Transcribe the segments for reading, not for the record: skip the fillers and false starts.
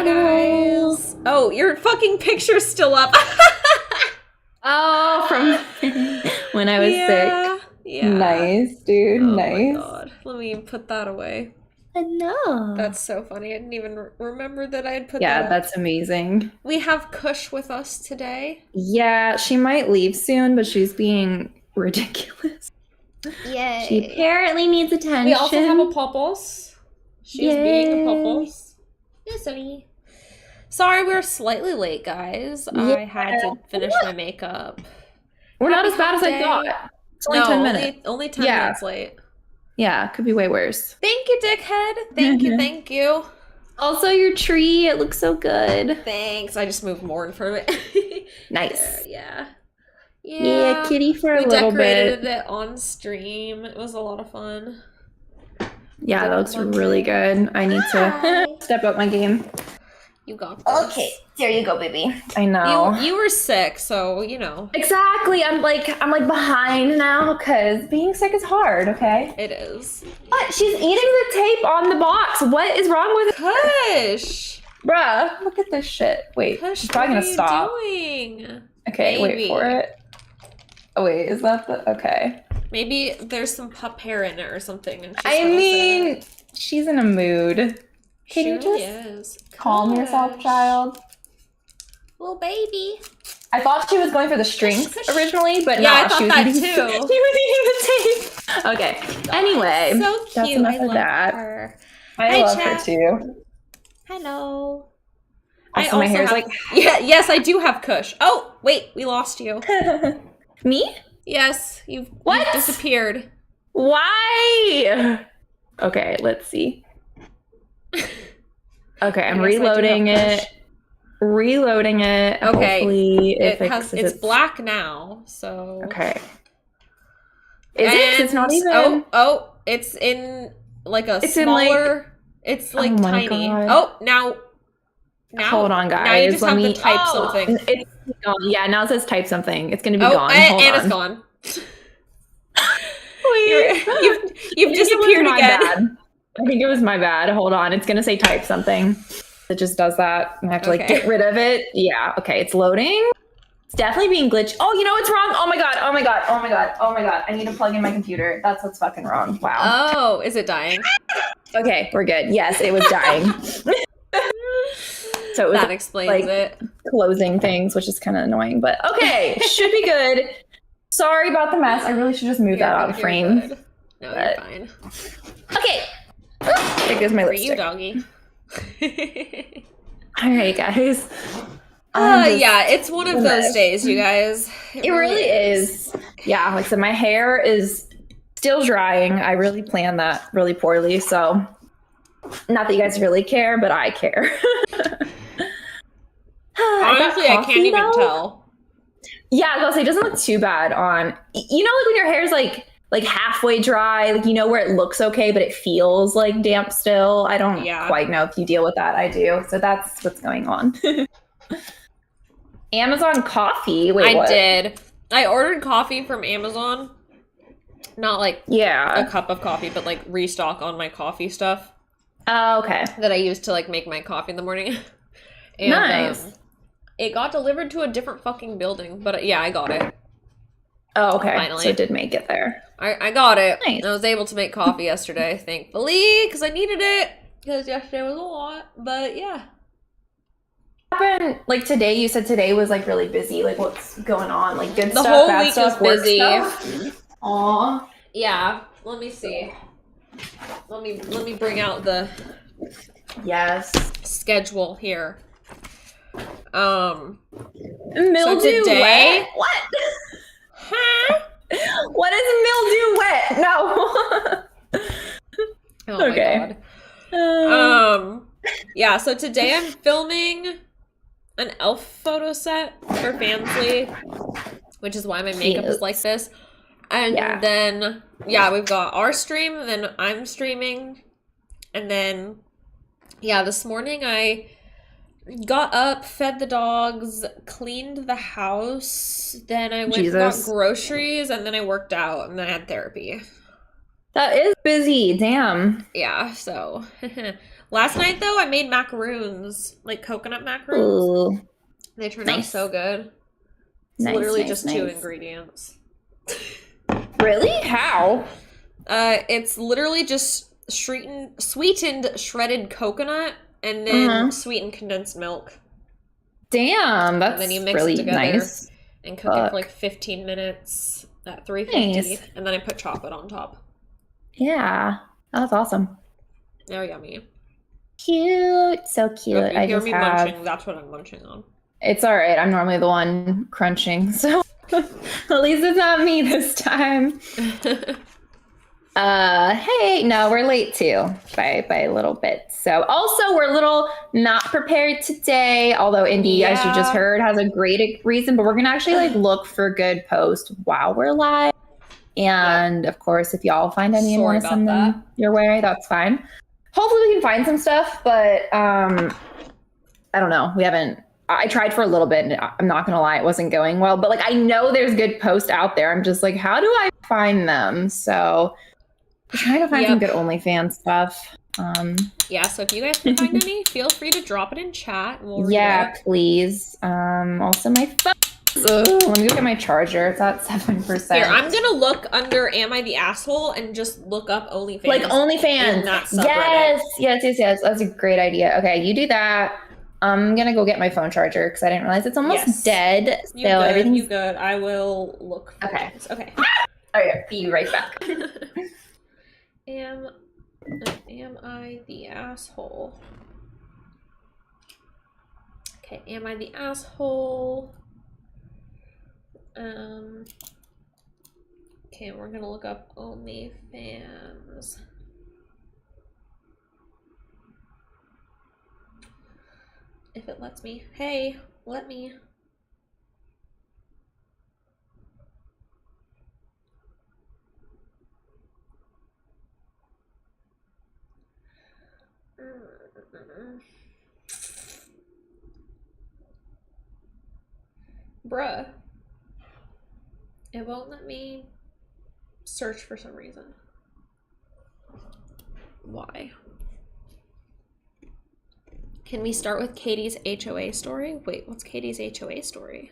Hi, guys. Oh, your fucking picture's still up. Oh, from when I was sick. Yeah. Nice, dude. Oh nice. my god. Let me put that away. I know. That's so funny. I didn't even remember that I had put that Yeah, up. that's amazing. We have Kush with us today. Yeah, she might leave soon, but she's being ridiculous. Yay. She apparently needs attention. We also have a Popples. She's being a Popples. Yes, sorry. Sorry, we're slightly late, guys. Yeah. I had to finish my makeup. We're not Happy as bad as I day. thought. It's only 10 minutes. Only 10 minutes late. Yeah, could be way worse. Thank you, dickhead. Thank you, thank you. Also, your tree, it looks so good. Thanks. I just moved more in front of it. Nice. Yeah. Yeah, kitty for a little bit. We decorated it on stream. It was a lot of fun. Yeah, that looks really good. I need to step up my game. You got this. Okay, there you go, baby. I know. You were sick, so you know. Exactly. I'm like behind now because being sick is hard. Okay. It is. What? She's eating the tape on the box. What is wrong with Kush? Bruh, look at this shit. Wait, Kush, she's probably gonna stop. What are you doing? Okay, Maybe. wait for it. Oh wait, is that the okay? Maybe there's some pup hair in it or something. And I mean, she's in a mood. Can you really just calm yourself, child? Little baby. I thought she was going for the strings originally, but yeah, no, I thought she was that eating, too. She was eating the tape. Okay. Anyway, so cute. that's enough I of love that. her. I love her too. Hello. Also, my hair's like yes, I do have Kush. Oh, wait, we lost you. Me? Yes, you've disappeared. Why? Okay, let's see. Okay, I'm reloading it. Reloading it. Okay. Hopefully it's black now, so okay. Is it? It's not even. Oh, it's in like a smaller. It's like tiny. God. Oh, now. Hold on, guys. Now you just have to type something. It's gone. Yeah, now it says type something. It's gonna be gone. Hold and on. it's gone. Wait, you've disappeared again. Bad. I think it was my bad. Hold on. It's gonna say type something. It just does that. I have to like get rid of it. Yeah. Okay. It's loading. It's definitely being glitched. Oh, you know what's wrong? Oh my god. Oh my god. Oh my god. Oh my god. I need to plug in my computer. That's what's fucking wrong. Wow. Oh, is it dying? Okay, we're good. Yes, it was dying. So it was, that explains it. Closing things, which is kind of annoying, but okay, should be good. Sorry about the mess. I really should just move that out of frame. Good. No, you're fine. Okay. There goes my lipstick. For you, doggy. All right, guys. Yeah, it's one of those days, you guys. It really is. Yeah, like I said, my hair is still drying. I really planned that really poorly, so not that you guys really care, but I care. Honestly, I can't even tell. Yeah, I was gonna say, it doesn't look too bad on, you know, like when your hair's like halfway dry, like, you know, where it looks okay, but it feels like damp still. I don't quite know if you deal with that. I do. So that's what's going on. Amazon coffee. Wait, I did. I ordered coffee from Amazon. Not like a cup of coffee, but like restock on my coffee stuff. Oh, okay. That I use to like make my coffee in the morning. And, nice. It got delivered to a different fucking building, but yeah, I got it. Oh, okay. Finally. So it did make it there. I got it. Nice. I was able to make coffee yesterday, thankfully, because I needed it. Because yesterday was a lot, but yeah. Happened like today? You said today was like really busy. Like, what's going on? Like, good stuff, the whole bad week stuff, was busy. Aw. Yeah. Let me see. Let me bring out the schedule here. Mildew so today, wet? What? Huh? What is mildew wet? No. Oh okay. My God. Yeah, so today I'm filming an elf photo set for Fansly, which is why my makeup is like this. And then, we've got our stream, then I'm streaming. And then, this morning I got up, fed the dogs, cleaned the house, then I went and got groceries, and then I worked out, and then I had therapy. That is busy, damn. Yeah, so Last night, though, I made macaroons, like coconut macaroons. Ooh. They turned out so good. It's literally just 2 ingredients. Really? How? It's literally just sweetened shredded coconut and then sweetened condensed milk. Damn, that's and then you mix really it together nice. And cook it for like 15 minutes at 350. Nice. And then I put chocolate on top. Yeah, that's awesome. Oh, yummy. Cute. So cute. If you hear me munching, that's what I'm munching on. It's all right. I'm normally the one crunching, so at least it's not me this time. Hey, no, we're late too by a little bit. So also we're a little not prepared today, although Indy, as you just heard, has a great reason, but we're gonna actually like look for good posts while we're live. And of course, if y'all find any and want to send them your way, that's fine. Hopefully we can find some stuff, but I don't know. I tried for a little bit and I'm not going to lie, it wasn't going well, but like, I know there's good posts out there. I'm just like, how do I find them? So I'm trying to find some good OnlyFans stuff. Yeah. So if you guys can find any, feel free to drop it in chat. And we'll read it. Please. Also my phone. Let me go get my charger. It's at 7%. Here, I'm gonna look under "Am I the Asshole" and just look up OnlyFans. Like OnlyFans. Yes. That's a great idea. Okay, you do that. I'm gonna go get my phone charger because I didn't realize it's almost dead. So everything's you good. I will look for things. Okay. All right, see you right back. Am I the asshole? Okay, am I the asshole? Okay, we're gonna look up OnlyFans. If it lets me. Hey, let me. Bruh. It won't let me search for some reason. Why? Can we start with Katie's HOA story? Wait, what's Katie's HOA story?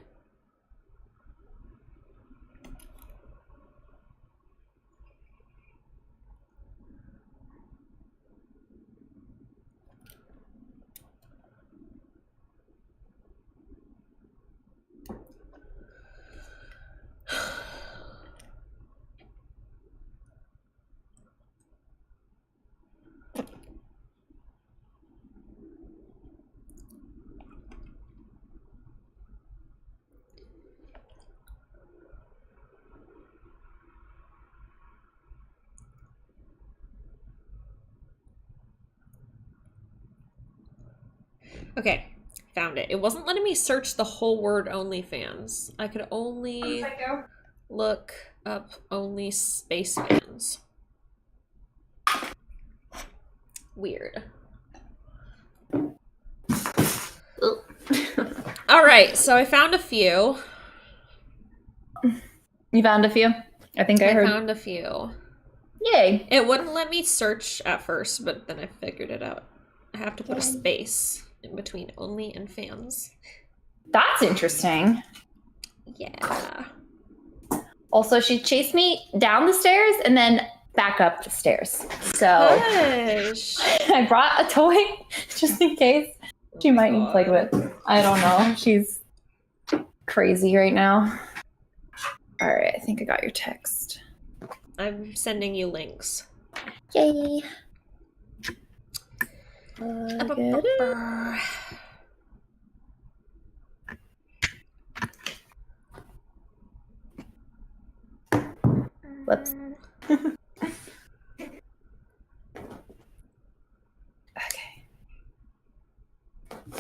Okay, found it. It wasn't letting me search the whole word OnlyFans. I could only look up only space fans. Weird. All right, so I found a few. You found a few? I think I heard. I found a few. Yay. It wouldn't let me search at first, but then I figured it out. I have to put a space in between only and fans. That's interesting. Yeah. Also, she chased me down the stairs and then back up the stairs. So I brought a toy just in case she might need played with. I don't know. She's crazy right now. All right, I think I got your text. I'm sending you links. Yay. Whoops.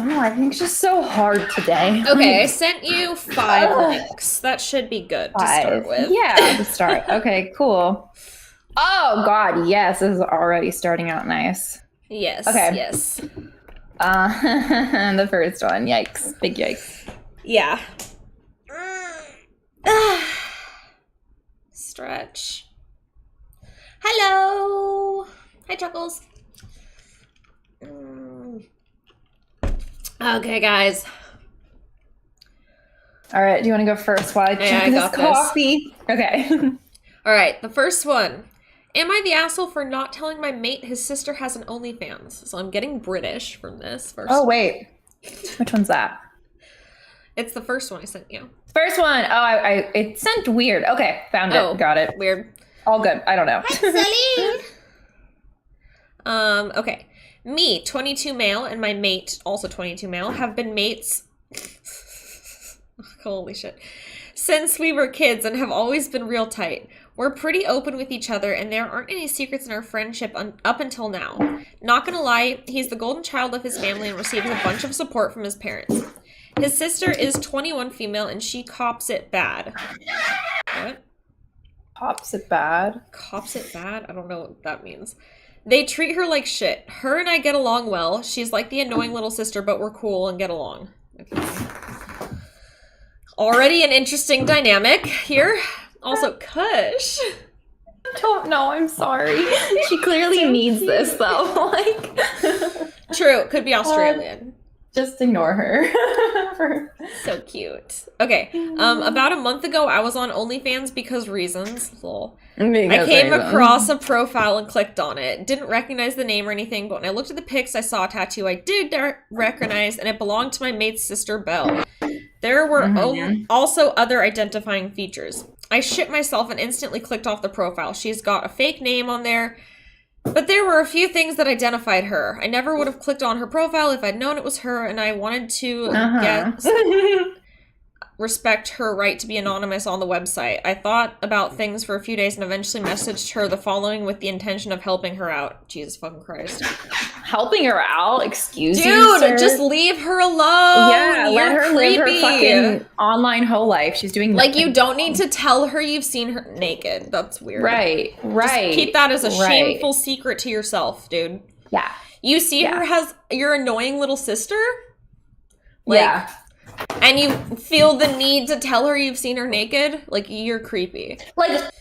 Oh, I think it's just so hard today. Okay, I sent you 5 links. That should be good to start with. Yeah, to start. Okay, cool. Oh, God, yes. This is already starting out nice. Yes, okay. Yes. The first one. Yikes. Big yikes. Yeah. Stretch. Hello. Hi, Chuckles. Okay, guys. All right, do you want to go first while I drink this coffee? Okay. All right, the first one. Am I the asshole for not telling my mate his sister has an OnlyFans? So I'm getting British from this first. Oh, wait. Which one's that? It's the first one I sent you. First one. Oh, it sent weird. Okay, found it. Got it. Weird. All good. I don't know. Okay. Me, 22 male, and my mate, also 22 male, have been mates. Holy shit. Since we were kids and have always been real tight. We're pretty open with each other, and there aren't any secrets in our friendship up until now. Not gonna lie, he's the golden child of his family and receives a bunch of support from his parents. His sister is 21 female, and she cops it bad. What? Cops it bad? Cops it bad? I don't know what that means. They treat her like shit. Her and I get along well. She's like the annoying little sister, but we're cool and get along. Okay. Already an interesting dynamic here. Also, Kush. Don't know, I'm sorry. She clearly needs this, though. True, could be Australian. Just ignore her. So cute. Okay, about a month ago, I was on OnlyFans because reasons. Lol. I came across a profile and clicked on it. Didn't recognize the name or anything, but when I looked at the pics, I saw a tattoo I did recognize, and it belonged to my mate's sister, Belle. There were also other identifying features. I shit myself and instantly clicked off the profile. She's got a fake name on there, but there were a few things that identified her. I never would have clicked on her profile if I'd known it was her, and I wanted to respect her right to be anonymous on the website. I thought about things for a few days and eventually messaged her the following with the intention of helping her out. Jesus fucking Christ. Helping her out? Excuse you, dude, just leave her alone. Yeah, let her live her fucking online whole life. She's doing nothing. Like, you don't need to tell her you've seen her naked. That's weird. Right. Just keep that as a shameful secret to yourself, dude. Yeah. You see her as your annoying little sister? Like, and you feel the need to tell her you've seen her naked? Like, you're creepy. Like,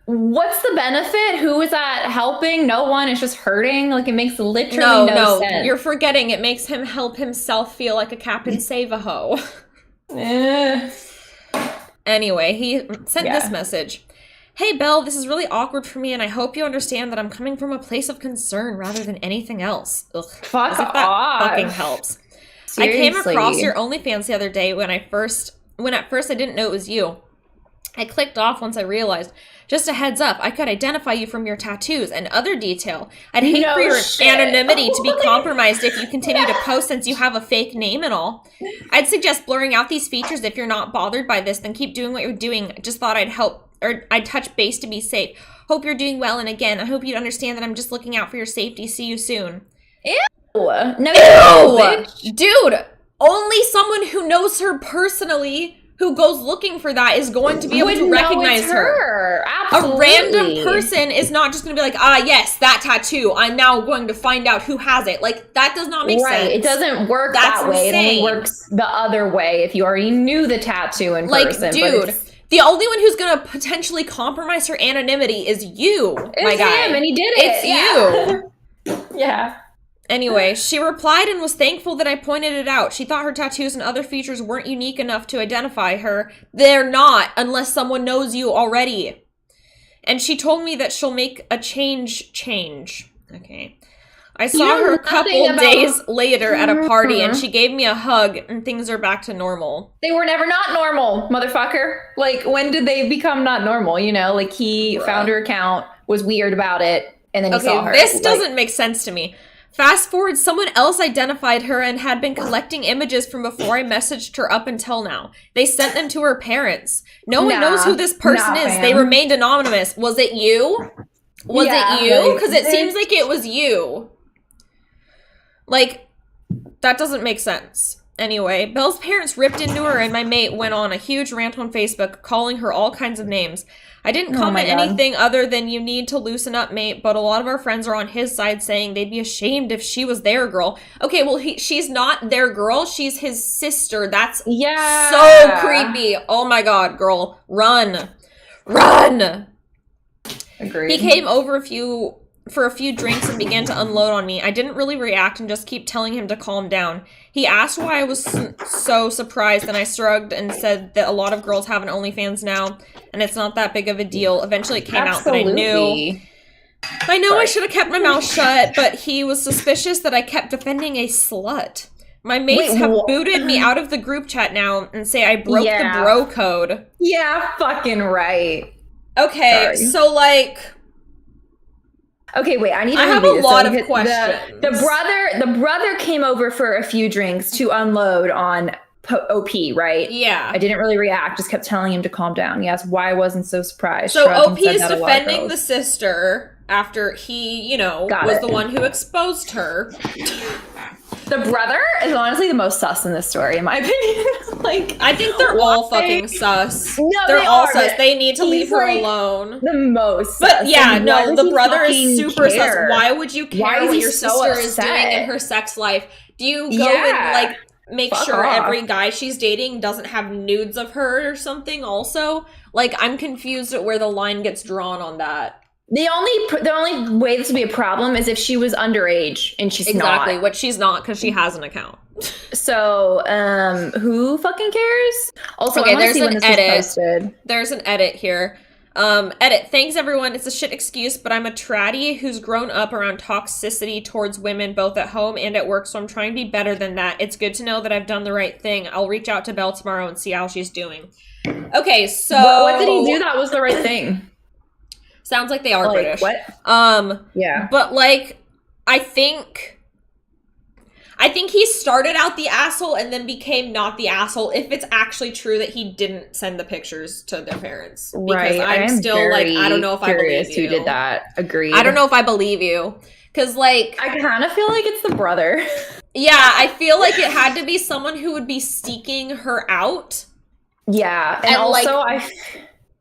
what's the benefit? Who is that helping? No one. It's just hurting. Like, it makes literally no sense. You're forgetting. It makes him help himself feel like a Captain Save-A-Ho. Anyway, he sent this message. Hey, Belle, this is really awkward for me, and I hope you understand that I'm coming from a place of concern rather than anything else. Ugh. Fuck off. That fucking helps. Seriously. I came across your OnlyFans the other day when at first I didn't know it was you. I clicked off once I realized. Just a heads up, I could identify you from your tattoos and other detail. I'd hate for your anonymity to be compromised if you continue to post since you have a fake name and all. I'd suggest blurring out these features if you're not bothered by this, then keep doing what you're doing. Just thought I'd help, or I'd touch base to be safe. Hope you're doing well, and again, I hope you'd understand that I'm just looking out for your safety. See you soon. Ew. No, Ew! Dude, only someone who knows her personally, who goes looking for that, is going to be able to recognize her. Absolutely. A random person is not just going to be like, yes, that tattoo. I'm now going to find out who has it. Like, that does not make sense. Right. It doesn't work that way. Insane. It only works the other way if you already knew the tattoo in person. Like, dude, the only one who's going to potentially compromise her anonymity is you, my guy. It's him, and he did it. It's you. Yeah. Anyway, she replied and was thankful that I pointed it out. She thought her tattoos and other features weren't unique enough to identify her. They're not, unless someone knows you already. And she told me that she'll make a change. Okay. I saw her a couple days later at a party, and she gave me a hug, and things are back to normal. They were never not normal, motherfucker. Like, when did they become not normal? You know, like, he found her account, was weird about it, and then he saw her. This doesn't make sense to me. Fast forward, someone else identified her and had been collecting images from before I messaged her up until now. They sent them to her parents. No one knows who this person is. They remained anonymous. Was it you? Was it you? Because it seems like it was you. Like, that doesn't make sense. Anyway, Belle's parents ripped into her, and my mate went on a huge rant on Facebook, calling her all kinds of names. I didn't comment anything other than you need to loosen up, mate, but a lot of our friends are on his side saying they'd be ashamed if she was their girl. Okay, well, she's not their girl. She's his sister. That's so creepy. Oh my God, girl. Run. Run. Agreed. He came over a few for a few drinks and began to unload on me. I didn't really react and just keep telling him to calm down. He asked why I was so surprised, and I shrugged and said that a lot of girls have an OnlyFans now, and it's not that big of a deal. Eventually it came out that I knew. I know I should have kept my mouth shut, but he was suspicious that I kept defending a slut. My mates have booted me out of the group chat now and say I broke the bro code. Yeah, fucking right. Okay, so like... Okay, wait, I have a lot of questions. The brother came over for a few drinks to unload on OP, right? Yeah. I didn't really react, just kept telling him to calm down. He asked why I wasn't so surprised. So OP is defending the sister after he, you know, was the one who exposed her. The brother is honestly the most sus in this story, in my opinion. Like, I think they're all fucking sus. No, they're all sus. They need to leave her alone. The most sus. But yeah, no, the brother is super sus. Why would you care what your sister is doing in her sex life? Do you go and like make sure every guy she's dating doesn't have nudes of her or something also? Like, I'm confused at where the line gets drawn on that. The only way this would be a problem is if she was underage and she's not. Exactly, which she's not because she has an account. So, who fucking cares? Also, okay, I want to see when this was posted. There's an edit here. Edit. Thanks, everyone. It's a shit excuse, but I'm a tratty who's grown up around toxicity towards women, both at home and at work, so I'm trying to be better than that. It's good to know that I've done the right thing. I'll reach out to Belle tomorrow and see how she's doing. Okay, so... What did he do that was the right thing? Sounds like they are British. What? Yeah. But, like, I think he started out the asshole and then became not the asshole if it's actually true that he didn't send the pictures to their parents. Because I'm still, like, I don't know if I believe you. Who did that. Agreed. I don't know if I believe you. Because, like... I kind of feel like it's the brother. Yeah, I feel like it had to be someone who would be seeking her out. Yeah. And also, like,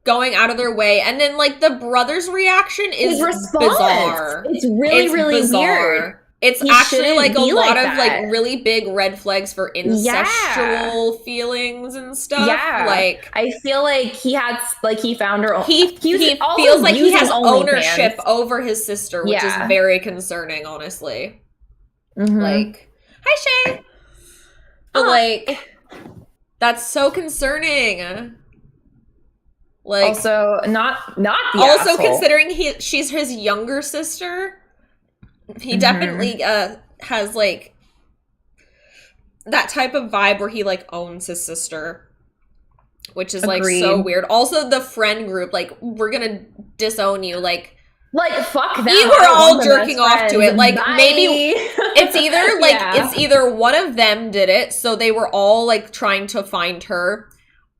going out of their way, and then like the brother's reaction is bizarre. It's really bizarre. Weird. It's actually like a lot of like really big red flags for incestual feelings and stuff. Yeah, like I feel like he found her. He feels like he has ownership over his sister, which is very concerning, honestly. Mm-hmm. Like, hi Shay, but like that's so concerning. Like, also not the also asshole. Considering she's his younger sister, he definitely has like that type of vibe where he like owns his sister, which is like so weird. Also the friend group, like, we're gonna disown you, like fuck them. You were all jerking off to it. Like, maybe it's either like it's either one of them did it, so they were all like trying to find her,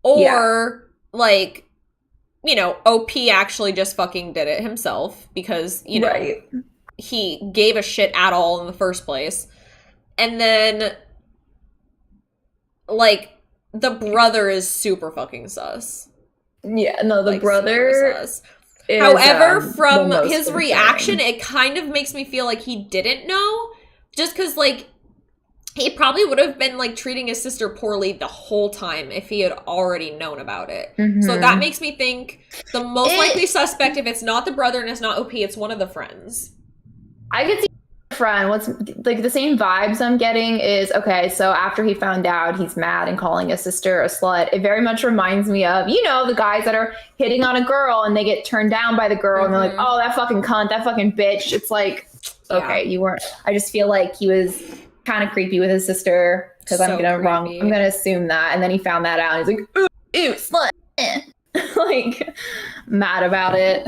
or like, you know, OP actually just fucking did it himself because, you know, he gave a shit at all in the first place. And then, like, the brother is super fucking sus. Yeah, no, the brother is, however, from his reaction, it kind of makes me feel like he didn't know. Just because, like, he probably would have been, like, treating his sister poorly the whole time if he had already known about it. Mm-hmm. So that makes me think the most likely suspect, if it's not the brother and it's not OP, it's one of the friends. I could see the friend. What's, like, the same vibes I'm getting is, okay, so after he found out, he's mad and calling his sister a slut. It very much reminds me of, you know, the guys that are hitting on a girl and they get turned down by the girl and they're like, oh, that fucking cunt, that fucking bitch. It's like, okay, you weren't. I just feel like he was kind of creepy with his sister because I'm gonna assume that, and then he found that out and he's like, ew, slut. Like, mad about it.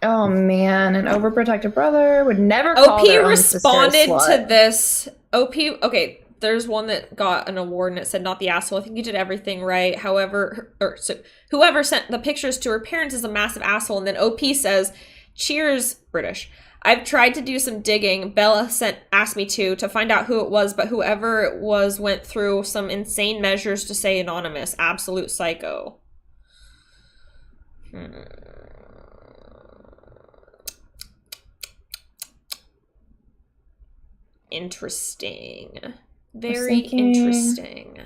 Oh man, an overprotective brother would never call OP their own responded sister a slut. to this. OP, okay, there's one that got an award and it said not the asshole. I think you did everything right. However, whoever sent the pictures to her parents is a massive asshole. And then OP says, cheers, British. I've tried to do some digging. Bella asked me to find out who it was, but whoever it was went through some insane measures to say anonymous. Absolute psycho. Interesting. Very interesting.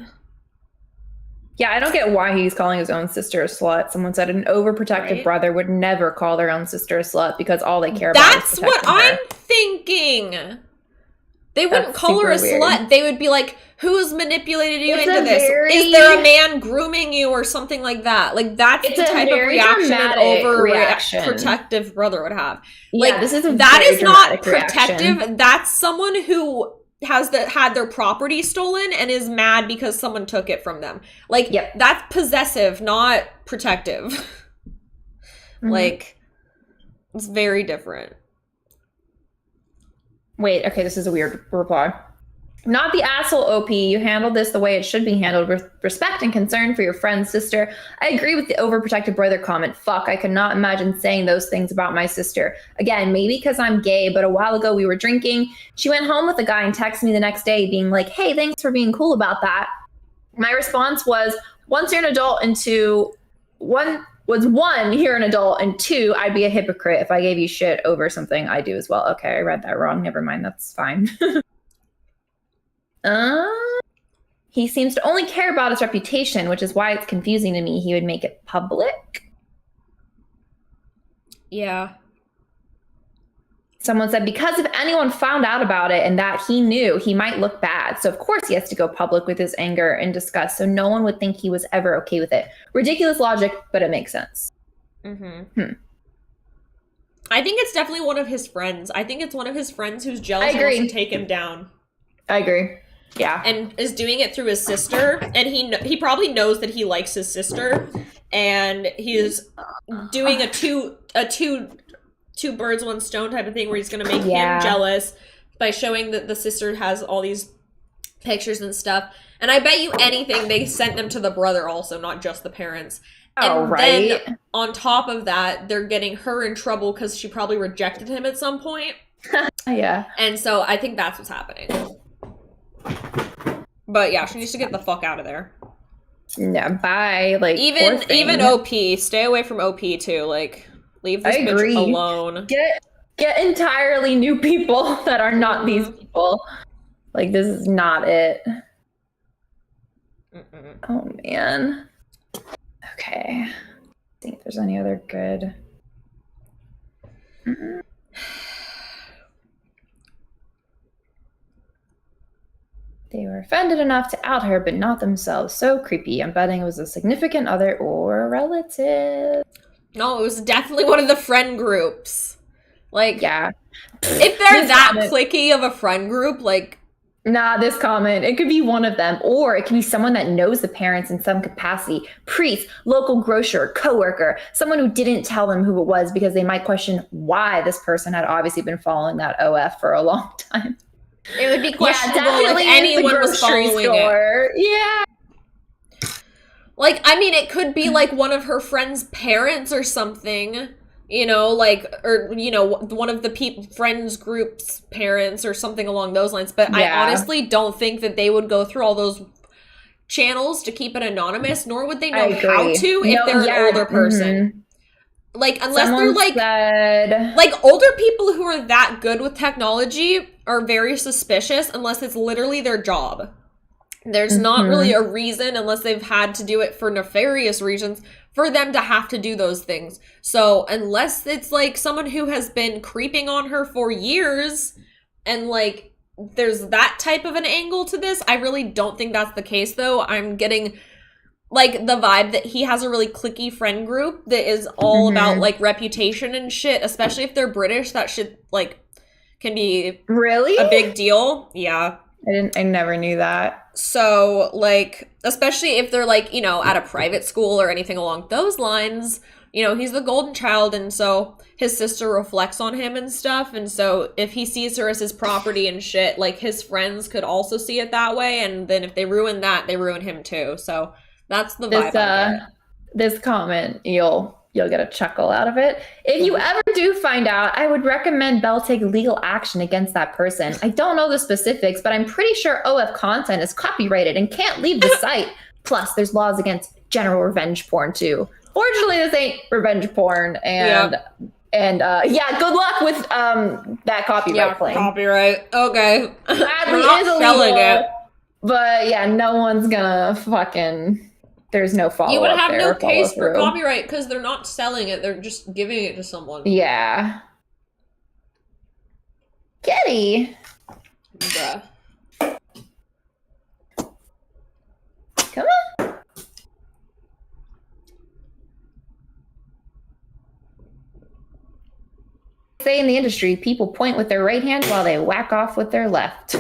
Yeah, I don't get why he's calling his own sister a slut. Someone said an overprotective brother would never call their own sister a slut because all they care about is protecting her. That's what I'm thinking. They wouldn't call her a slut. They would be like, who's manipulated you into this? Is there a man grooming you or something like that? Like, that's the type of reaction an overprotective brother would have. Like, this is that is not protective. That's someone who has had their property stolen and is mad because someone took it from them. Like, that's possessive, not protective. Mm-hmm. Like, it's very different. Wait, okay, this is a weird reply. Not the asshole, OP. You handled this the way it should be handled, with respect and concern for your friend's sister. I agree with the overprotective brother comment. Fuck, I could not imagine saying those things about my sister. Again, maybe because I'm gay, but a while ago we were drinking. She went home with a guy and texted me the next day being like, hey, thanks for being cool about that. My response was, once you're an adult, and you're an adult, and two, I'd be a hypocrite if I gave you shit over something I do as well. Okay, I read that wrong. Never mind. That's fine. He seems to only care about his reputation, which is why it's confusing to me he would make it public. Yeah. Someone said, because if anyone found out about it and that he knew, he might look bad. So of course he has to go public with his anger and disgust, so no one would think he was ever okay with it. Ridiculous logic, but it makes sense. Mm-hmm. I think it's definitely one of his friends. I think it's one of his friends who's jealous and wants to take him down. I agree. Yeah. And is doing it through his sister, and he probably knows that he likes his sister, and he's doing a two birds, one stone type of thing where he's going to make him jealous by showing that the sister has all these pictures and stuff. And I bet you anything they sent them to the brother also, not just the parents. And then on top of that, they're getting her in trouble because she probably rejected him at some point. Yeah. And so I think that's what's happening. But yeah, she needs to get the fuck out of there. Yeah, bye. Like, even OP, stay away from OP too. Like, leave this bitch alone. Get entirely new people that are not these people. Like, this is not it. Mm-mm. Oh man. Okay. I think there's any other good. Mm-mm. They were offended enough to out her, but not themselves. So creepy. I'm betting it was a significant other or a relative. No, it was definitely one of the friend groups. Like, yeah. If they're that cliquey of a friend group, like... Nah, this comment. It could be one of them, or it could be someone that knows the parents in some capacity. Priest, local grocer, coworker, someone who didn't tell them who it was because they might question why this person had obviously been following that OF for a long time. It would be questionable if anyone was following it. Yeah. Like, I mean, it could be like one of her friend's parents or something, you know, like, or, you know, one of the friends group's parents or something along those lines. But I honestly don't think that they would go through all those channels to keep it anonymous, nor would they know how to if they're an older person. Mm-hmm. Like, unless they're like older people who are that good with technology are very suspicious unless it's literally their job. There's not really a reason, unless they've had to do it for nefarious reasons, for them to have to do those things. So unless it's like someone who has been creeping on her for years and like there's that type of an angle to this, I really don't think that's the case though. I'm getting like the vibe that he has a really cliquey friend group that is all about like reputation and shit, especially if they're British. That shit like can be really a big deal. Yeah. I never knew that. So like, especially if they're like, you know, at a private school or anything along those lines, you know, he's the golden child. And so his sister reflects on him and stuff. And so if he sees her as his property and shit, like his friends could also see it that way. And then if they ruin that, they ruin him too. So that's the vibe. This comment, you'll get a chuckle out of it. If you ever do find out, I would recommend Belle take legal action against that person. I don't know the specifics, but I'm pretty sure OF content is copyrighted and can't leave the site. Plus, there's laws against general revenge porn too. Fortunately, this ain't revenge porn, and good luck with that copyright claim. Copyright. Okay. Sadly, it is illegal. But yeah, no one's gonna fucking there's no follow-up. You would have no or case for follow-through. copyright because they're not selling it; they're just giving it to someone. Yeah. Kitty. Bruh. Come on. Say in the industry, people point with their right hand while they whack off with their left.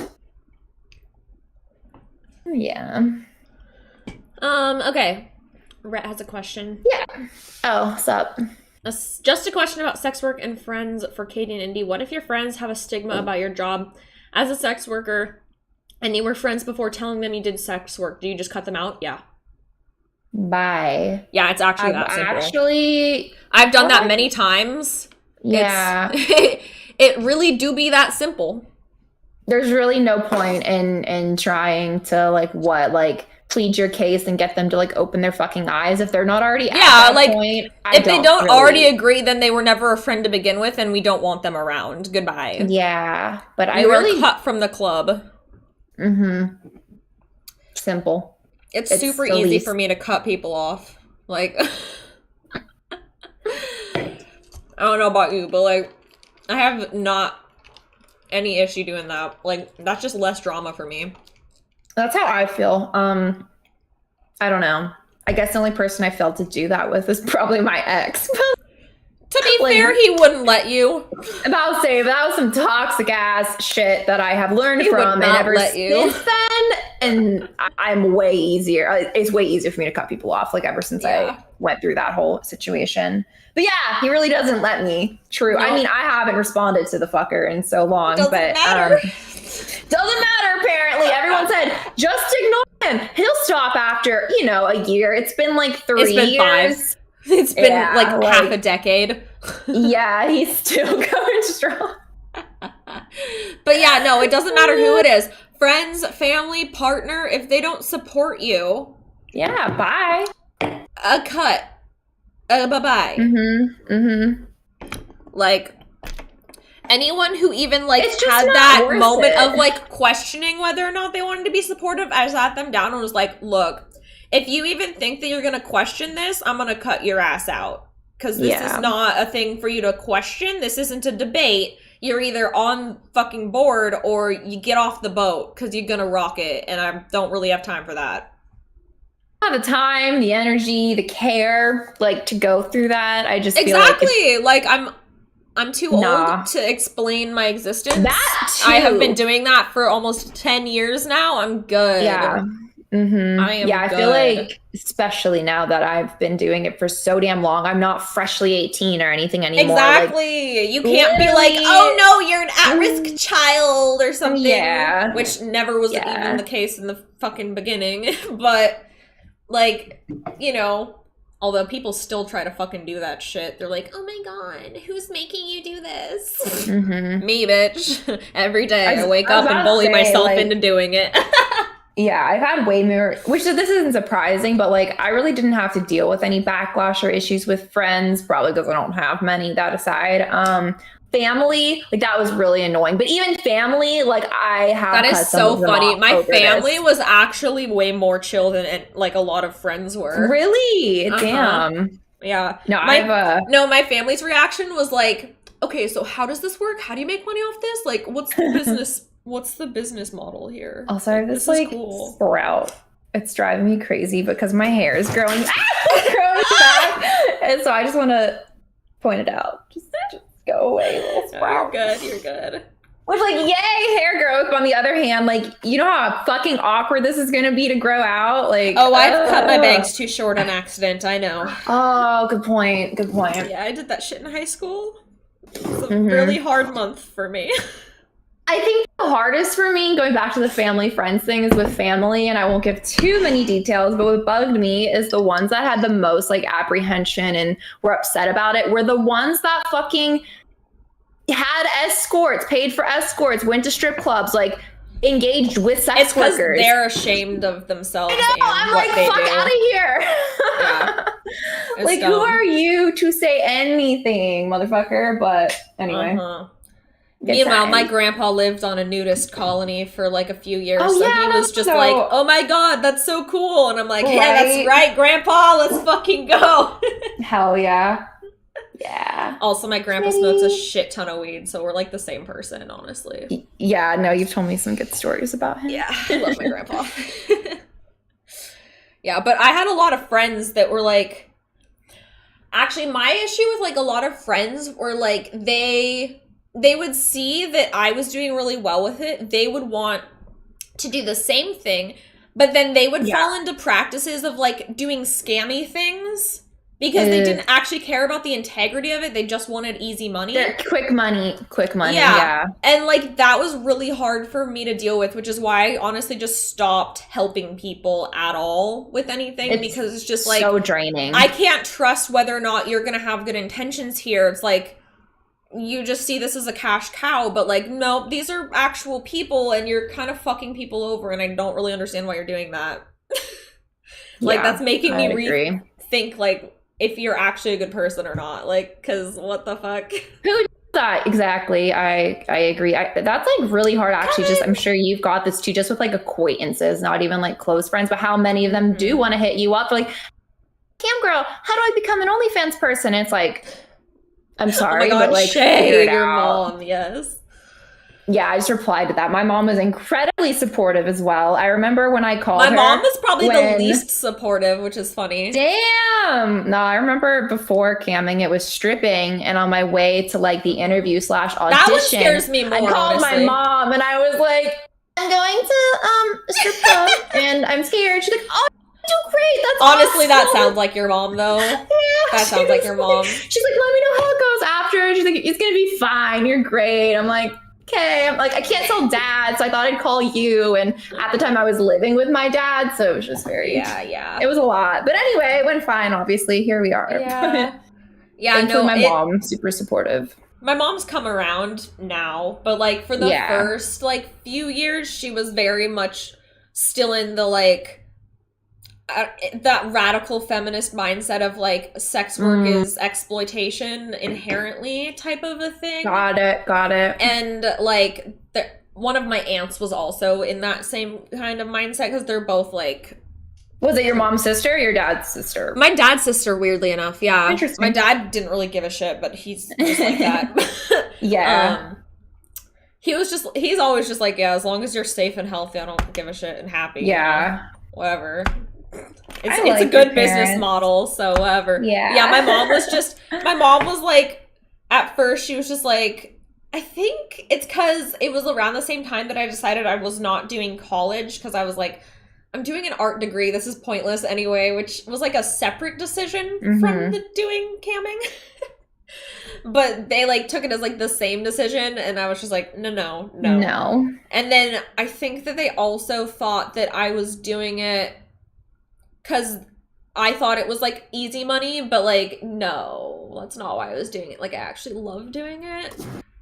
Yeah. Okay. Rhett has a question. Yeah. Oh, what's up? Just a question about sex work and friends for Katie and Indy. What if your friends have a stigma about your job as a sex worker and you were friends before telling them you did sex work? Do you just cut them out? Yeah. Bye. Yeah, it's actually that simple. I've done that many times. Yeah. It really do be that simple. There's really no point in trying to plead your case and get them to open their fucking eyes if they're not already at that point. If they don't already agree, then they were never a friend to begin with, and we don't want them around. Goodbye. Yeah, but you were cut from the club. Mm-hmm. Simple. It's super easy for me to cut people off. I don't know about you, but I have not any issue doing that. That's just less drama for me. That's how I feel. I don't know. I guess the only person I failed to do that with is probably my ex. To be fair, he wouldn't let you. About to say, that was some toxic ass shit that I have learned from, and ever since then, and I'm way easier. It's way easier for me to cut people off. Ever since I went through that whole situation. But yeah, he really doesn't let me. True. No. I mean, I haven't responded to the fucker in so long. Doesn't matter. Doesn't matter, apparently. Everyone said, just ignore him. He'll stop after, a year. It's been 3 years. It's been 5. It's been half a decade. Yeah, he's still going strong. But yeah, no, it doesn't matter who it is. Friends, family, partner, if they don't support you. Yeah, bye. A cut. Bye-bye. Mm-hmm. Mm-hmm. Anyone who even had that moment of questioning whether or not they wanted to be supportive, I sat them down and was like, look, if you even think that you're going to question this, I'm going to cut your ass out. Because this is not a thing for you to question. This isn't a debate. You're either on fucking board or you get off the boat because you're going to rock it. And I don't really have time for that. I have the time, the energy, the care, to go through that. I just feel I'm too old to explain my existence. That too. I have been doing that for almost 10 years now. I'm good. Yeah. Mm-hmm. I am good. I feel especially now that I've been doing it for so damn long, I'm not freshly 18 or anything anymore. Exactly. You can't be oh no, you're an at-risk child or something. Yeah. Which never was even the case in the fucking beginning. But, although people still try to fucking do that shit. They're like, oh my god, who's making you do this? Mm-hmm. Me, bitch. Every day I wake up and bully myself into doing it. Yeah, I've had way more, which this isn't surprising, but I really didn't have to deal with any backlash or issues with friends, probably because I don't have many, that aside. Family, that was really annoying. But even family, I have. That is so funny. My family was actually way more chill than a lot of friends were. Really? Damn. Yeah. No, my family's reaction was okay, so how does this work? How do you make money off this? What's the business? What's the business model here? Also, I have this sprout. It's driving me crazy because my hair is growing back, and so I just want to point it out. Just go away, little sprout. You're good. Which, yay, hair growth. But on the other hand, you know how fucking awkward this is going to be to grow out? I've cut my bangs too short on accident. I know. Oh, good point. Yeah, I did that shit in high school. It was a really hard month for me. I think the hardest for me, going back to the family friends thing, is with family, and I won't give too many details, but what bugged me is the ones that had the most apprehension and were upset about it were the ones that fucking had escorts, paid for escorts, went to strip clubs, engaged with sex workers. Because they're ashamed of themselves. I know, I'm fuck out of here. Who are you to say anything, motherfucker? But anyway. Meanwhile, my grandpa lived on a nudist colony for like a few years, so yeah, he was just like, oh my god, that's so cool. And I'm like, hey, that's right, grandpa, let's fucking go. Hell yeah. Yeah. Also, my grandpa smokes a shit ton of weed, so we're like the same person, honestly. Yeah, no, you've told me some good stories about him. Yeah, I love my grandpa. Yeah, but I had a lot of friends that were like, actually, my issue with like a lot of friends were like, they would see that I was doing really well with it. They would want to do the same thing, but then they would fall into practices of like doing scammy things. Because they didn't actually care about the integrity of it. They just wanted easy money. Quick money. Yeah. And, like, that was really hard for me to deal with, which is why I honestly just stopped helping people at all with anything. Because it's just, like... so draining. I can't trust whether or not you're going to have good intentions here. It's like, you just see this as a cash cow. But, like, no, these are actual people, and you're kind of fucking people over. And I don't really understand why you're doing that. Like, that's making me rethink, like... if you're actually a good person or not, like, because what the fuck? Who does that? Exactly. I agree. That's like really hard actually. Just, I'm sure you've got this too, just with like acquaintances, not even like close friends, but how many of them do want to hit you up? Like, cam girl, how do I become an OnlyFans person? And it's like, I'm sorry, oh my God, but like, Shay, your mom, yes. Yeah, I just replied to that. My mom was incredibly supportive as well. I remember when I called her. My mom was probably the least supportive, which is funny. Damn! No, I remember before camming, it was stripping, and on my way to like the interview / audition. That one scares me more, I called my mom, and I was like, I'm going to strip club, and I'm scared. She's like, oh, you do great. That's honestly, awesome. That sounds like your mom, though. Yeah, that sounds like your mom. She's like, let me know how it goes after. She's like, it's gonna be fine. You're great. I'm like, okay. I'm like, I can't tell dad, so I thought I'd call you. And at the time I was living with my dad, so it was just very, it was a lot. But anyway, it went fine, obviously. Here we are. Yeah. Thankfully, my mom, super supportive. My mom's come around now, but like for the first like few years, she was very much still in the like, that radical feminist mindset of like sex work is exploitation inherently type of a thing. Got it. And like one of my aunts was also in that same kind of mindset because they're both like... Was it your mom's sister or your dad's sister? My dad's sister, weirdly enough, yeah. Interesting. My dad didn't really give a shit, but he's just like that. Yeah. He's always just like, yeah, as long as you're safe and healthy, I don't give a shit and happy. Yeah. You know? Whatever. It's a good business model, so whatever. Yeah, my mom was like, at first she was just like, I think it's because it was around the same time that I decided I was not doing college, because I was like, I'm doing an art degree, this is pointless anyway, which was like a separate decision from the doing camming. But they like took it as like the same decision, and I was just like, no. And then I think that they also thought that I was doing it because I thought it was like easy money, but like, no, that's not why I was doing it. Like, I actually love doing it.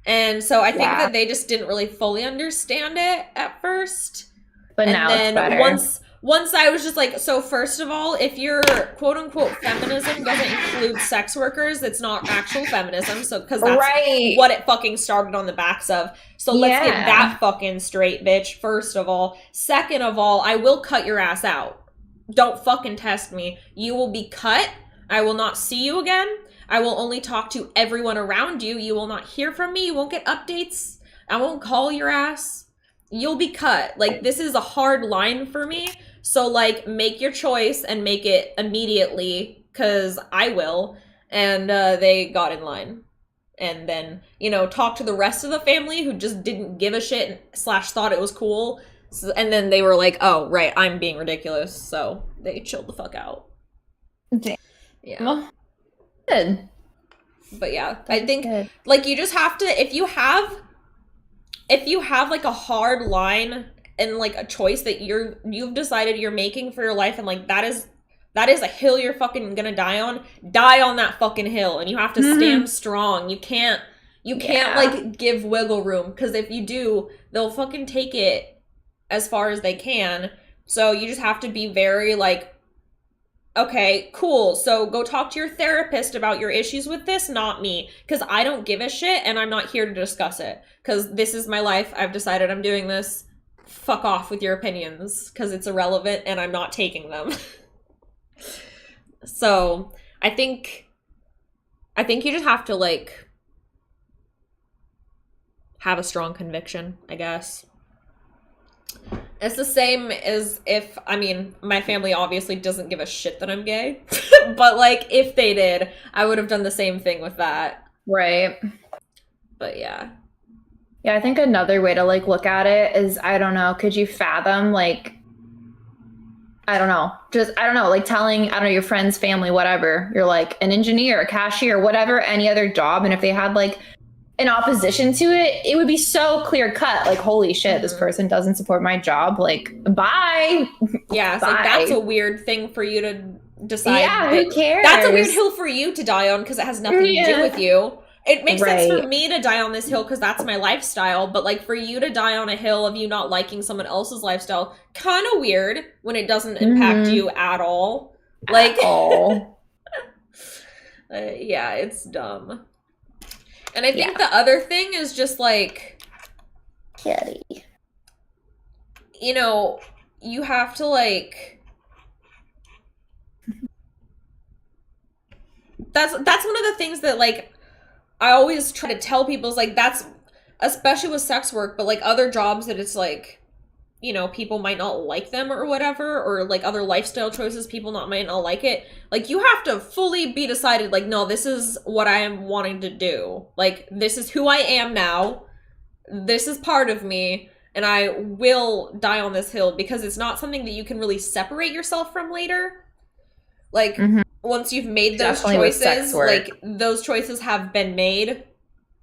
And so I think that they just didn't really fully understand it at first. But and now then it's better. Once I was just like, so first of all, if your quote unquote feminism doesn't include sex workers, it's not actual feminism. So, because that's what it fucking started on the backs of. So let's get that fucking straight, bitch. First of all. Second of all, I will cut your ass out. Don't fucking test me. You will be cut. I will not see you again. I will only talk to everyone around you. You will not hear from me. You won't get updates. I won't call your ass. You'll be cut. Like, this is a hard line for me. So, like, make your choice and make it immediately, because I will. And they got in line. And then, you know, talk to the rest of the family who just didn't give a shit / thought it was cool. So, and then they were like, oh, right, I'm being ridiculous. So they chilled the fuck out. Damn. Yeah. Good. But yeah, I think, like, you just have to, if you have like a hard line and like a choice that you've decided you're making for your life, and like that is a hill you're fucking gonna die on that fucking hill, and you have to stand strong. You can't like give wiggle room, because if you do, they'll fucking take it as far as they can. So you just have to be very like Okay, cool. So go talk to your therapist about your issues with this, not me. Because I don't give a shit and I'm not here to discuss it. Because this is my life. I've decided I'm doing this. Fuck off with your opinions. Because it's irrelevant and I'm not taking them. So I think you just have to, like, have a strong conviction, I guess. It's the same as if, I mean, my family obviously doesn't give a shit that I'm gay. But, like, if they did, I would have done the same thing with that. Right. But, yeah. Yeah, I think another way to, like, look at it is, I don't know, could you fathom, like, I don't know, like telling, I don't know, your friends, family, whatever, you're like an engineer, a cashier, whatever, any other job, and if they had, like, in opposition to it, it would be so clear cut. Like, holy shit, this person doesn't support my job. Like, bye. Yeah, it's bye. like that's a weird thing for you to decide. Yeah, who cares? That's a weird hill for you to die on because it has nothing to do with you. It makes sense for me to die on this hill because that's my lifestyle. But, like, for you to die on a hill of you not liking someone else's lifestyle, kind of weird when it doesn't impact you at all. Like, yeah, it's dumb. And I think the other thing is just, like, Kitty. You know, you have to, like, that's one of the things that, like, I always try to tell people is, like, that's, especially with sex work, but, like, other jobs that it's, like, you know, people might not like them or whatever, or, like, other lifestyle choices, people might not like it. Like, you have to fully be decided, like, no, this is what I am wanting to do. Like, this is who I am now. This is part of me, and I will die on this hill because it's not something that you can really separate yourself from later. Like, once you've made those choices, like, those choices have been made.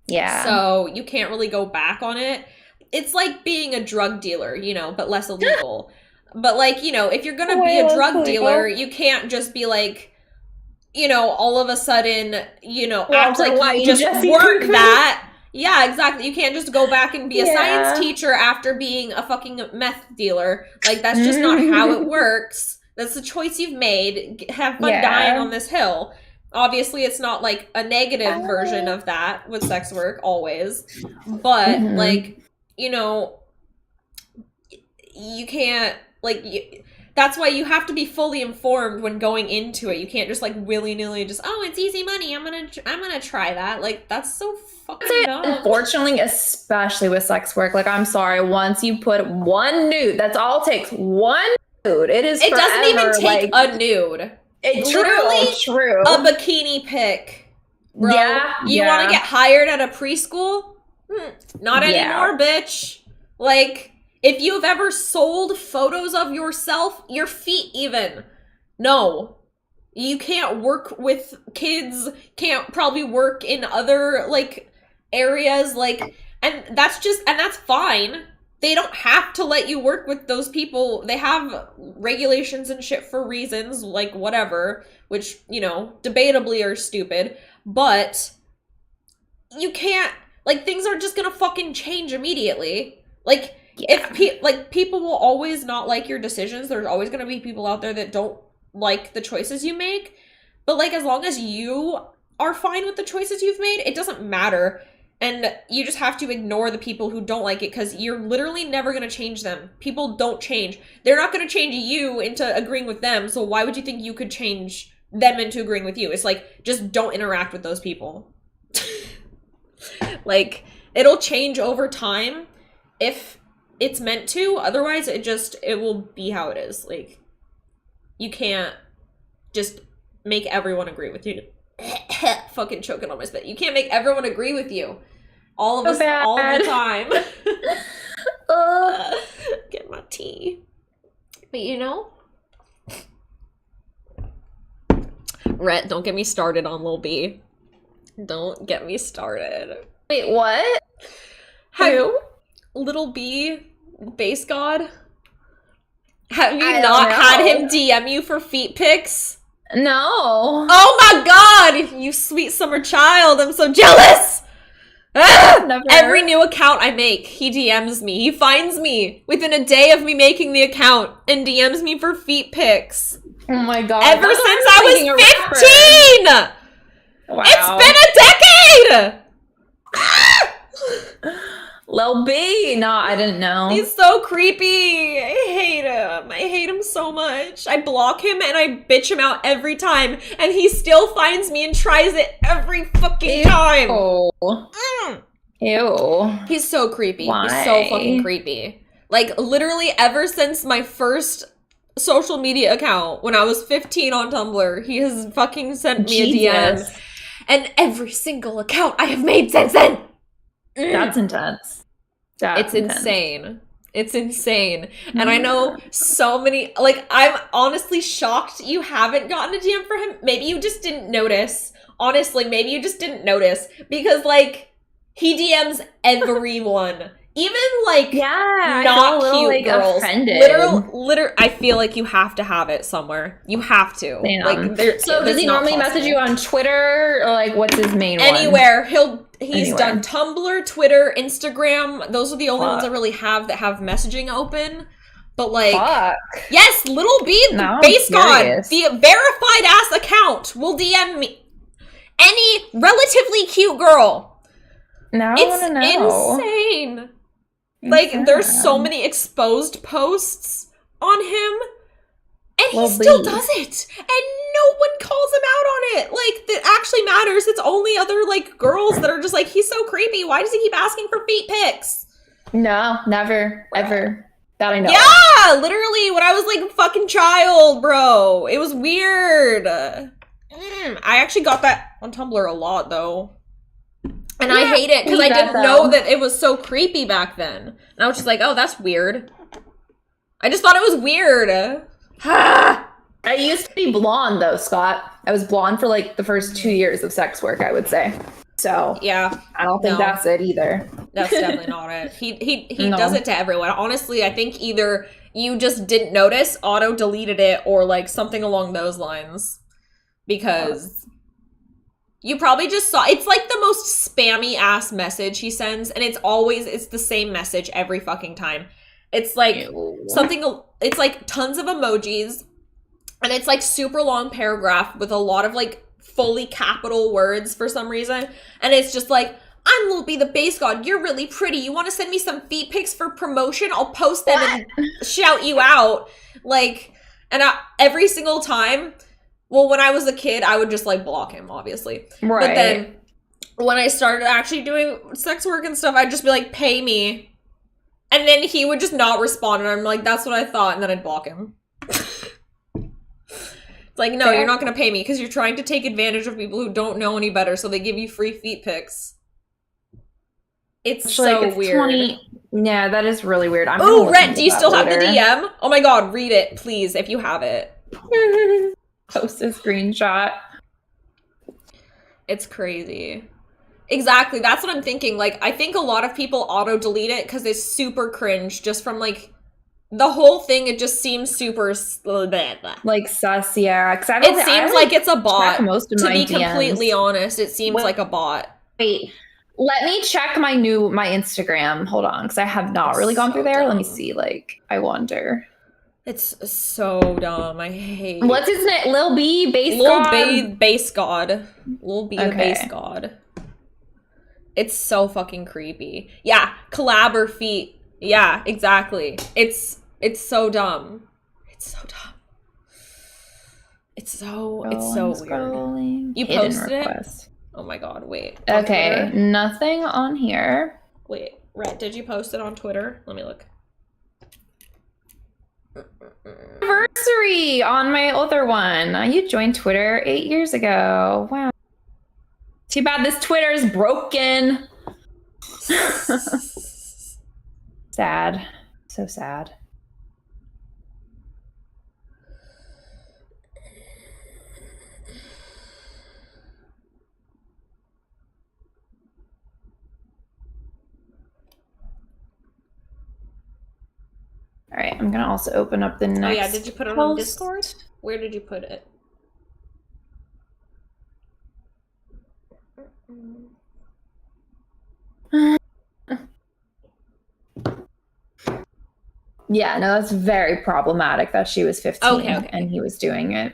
Yeah. So you can't really go back on it. It's like being a drug dealer, you know, but less illegal. But, like, you know, if you're going to be a drug dealer, you can't just be, like, you know, all of a sudden, you know, act like you just weren't that. Yeah, exactly. You can't just go back and be a science teacher after being a fucking meth dealer. Like, that's just not how it works. That's the choice you've made. Have fun dying on this hill. Obviously, it's not, like, a negative version of that with sex work, always. But, like, you know, you can't, like, that's why you have to be fully informed when going into it. You can't just, like, willy-nilly just, oh, it's easy money, I'm gonna try that. Like, that's so fucking dumb. Unfortunately, especially with sex work, like, I'm sorry, once you put one nude, that's all it takes, one nude. It doesn't even take, like, a nude. It's literally true. A bikini pic. Bro, you want to get hired at a preschool? Not anymore, bitch. Like, if you've ever sold photos of yourself, your feet even, no. You can't work with kids, can't probably work in other, like, areas, like, and that's fine. They don't have to let you work with those people. They have regulations and shit for reasons, like, whatever, which, you know, debatably are stupid, but you can't, like, things are just gonna fucking change immediately. Like, if people will always not like your decisions. There's always gonna be people out there that don't like the choices you make. But, like, as long as you are fine with the choices you've made, it doesn't matter. And you just have to ignore the people who don't like it because you're literally never going to change them. People don't change. They're not going to change you into agreeing with them, so why would you think you could change them into agreeing with you? It's like, just don't interact with those people. Like, it'll change over time if it's meant to. Otherwise, it will be how it is. Like, you can't just make everyone agree with you. Fucking choking on my spit. You can't make everyone agree with you. All of us, all the time. Get my tea. But, you know, Rhett, don't get me started on Lil B. Don't get me started. Wait, what? Who? Little B, base god? Have you not had him DM you for feet pics? No. Oh my god! You sweet summer child. I'm so jealous! Every new account I make, he DMs me. He finds me within a day of me making the account and DMs me for feet pics. Oh my god. Ever since I was 15! Wow. It's been a decade! Lil B. No, I didn't know. He's so creepy. I hate him. I hate him so much. I block him and I bitch him out every time, and he still finds me and tries it every fucking time. Mm. Ew. He's so creepy. Why? He's so fucking creepy. Like, literally ever since my first social media account when I was 15 on Tumblr, he has fucking sent me a DM. And every single account I have made since then. That's intense. It's insane. It's insane. And I know so many, like, I'm honestly shocked you haven't gotten a DM for him. Maybe you just didn't notice. Honestly, maybe you just didn't notice. Because, like, he DMs everyone. Even, like, not cute like, girls. Offended. Literally, I feel like you have to have it somewhere. You have to. Damn. Like, so does he normally message you on Twitter? Or, like, what's his main Anywhere. He's done Tumblr, Twitter, Instagram. Those are the only ones I really have that have messaging open. But, like, yes, Little B, the base god, the verified ass account will DM me any relatively cute girl. Now I want to know. Insane. Like, there's so many exposed posts on him, and he still does it, and no one calls him out on it. Like, that actually matters. It's only other, like, girls that are just like, he's so creepy. Why does he keep asking for feet pics? No, never, ever. That I know. Yeah, literally, when I was, like, a fucking child, bro. It was weird. I actually got that on Tumblr a lot, though. And I hate it because I didn't know that it was so creepy back then. And I was just like, oh, that's weird. I just thought it was weird. I used to be blonde, though, Scott. I was blonde for, like, the first 2 years of sex work, I would say. So, yeah. I don't think that's it either. That's definitely not it. He does it to everyone. Honestly, I think either you just didn't notice, auto-deleted it, or, like, something along those lines. Because... you probably just saw, it's like the most spammy ass message he sends, and it's the same message every fucking time. It's like it's like tons of emojis, and it's like super long paragraph with a lot of like fully capital words for some reason, and it's just like, I'm Lil B the base god, you're really pretty, you want to send me some feet pics for promotion? I'll post them and shout you out. Like, and every single time... well, when I was a kid, I would just, like, block him, obviously. Right. But then, when I started actually doing sex work and stuff, I'd just be like, pay me. And then he would just not respond, and I'm like, that's what I thought, and then I'd block him. It's like, no, you're not gonna pay me, because you're trying to take advantage of people who don't know any better, so they give you free feet pics. It's so weird. Yeah, that is really weird. Oh, Rhett, do you still have the DM? Oh my god, read it, please, if you have it. Post a screenshot. It's crazy. Exactly. That's what I'm thinking. Like, I think a lot of people auto-delete it because it's super cringe just from, like, the whole thing. It just seems super... like, sus, yeah. It seems like it's a bot. Most of to my be DMs. Completely honest, it seems like a bot. Wait. Let me check my Instagram. Hold on, because I have not really gone through there. Let me see. Like, I wonder... it's so dumb. I hate. What's his name? Lil B, base god? Lil B, base god. Lil B, the base god. It's so fucking creepy. Yeah, collab or feet. Yeah, exactly. It's so dumb. It's so dumb. It's so weird. You posted it? Oh my god, wait. Okay, nothing on here. Wait, Rhett, did you post it on Twitter? Let me look. Anniversary on my other one. You joined Twitter 8 years ago. Wow. Too bad this Twitter is broken. Sad. So sad. All right, I'm going to also open up the next. Oh, yeah. Did you put it on Discord? Where did you put it? Yeah, no, that's very problematic that she was 15 and he was doing it.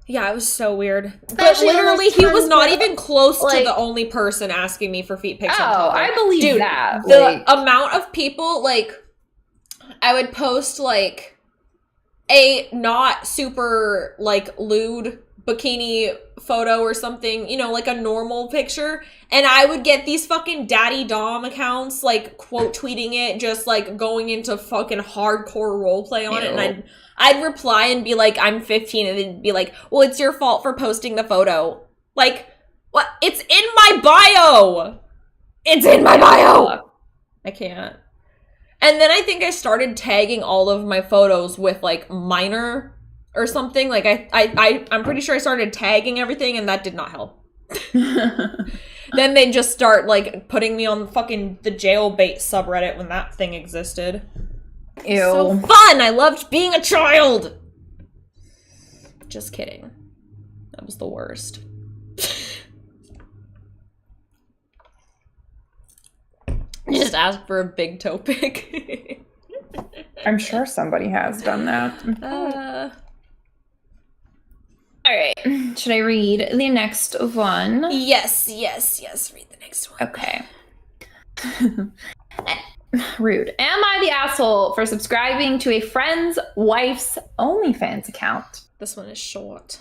Yeah, it was so weird. Especially but literally, he was not even close to the only person asking me for feet pics. Oh, I believe that. The amount of people, like, I would post, like, a not super, like, lewd bikini photo or something, you know, like a normal picture, and I would get these fucking daddy dom accounts, like, quote tweeting it, just, like, going into fucking hardcore roleplay on it, and I'd reply and be like, I'm 15, and they'd be like, well, it's your fault for posting the photo. Like, what? It's in my bio! It's in my bio! I can't. And then I think I started tagging all of my photos with, like, minor or something. Like, I'm pretty sure I started tagging everything, and that did not help. Then they just start, like, putting me on fucking the jailbait subreddit when that thing existed. Ew. So fun! I loved being a child! Just kidding. That was the worst. Just ask for a big toe pic. I'm sure somebody has done that. Alright. Should I read the next one? Yes. Read the next one. Okay. Rude. Am I the asshole for subscribing to a friend's wife's OnlyFans account? This one is short.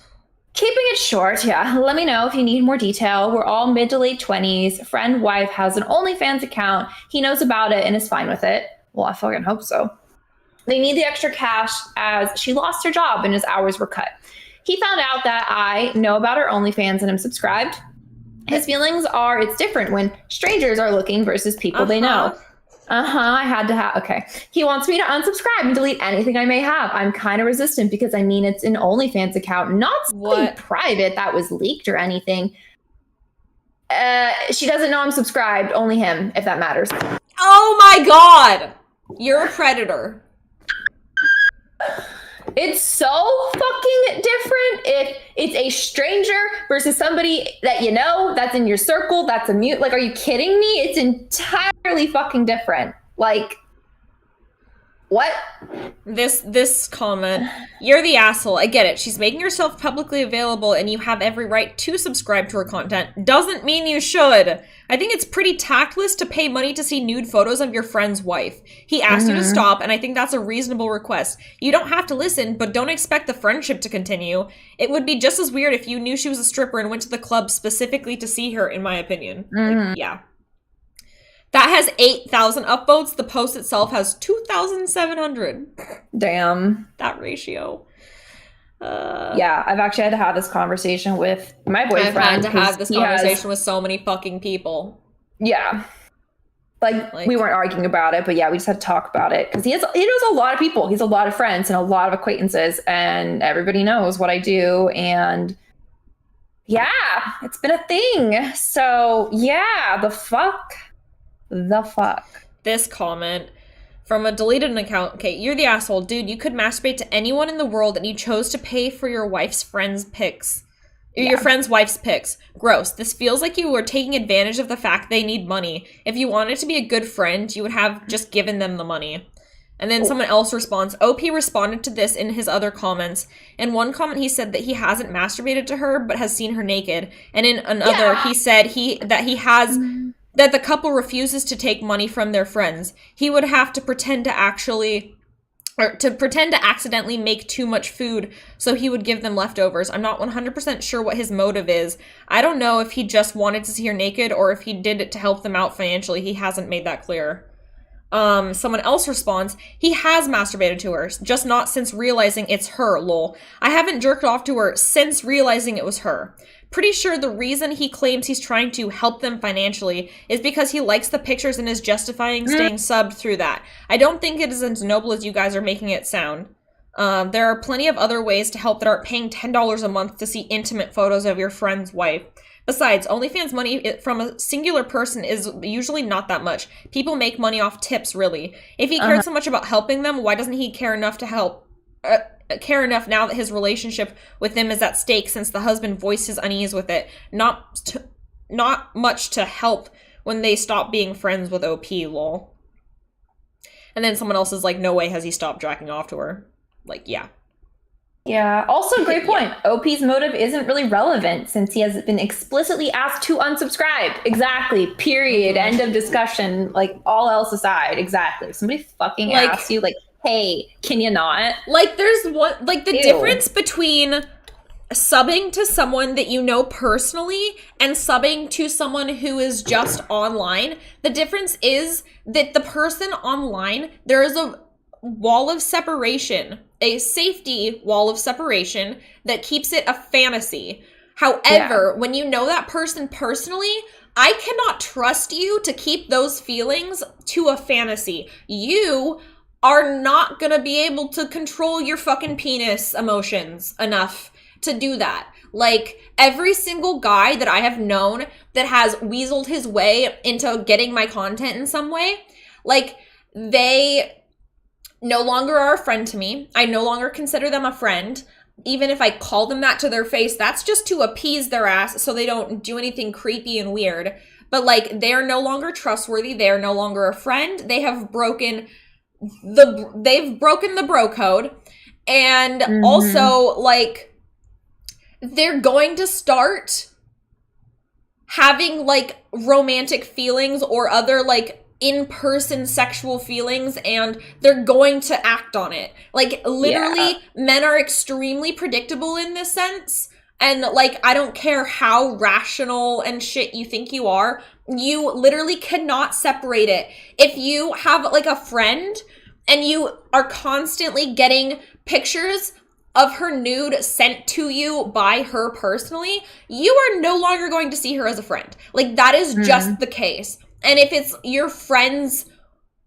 Keeping it short, yeah. Let me know if you need more detail. We're all mid to late 20s. Friend wife has an OnlyFans account. He knows about it and is fine with it. Well, I fucking hope so. They need the extra cash as she lost her job and his hours were cut. He found out that I know about her OnlyFans and am subscribed. His feelings are it's different when strangers are looking versus people they know. I had to have, okay. He wants me to unsubscribe and delete anything I may have. I'm kind of resistant because I mean, it's an OnlyFans account, not something private that was leaked or anything. She doesn't know I'm subscribed, only him, if that matters. Oh my God. You're a predator. It's so fucking different if it's a stranger versus somebody that you know, that's in your circle, that's a mute. Like, are you kidding me? It's entirely fucking different. Like, what? This comment, you're the asshole. I get it. She's making herself publicly available and you have every right to subscribe to her content. Doesn't mean you should. I think it's pretty tactless to pay money to see nude photos of your friend's wife. He asked you to stop, and I think that's a reasonable request. You don't have to listen, but don't expect the friendship to continue. It would be just as weird if you knew she was a stripper and went to the club specifically to see her, in my opinion. Like, yeah. That has 8,000 upvotes. The post itself has 2,700. Damn. That ratio. Yeah, I've actually had to have this conversation with my boyfriend. I've had to have this conversation with so many fucking people. Yeah. Like, we weren't arguing about it, but yeah, we just had to talk about it. Because he knows a lot of people. He has a lot of friends and a lot of acquaintances. And everybody knows what I do. And yeah, it's been a thing. So yeah, the fuck. This comment from a deleted account. Okay, you're the asshole. Dude, you could masturbate to anyone in the world and you chose to pay for your wife's friend's pics. Yeah. Your friend's wife's pics. Gross. This feels like you were taking advantage of the fact they need money. If you wanted to be a good friend, you would have just given them the money. And then someone else responds. OP responded to this in his other comments. In one comment, he said that he hasn't masturbated to her, but has seen her naked. And in another, he said that the couple refuses to take money from their friends. He would have to pretend to accidentally make too much food, so he would give them leftovers. I'm not 100% sure what his motive is. I don't know if he just wanted to see her naked or if he did it to help them out financially. He hasn't made that clear. Someone else responds, he has masturbated to her, just not since realizing it's her, lol. I haven't jerked off to her since realizing it was her. Pretty sure the reason he claims he's trying to help them financially is because he likes the pictures and is justifying staying subbed through that. I don't think it is as noble as you guys are making it sound. There are plenty of other ways to help that aren't paying $10 a month to see intimate photos of your friend's wife. Besides, OnlyFans money from a singular person is usually not that much. People make money off tips, really. If he cared so much about helping them, why doesn't he care enough to help? Care enough now that his relationship with them is at stake since the husband voiced his unease with it. Not much to help when they stop being friends with OP, lol. And then someone else is like, no way has he stopped jacking off to her. Like, yeah. Yeah. Also, great point. OP's motive isn't really relevant since he has been explicitly asked to unsubscribe. Exactly. Period. End of discussion. Like, all else aside. Exactly. If somebody fucking asks you, like, hey, can you not? Like, there's one, like, the difference between subbing to someone that you know personally and subbing to someone who is just online. The difference is that the person online, there is a wall of separation, a safety wall of separation that keeps it a fantasy. However, when you know that person personally, I cannot trust you to keep those feelings to a fantasy. You are not gonna be able to control your fucking penis emotions enough to do that. Like, every single guy that I have known that has weaseled his way into getting my content in some way, like, they no longer are a friend to me. I no longer consider them a friend. Even if I call them that to their face, that's just to appease their ass so they don't do anything creepy and weird. But, like, they are no longer trustworthy. They are no longer a friend. They have broken the bro code. And also, like, they're going to start having, like, romantic feelings or other, like, in-person sexual feelings, and they're going to act on it. Like, literally, men are extremely predictable in this sense. And, like, I don't care how rational and shit you think you are, you literally cannot separate it. If you have, like, a friend and you are constantly getting pictures of her nude sent to you by her personally, you are no longer going to see her as a friend. Like, that is just the case. And if it's your friend's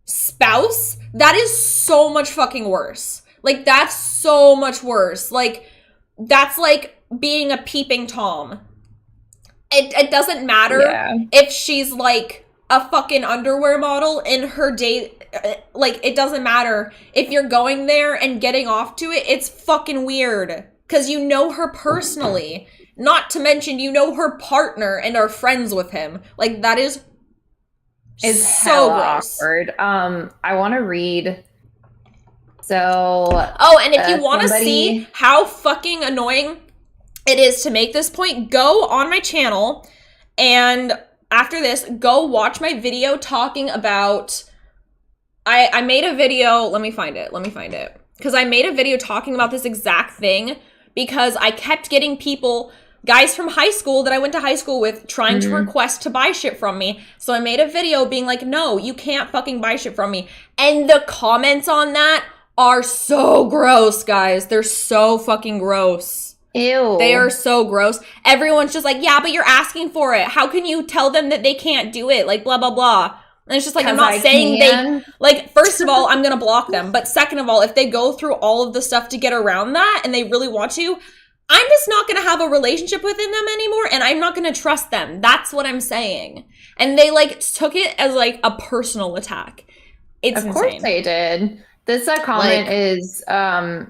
spouse, that is so much fucking worse. Like, that's so much worse. Like, that's like being a peeping Tom. It doesn't matter if she's, like, a fucking underwear model in her date. Like, it doesn't matter. If you're going there and getting off to it, it's fucking weird. Because you know her personally. Not to mention, you know her partner and are friends with him. Like, that is so gross. Awkward. I want to read. So, and if you want to see how fucking annoying it is to make this point, go on my channel, and after this, go watch my video talking about. I made a video. Let me find it. Because I made a video talking about this exact thing because I kept getting people. Guys from high school that I went to high school with trying to request to buy shit from me. So I made a video being like, no, you can't fucking buy shit from me. And the comments on that are so gross, guys. They're so fucking gross. Ew. They are so gross. Everyone's just like, yeah, but you're asking for it. How can you tell them that they can't do it? Like, blah, blah, blah. And it's just like, I'm not saying they, like, first of all, I'm going to block them. But second of all, if they go through all of the stuff to get around that and they really want to, I'm just not going to have a relationship with them anymore, and I'm not going to trust them. That's what I'm saying. And they, like, took it as, like, a personal attack. It's insane. Of course they did. This comment is, I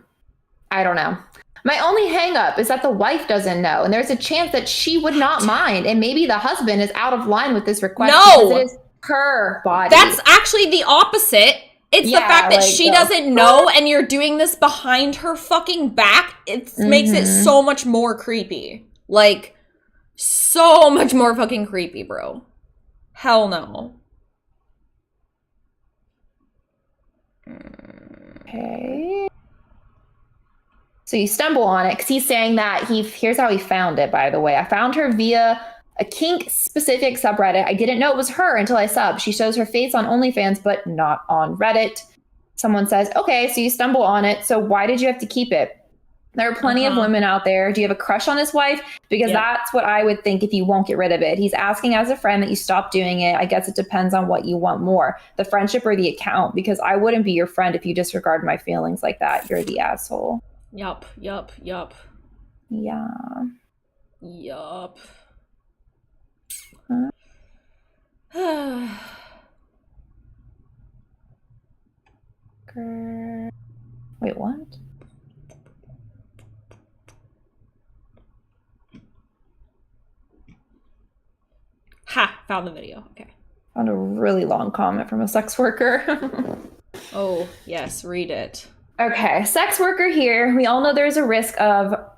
don't know. My only hang up is that the wife doesn't know, and there's a chance that she would not mind, and maybe the husband is out of line with this request because it is her body. That's actually the opposite. It's the fact that she doesn't know and you're doing this behind her fucking back. It makes it so much more creepy. Like, so much more fucking creepy, bro. Hell no. Okay. So you stumble on it because he's saying that here's how he found it, by the way. I found her via a kink-specific subreddit. I didn't know it was her until I subbed. She shows her face on OnlyFans, but not on Reddit. Someone says, okay, so you stumble on it. So why did you have to keep it? There are plenty of women out there. Do you have a crush on his wife? Because that's what I would think if you won't get rid of it. He's asking as a friend that you stop doing it. I guess it depends on what you want more, the friendship or the account, because I wouldn't be your friend if you disregard my feelings like that. You're the asshole. Yup. Yeah. Yup. Wait, what? Ha! Found the video. Okay. Found a really long comment from a sex worker. Oh, yes, read it. Okay, sex worker here. We all know there is the risk a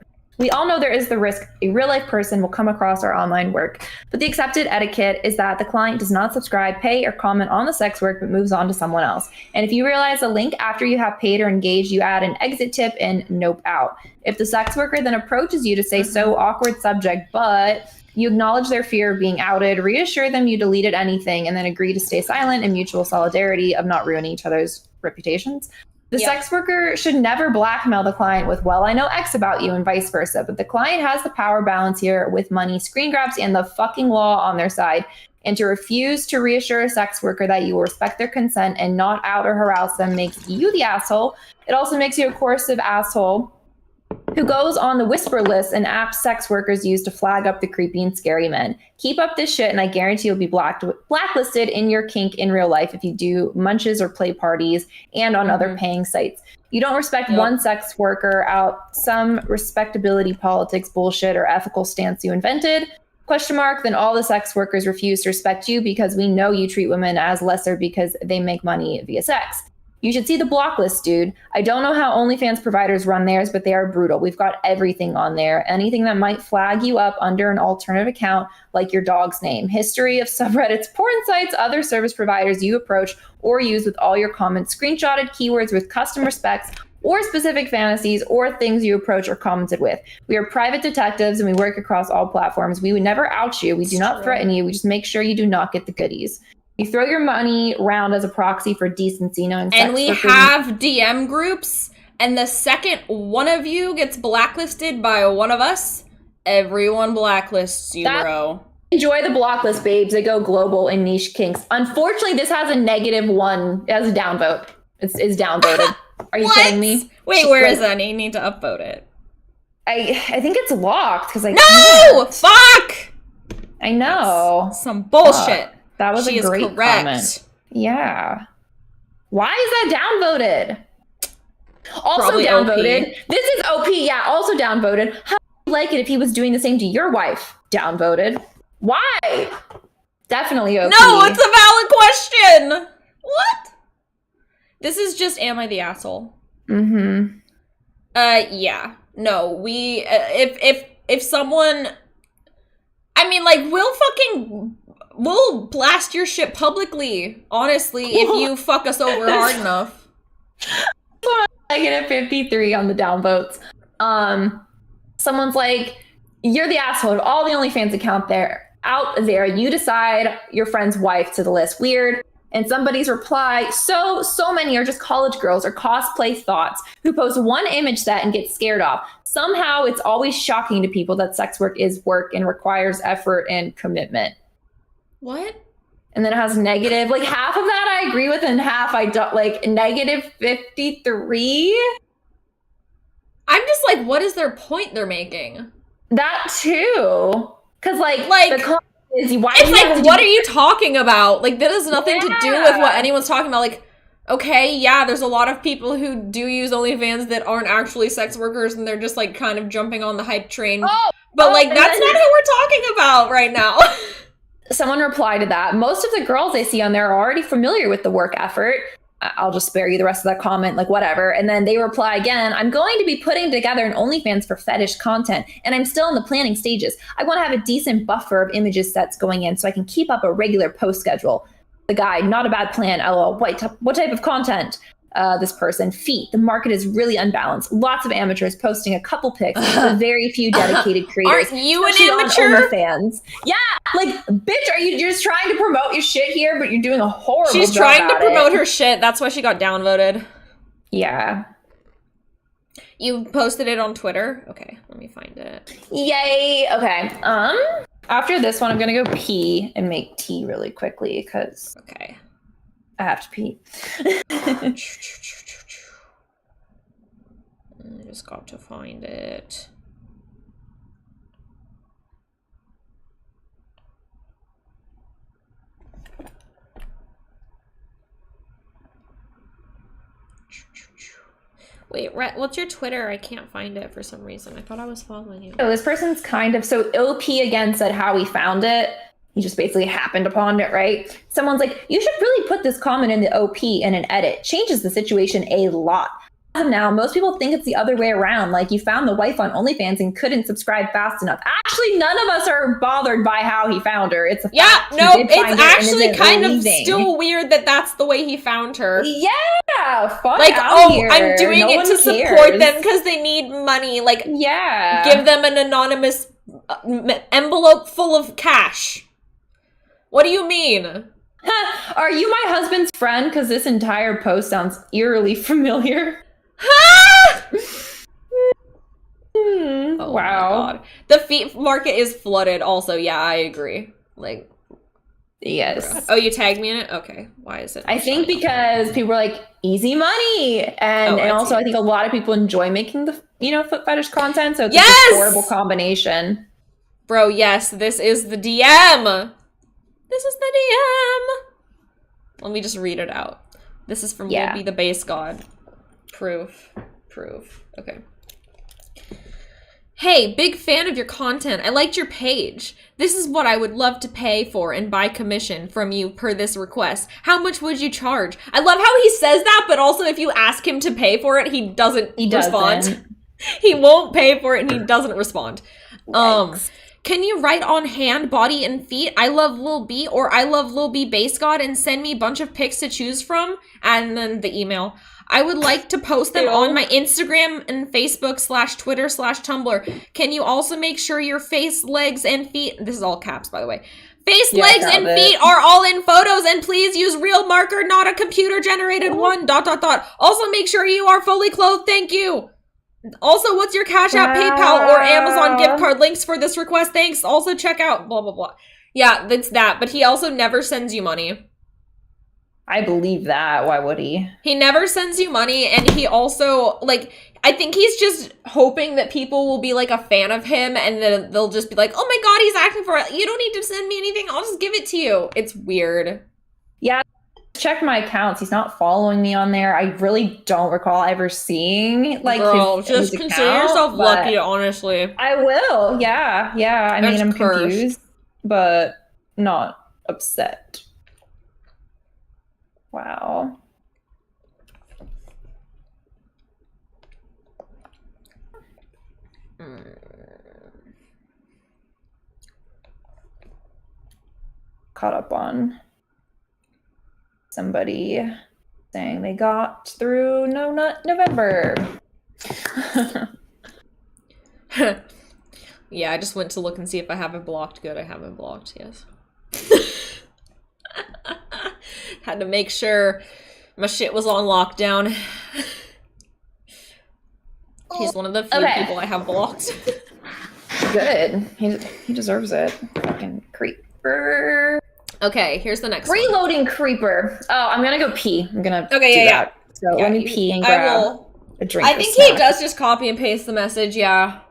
real life person will come across our online work. But the accepted etiquette is that the client does not subscribe, pay, or comment on the sex work, but moves on to someone else. And if you realize a link after you have paid or engaged, you add an exit tip and nope out. If the sex worker then approaches you to say so awkward subject, but you acknowledge their fear of being outed, reassure them you deleted anything, and then agree to stay silent in mutual solidarity of not ruining each other's reputations. The sex worker should never blackmail the client with, well, I know X about you, and vice versa. But the client has the power balance here with money, screen grabs, and the fucking law on their side. And to refuse to reassure a sex worker that you will respect their consent and not out or harass them makes you the asshole. It also makes you a coercive asshole who goes on the whisper list and apps sex workers use to flag up the creepy and scary men. Keep up this shit, and I guarantee you'll be blacklisted in your kink in real life if you do munches or play parties and on other paying sites. You don't respect one sex worker out some respectability politics bullshit or ethical stance you invented, ? Then all the sex workers refuse to respect you because we know you treat women as lesser because they make money via sex. You should see the block list, dude. I don't know how OnlyFans providers run theirs, but they are brutal. We've got everything on there. Anything that might flag you up under an alternative account, like your dog's name. History of subreddits, porn sites, other service providers you approach or use with all your comments. Screenshotted keywords with custom specs or specific fantasies or things you approach or commented with. We are private detectives and we work across all platforms. We would never out you. We do not threaten you. We just make sure you do not get the goodies. You throw your money around as a proxy for decency, knowing sex and we have DM groups, and the second one of you gets blacklisted by one of us, everyone blacklists you, bro. Enjoy the blacklist, babes. They go global in niche kinks. Unfortunately, this has a -1. It has a downvote. It's downvoted. Are you kidding me? Wait, where is that? You need to upvote it. I think it's locked because can't. Fuck! I know. That's some bullshit. That was a great comment. Yeah. Why is that downvoted? Also probably downvoted. OP. This is OP. Yeah, also downvoted. How would you like it if he was doing the same to your wife? Downvoted. Why? Definitely OP. No, it's a valid question. What? This is just, am I the asshole? Mm-hmm. Yeah. No, we, if someone, I mean, like, we'll blast your shit publicly, honestly, if you fuck us over hard enough. I get a 53 on the downvotes. Someone's like, you're the asshole of all the OnlyFans out there. You decide your friend's wife to the list. Weird. And somebody's reply, so many are just college girls or cosplay thoughts who post one image set and get scared off. Somehow it's always shocking to people that sex work is work and requires effort and commitment. What? And then it has negative, like half of that I agree with and half I don't, like -53. I'm just like, what is their point they're making? That too. Because like the comment is, why it's like, what are you talking about? Like, that has nothing to do with what anyone's talking about. Like, okay, yeah, there's a lot of people who do use OnlyFans that aren't actually sex workers and they're just like kind of jumping on the hype train. But like, that's not who we're talking about right now. Someone replied to that. Most of the girls I see on there are already familiar with the work effort. I'll just spare you the rest of that comment, like whatever. And then they reply again, I'm going to be putting together an OnlyFans for fetish content, and I'm still in the planning stages. I want to have a decent buffer of images sets going in so I can keep up a regular post schedule. The guy, not a bad plan, lol. What type of content? This person, feet. The market is really unbalanced. Lots of amateurs posting a couple pics, but very few dedicated creators. Aren't you an amateur? Fans. Yeah, like, bitch, you're just trying to promote your shit here, but you're doing a horrible job. She's trying to promote her shit. That's why she got downvoted. Yeah. You posted it on Twitter? Okay, let me find it. Yay. Okay. After this one, I'm gonna go pee and make tea really quickly because I have to pee. I just got to find it. Wait, what's your Twitter? I can't find it for some reason. I thought I was following you. So this person's so OP again said how he found it. he just basically happened upon it, right? Someone's like, you should really put this comment in the OP in an edit. Changes the situation a lot. As of now, most people think it's the other way around. Like, you found the wife on OnlyFans and couldn't subscribe fast enough. Actually, none of us are bothered by how he found her. It's a fact. It's actually kind of still weird that that's the way he found her. Yeah, fuck like, out here. I'm doing it to support them because they need money. Like, give them an anonymous envelope full of cash. What do you mean? Are you my husband's friend? Because this entire post sounds eerily familiar. Oh, wow. The feet market is flooded also. Yeah, I agree. Like, yes. Oh, you tagged me in it? Okay. Why is it? I think because people are like, easy money. And also I think a lot of people enjoy making the, foot fetish content. So it's a horrible combination. Bro, yes, this is the DM. This is the DM. Let me just read it out. This is from Will Be the Base God. Proof. Okay. Hey, big fan of your content. I liked your page. This is what I would love to pay for and buy commission from you per this request. How much would you charge? I love how he says that, but also if you ask him to pay for it, he doesn't respond. He won't pay for it and he doesn't respond. Yikes. Can you write on hand, body, and feet, I love Lil B or I love Lil B Base God and send me a bunch of pics to choose from? And then the email. I would like to post them on my Instagram and Facebook /Twitter/Tumblr. Can you also make sure your face, legs, and feet, this is all caps, by the way, face, legs, and feet are all in photos, and please use real marker, not a computer-generated one, ... Also make sure you are fully clothed, thank you. Also, what's your Cash App, PayPal, or Amazon gift card links for this request? Thanks. Also, check out blah, blah, blah. Yeah, that's that. But he also never sends you money. I believe that. Why would he? He never sends you money, and he also, like, I think he's just hoping that people will be, like, a fan of him, and then they'll just be like, oh my god, he's asking for it. You don't need to send me anything. I'll just give it to you. It's weird. Yeah. Check my accounts. He's not following me on there. I really don't recall ever seeing like his consider account, yourself lucky, honestly. I will. Yeah. I mean, I'm confused, but not upset. Wow. Caught up on somebody saying they got through No Nut November. Yeah, I just went to look and see if I have it blocked. Good, I have it blocked, yes. Had to make sure my shit was on lockdown. He's one of the few people I have blocked. Good. He deserves it. Fucking creeper. Okay, here's the next Reloading one. Creeper. Oh, I'm gonna go pee. I'm gonna do that. So let me pee and grab a drink. I think he does just copy and paste the message, yeah.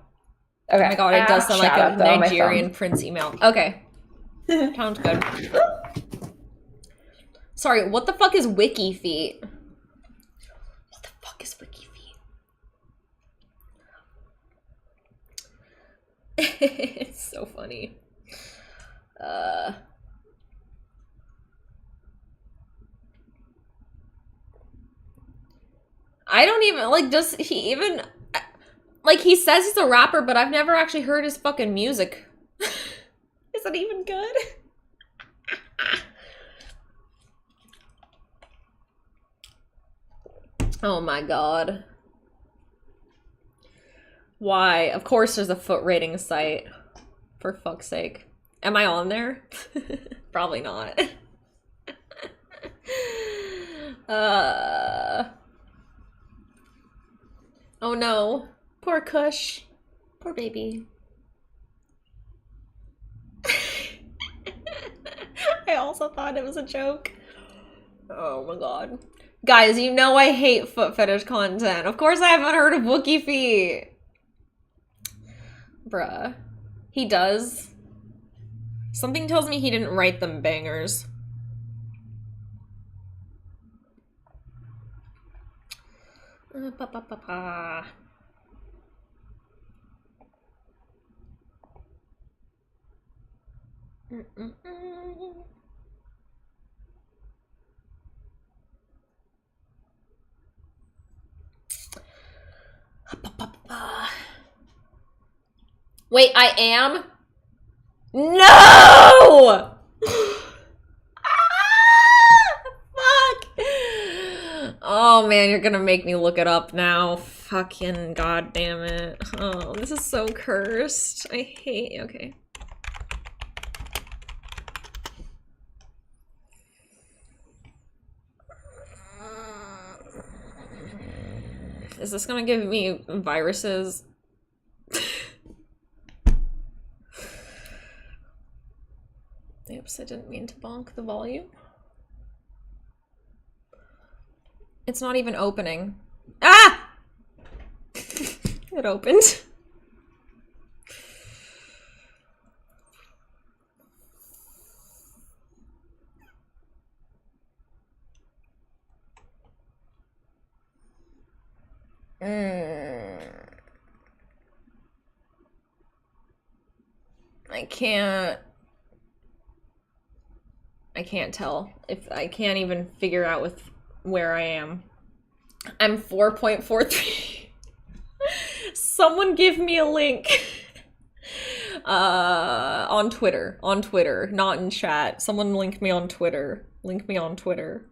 Okay. Oh my god, it does sound like a Nigerian prince email. Okay. Sounds good. Sorry, what the fuck is Wiki Feet? What the fuck is Wiki Feet? It's so funny. I don't even, like, does he even, like, he says he's a rapper, but I've never actually heard his fucking music. Is it even good? Oh my god. Why? Of course there's a foot rating site. For fuck's sake. Am I on there? Probably not. Oh no. Poor Kush. Poor baby. I also thought it was a joke. Oh my god. Guys, you know I hate foot fetish content. Of course I haven't heard of Wookie Feet. Bruh. He does. Something tells me he didn't write them bangers. Wait, I am? No! Fuck! Oh man, you're gonna make me look it up now. Fucking goddamn it. Oh, this is so cursed. I hate. Okay. Is this gonna give me viruses? Oops, I didn't mean to bonk the volume. It's not even opening. Ah! It opened. I can't tell. If I can't even figure out with where I am. I'm 4.43. Someone give me a link. On Twitter, not in chat. Someone link me on Twitter. Link me on Twitter.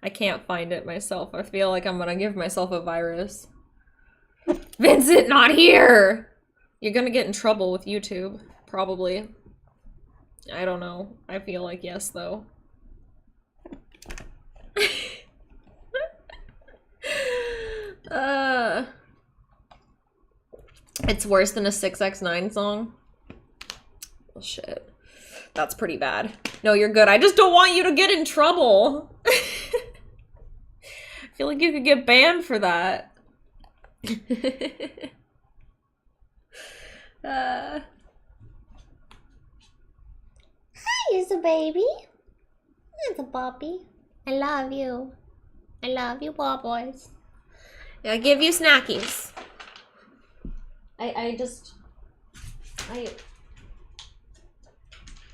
I can't find it myself. I feel like I'm gonna give myself a virus. Vincent, not here! You're gonna get in trouble with YouTube, probably. I don't know. I feel like yes, though. It's worse than a 6x9 song. Oh, shit. That's pretty bad. No, you're good. I just don't want you to get in trouble. I feel like you could get banned for that. Hi, it's a baby. It's a puppy. I love you. I love you, boys. Yeah, I give you snackies.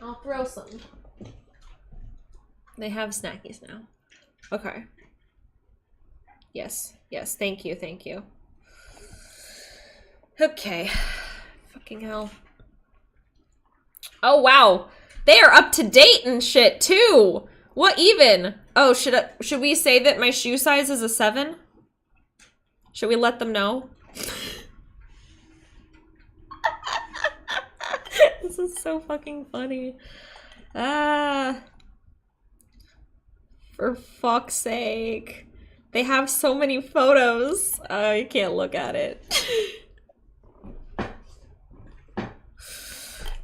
I'll throw some. They have snackies now. Okay. Yes, thank you. Okay. Fucking hell. Oh, wow. They are up to date and shit, too. What even? Oh, should we say that my shoe size is a 7? Should we let them know? This is so fucking funny. For fuck's sake. They have so many photos. I can't look at it.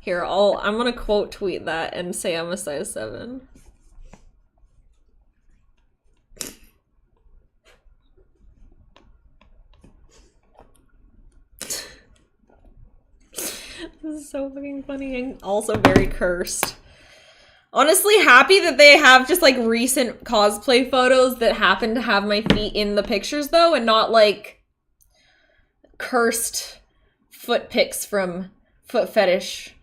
Here, I'm gonna quote tweet that and say I'm a size 7. This is so fucking funny and also very cursed. Honestly, happy that they have just like recent cosplay photos that happen to have my feet in the pictures though, and not like cursed foot pics from foot fetish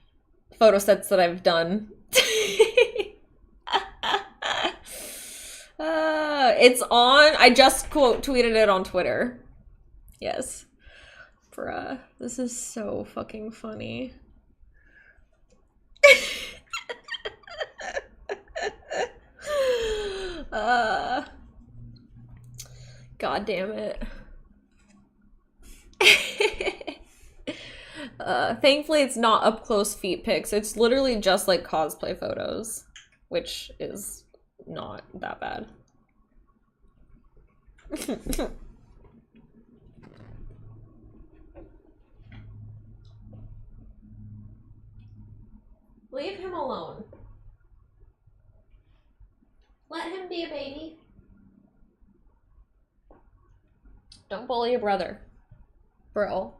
photo sets that I've done. It's on. I just quote tweeted it on Twitter. Yes. Bruh, this is so fucking funny. God damn it. Thankfully it's not up close feet pics. It's literally just like cosplay photos, which is not that bad. Leave him alone. Let him be a baby. Don't bully your brother. Bro.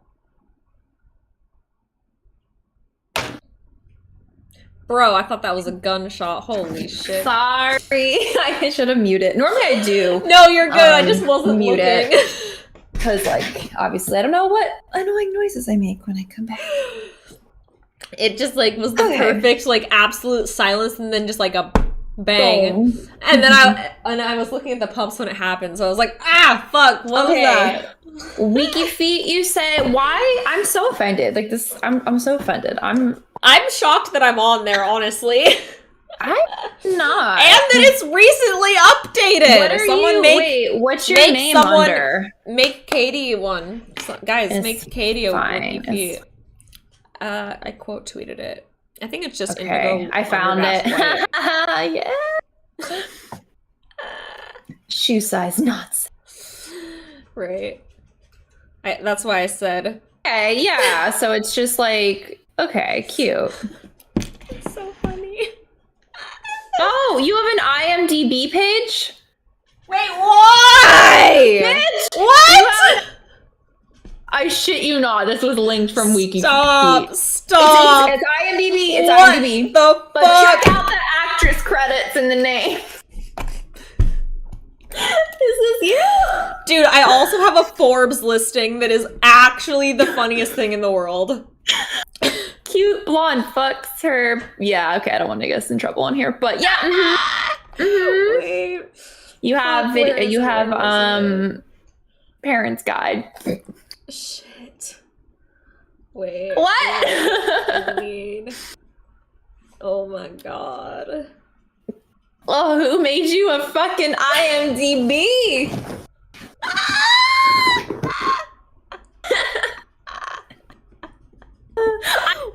Bro, I thought that was a gunshot. Holy shit. Sorry. I should have muted. Normally I do. No, you're good. I just wasn't mute looking. it. Because, like, obviously I don't know what annoying noises I make when I come back. it just like was the perfect like absolute silence, and then just like a bang. Boom. And then I was looking at the pumps when it happened, so I was like, ah, fuck, what was that? Weaky feet, you say? Why? I'm so offended. Like this, I'm so offended. I'm shocked that I'm on there, honestly. I'm not. And that it's recently updated. What are wait, what's your name under? Make Katie one. Guys, It's make Katie a fine. Weaky feet. I quote tweeted it. I think it's just okay. Indigo. I found it. Yeah. Shoe size, not. Right. That's why I said. Okay, yeah. So it's just like, okay, cute. It's so funny. Oh, you have an IMDb page? Wait, why? Bitch, what? I shit you not. This was linked from Wiki. Stop! It's IMDb. It's what IMDb. The but fuck? check out the actress credits in the name. Is this you? Dude, I also have a Forbes listing that is actually the funniest thing in the world. Cute blonde fucks her. Yeah, okay, I don't want to get us in trouble in here, but yeah. Wait. You have video. You have parents' guide. Shit. Wait. What? Wait. Oh my god. Oh, who made you a fucking IMDb?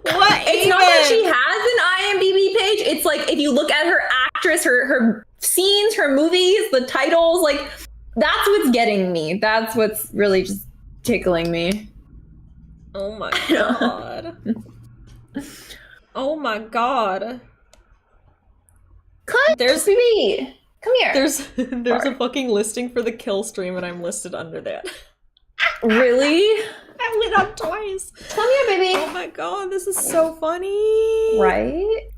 What? It's not that she has an IMDb page. It's like if you look at her actress, her scenes, her movies, the titles, like that's what's getting me. That's what's really just tickling me. Oh my god. Oh my god. There's me. Come here. There's a fucking listing for the kill stream, and I'm listed under that. Really? I went up twice. Come here, baby. Oh my god, this is so funny. Right?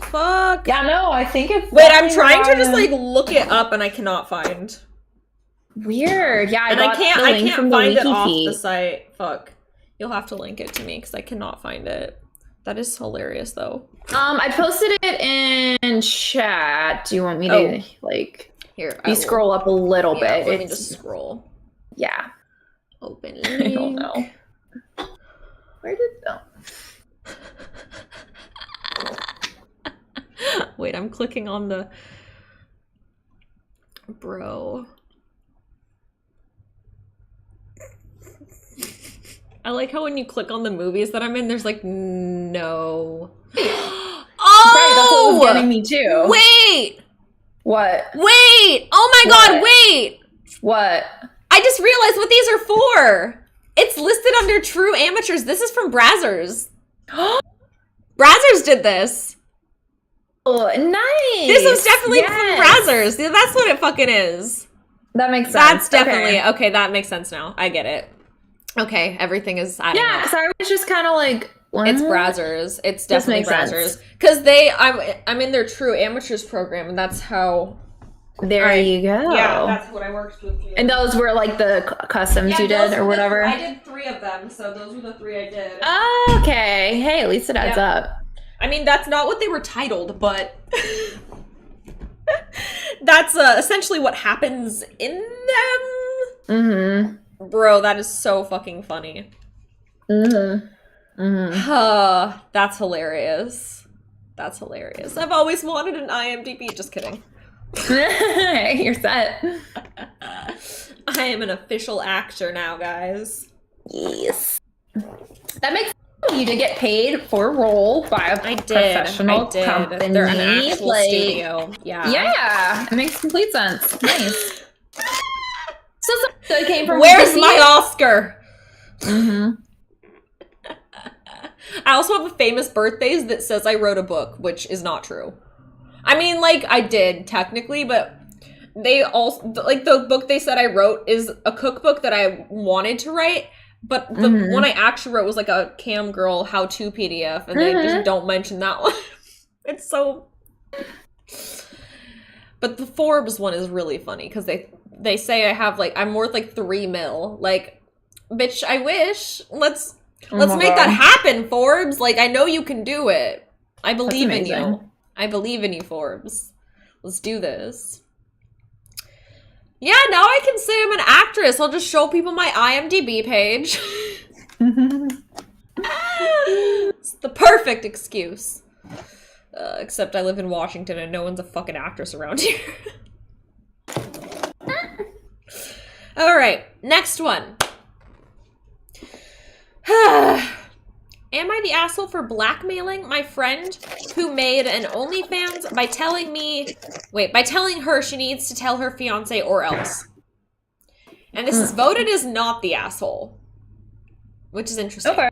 Fuck. Yeah, no, I think it's. Wait, I'm trying to just like look it up, and I cannot find. Weird. Yeah, I can't find it off the site. Fuck. You'll have to link it to me because I cannot find it. That is hilarious, though. I posted it in chat. Do you want me to like here? You scroll up a little bit. Let me just scroll. Yeah. Open link. I don't know. Where did Wait, I'm clicking on the bro. I like how when you click on the movies that I'm in, there's like no. Oh, right, that's what was getting me too. Wait. What? Wait. Oh my god. Wait. What? I just realized what these are for. It's listed under True Amateurs. This is from Brazzers. Brazzers did this. Oh, nice. This was definitely from Brazzers. Yeah, that's what it fucking is. That makes sense. That's definitely okay. That makes sense now. I get it. Okay, everything is adding up. because I was just kind of like, what? It's Brazzers. It's definitely Brazzers because I'm in their True Amateurs program, and that's how. There you go. Yeah, that's what I worked with. And those were like the customs you did or whatever? I did 3 of them, so those were the 3 I did. Okay. Hey, at least it adds up. I mean, that's not what they were titled, but that's essentially what happens in them. Mm-hmm. Bro, that is so fucking funny. Mm-hmm. Mm-hmm. That's hilarious. That's hilarious. I've always wanted an IMDb. Just kidding. You're set. I am an official actor now, guys. Yes. That makes you did get paid for a role by a professional company. They're an actual studio. Yeah. Yeah. It makes complete sense. Nice. So it came from Where's my Oscar? Mm-hmm. I also have a famous birthdays that says I wrote a book, which is not true. I mean, like, I did, technically, but they also, like, the book they said I wrote is a cookbook that I wanted to write, but the one I actually wrote was, like, a cam girl how-to PDF, and they just don't mention that one. It's so... But the Forbes one is really funny, because they say I have, like, I'm worth, like, $3 million. Like, bitch, I wish. Let's make that happen, Forbes. Like, I know you can do it. I believe in you. I believe in you, Forbes. Let's do this. Yeah, now I can say I'm an actress. I'll just show people my IMDb page. It's the perfect excuse. Except I live in Washington and no one's a fucking actress around here. Alright, next one. Am I the asshole for blackmailing my friend who made an OnlyFans by telling her she needs to tell her fiance or else? And this is voted as not the asshole, which is interesting.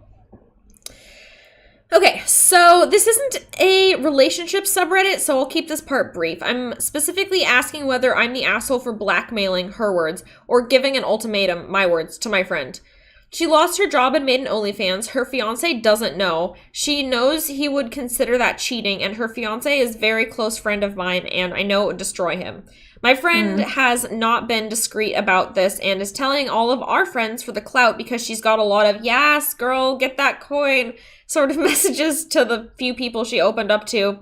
Okay, so this isn't a relationship subreddit, so I'll keep this part brief. I'm specifically asking whether I'm the asshole for blackmailing, her words, or giving an ultimatum, my words, to my friend. She lost her job and made an OnlyFans. Her fiance doesn't know. She knows he would consider that cheating, and her fiance is a very close friend of mine, and I know it would destroy him. My friend has not been discreet about this and is telling all of our friends for the clout because she's got a lot of, yes, girl, get that coin, sort of messages to the few people she opened up to.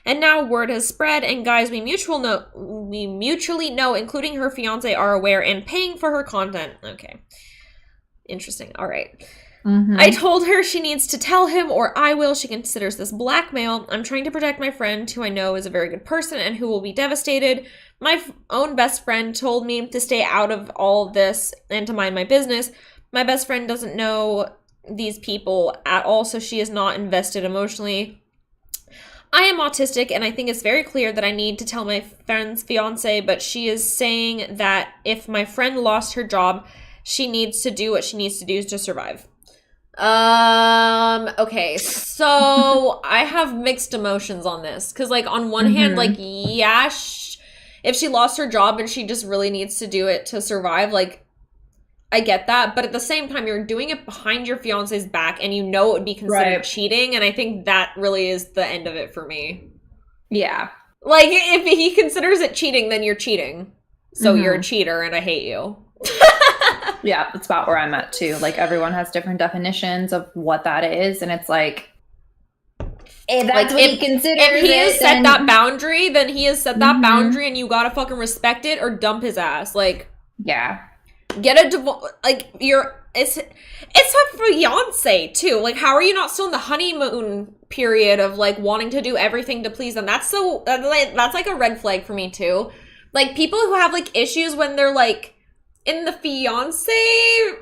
And now word has spread, and guys we mutually know, including her fiance, are aware and paying for her content. Okay. Interesting. All right. I told her she needs to tell him or I will. She considers this blackmail. I'm trying to protect my friend who I know is a very good person and who will be devastated. My own best friend told me to stay out of all of this and to mind my business. My best friend doesn't know these people at all, so she is not invested emotionally. I am autistic, and I think it's very clear that I need to tell my friend's fiance, but she is saying that if my friend lost her job, she needs to do what she needs to do to survive. Okay, so I have mixed emotions on this. Because, like, on one hand, like, yeah, if she lost her job and she just really needs to do it to survive, like, I get that. But at the same time, you're doing it behind your fiance's back and you know it would be considered cheating. And I think that really is the end of it for me. Yeah. Like, if he considers it cheating, then you're cheating. So you're a cheater and I hate you. Yeah, that's about where I'm at too. Like, everyone has different definitions of what that is, and it's like, if that's what he considers, if he has set that boundary, then he has set that boundary, and you gotta fucking respect it or dump his ass. Like, yeah, get a divorce. Like, it's a fiance too. Like, how are you not still in the honeymoon period of like wanting to do everything to please them? That's like a red flag for me too. Like, people who have like issues when they're like in the fiance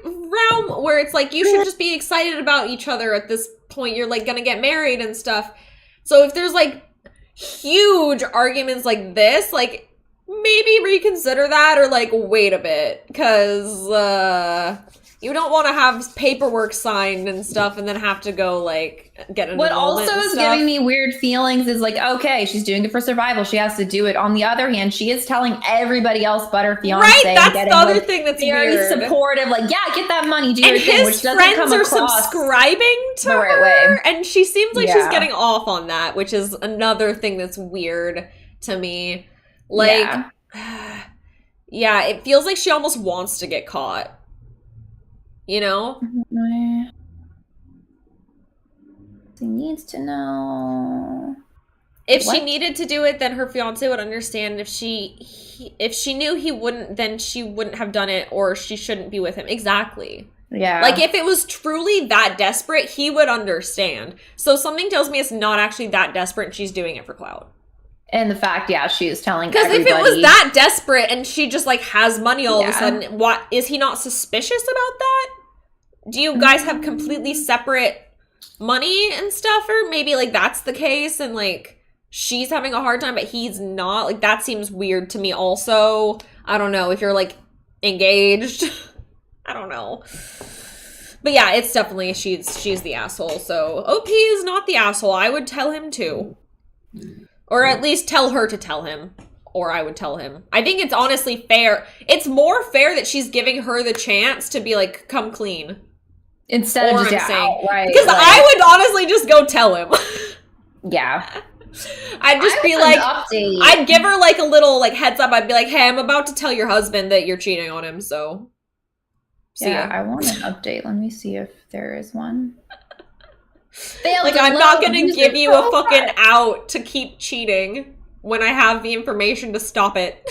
realm where it's like you should just be excited about each other at this point. You're like gonna get married and stuff. So if there's like huge arguments like this, like maybe reconsider that or like wait a bit, because you don't want to have paperwork signed and stuff and then have to go like get an what also is giving me weird feelings is like, okay, she's doing it for survival, she has to do it. On the other hand, she is telling everybody else but her fiance. Right, that's the other thing that's very weird. Supportive, like, yeah, get that money, do and your thing, which doesn't come across are subscribing to the right her, way. And she seems like she's getting off on that, which is another thing that's weird to me. Like, yeah, it feels like she almost wants to get caught. You know? She needs to know. If she needed to do it, then her fiance would understand. If she knew he wouldn't, then she wouldn't have done it, or she shouldn't be with him. Exactly. Yeah. Like, if it was truly that desperate, he would understand. So something tells me it's not actually that desperate and she's doing it for clout. And the fact, she is telling everybody. Because if it was that desperate and she just, like, has money all of a sudden, what is he not suspicious about that? Do you guys have completely separate money and stuff? Or maybe, like, that's the case and, like, she's having a hard time, but he's not? Like, that seems weird to me also. I don't know. If you're, like, engaged. I don't know. But yeah, it's definitely, she's the asshole. So OP is not the asshole. I would tell him too. Or at least tell her to tell him. Or I would tell him. I think it's honestly fair. It's more fair that she's giving her the chance to be like, come clean. Instead of just outright. Because I would honestly just go tell him. Yeah. I'd just be like, I'd give her like a little like heads up. I'd be like, hey, I'm about to tell your husband that you're cheating on him, so. I want an update. Let me see if there is one. Like, I'm not gonna give you a fucking out to keep cheating when I have the information to stop it.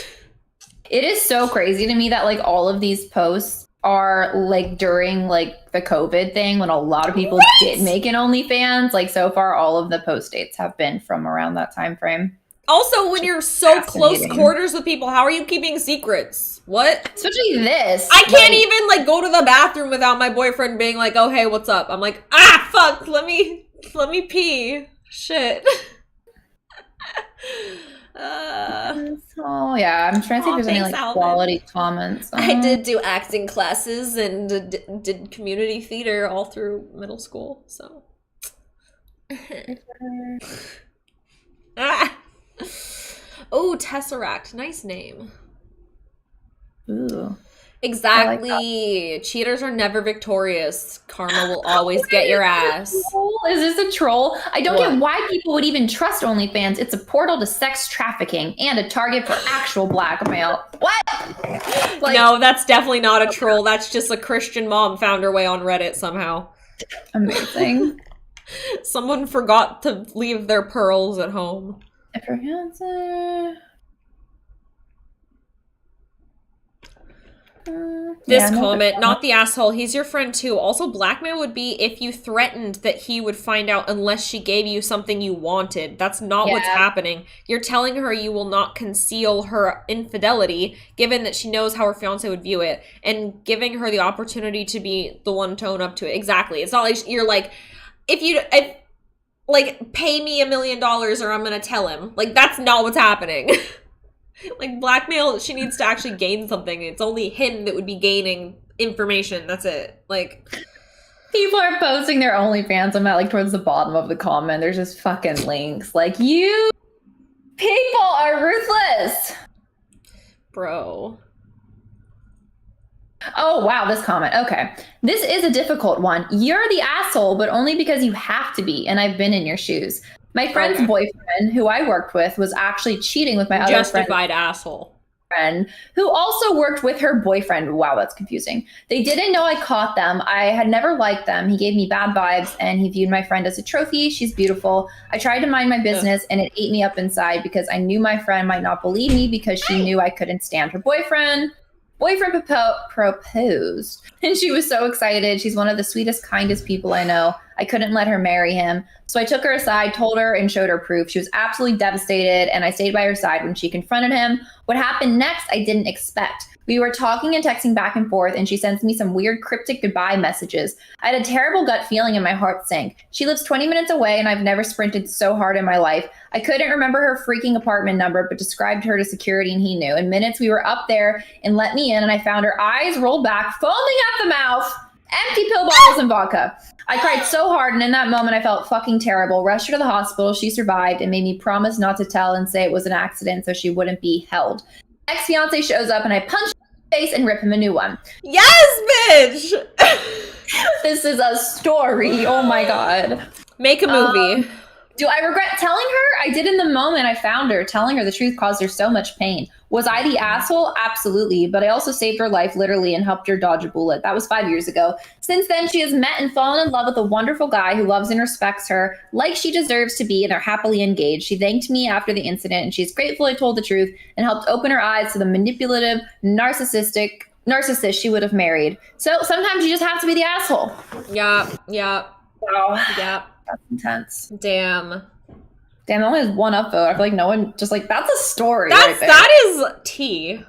It is so crazy to me that like all of these posts are like during like the COVID thing when a lot of people did make an OnlyFans. Like so far, all of the post dates have been from around that time frame. Also, when you're so close quarters with people, how are you keeping secrets? What? Especially this. I can't even like go to the bathroom without my boyfriend being like, "Oh, hey, what's up?" I'm like, "Ah, fuck, let me pee." Shit. Oh yeah, I'm trying to see if there's any like quality comments. I did do acting classes and did community theater all through middle school, so. Oh, Tesseract, nice name. Ooh. Exactly. Like cheaters are never victorious. Karma will always get your ass. Is this a troll? I don't get why people would even trust OnlyFans. It's a portal to sex trafficking and a target for actual blackmail. What? Like, no, that's definitely not a troll. That's just a Christian mom found her way on Reddit somehow. Amazing. Someone forgot to leave their pearls at home. This comment, not the asshole. He's your friend too. Also, blackmail would be if you threatened that he would find out unless she gave you something you wanted. That's not what's happening. You're telling her you will not conceal her infidelity, given that she knows how her fiance would view it, and giving her the opportunity to be the one to own up to it. Exactly. It's not like you're like, like, pay me $1 million or I'm gonna tell him. Like, that's not what's happening. Like, blackmail, she needs to actually gain something. It's only him that would be gaining information. That's it. Like, people are posting their OnlyFans. I'm at, like, towards the bottom of the comment. There's just fucking links. Like, you people are ruthless. Bro. Oh, wow, this comment. Okay. This is a difficult one. You're the asshole, but only because you have to be, and I've been in your shoes. My friend's boyfriend, who I worked with, was actually cheating with my other justified asshole friend, who also worked with her boyfriend. Wow, that's confusing. They didn't know I caught them. I had never liked them. He gave me bad vibes, and he viewed my friend as a trophy. She's beautiful. I tried to mind my business, and it ate me up inside because I knew my friend might not believe me because she knew I couldn't stand her boyfriend. Boyfriend proposed, and she was so excited. She's one of the sweetest, kindest people I know. I couldn't let her marry him. So I took her aside, told her, and showed her proof. She was absolutely devastated, and I stayed by her side when she confronted him. What happened next, I didn't expect. We were talking and texting back and forth, and she sends me some weird cryptic goodbye messages. I had a terrible gut feeling and my heart sank. She lives 20 minutes away, and I've never sprinted so hard in my life. I couldn't remember her freaking apartment number, but described her to security, and he knew. In minutes, we were up there and let me in, and I found her eyes rolled back, foaming at the mouth, empty pill bottles and vodka. I cried so hard, and in that moment, I felt fucking terrible. Rushed her to the hospital. She survived and made me promise not to tell and say it was an accident so she wouldn't be held. Ex-fiance shows up, and I punch him in the face and rip him a new one. Yes, bitch! This is a story. Oh, my God. Make a movie. Do I regret telling her? I did in the moment I found her. Telling her the truth caused her so much pain. Was I the asshole? Absolutely. But I also saved her life, literally, and helped her dodge a bullet. That was 5 years ago. Since then, she has met and fallen in love with a wonderful guy who loves and respects her like she deserves to be, and they're happily engaged. She thanked me after the incident, and she's grateful I told the truth and helped open her eyes to the manipulative, narcissist she would have married. So sometimes you just have to be the asshole. Yeah. Wow. Yeah. That's intense. Damn, that only has one upvote. I feel like no one just like, that's a story. That is tea.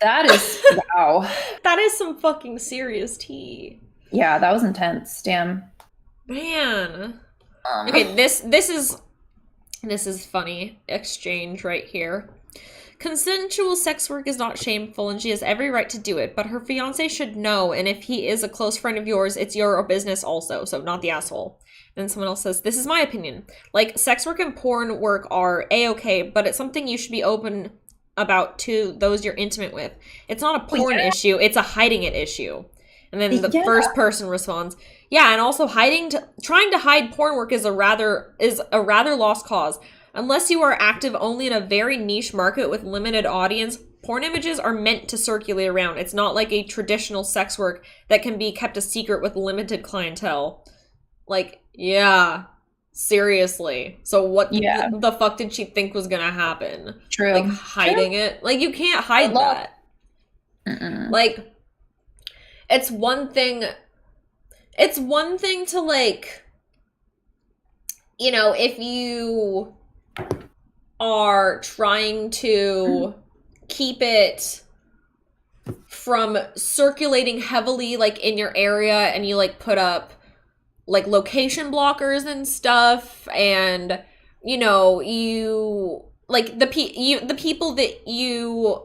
That is, wow. That is some fucking serious tea. Yeah, that was intense. Damn. Man. Okay, this is funny exchange right here. Consensual sex work is not shameful and she has every right to do it, but her fiance should know, and if he is a close friend of yours, it's your business also, so not the asshole. And someone else says, this is my opinion. Like, sex work and porn work are A-okay, but it's something you should be open about to those you're intimate with. It's not a porn issue, it's a hiding it issue. And then the first person responds, yeah, and also trying to hide porn work is a rather lost cause. Unless you are active only in a very niche market with limited audience, porn images are meant to circulate around. It's not like a traditional sex work that can be kept a secret with limited clientele. Like, yeah, seriously. So what the fuck did she think was gonna happen? True. Like, hiding it? Like, you can't hide that. Like, it's one thing to, like, you know, if you are trying to keep it from circulating heavily, like, in your area, and you, like, put up, like, location blockers and stuff, and, you know, you, like, the people that you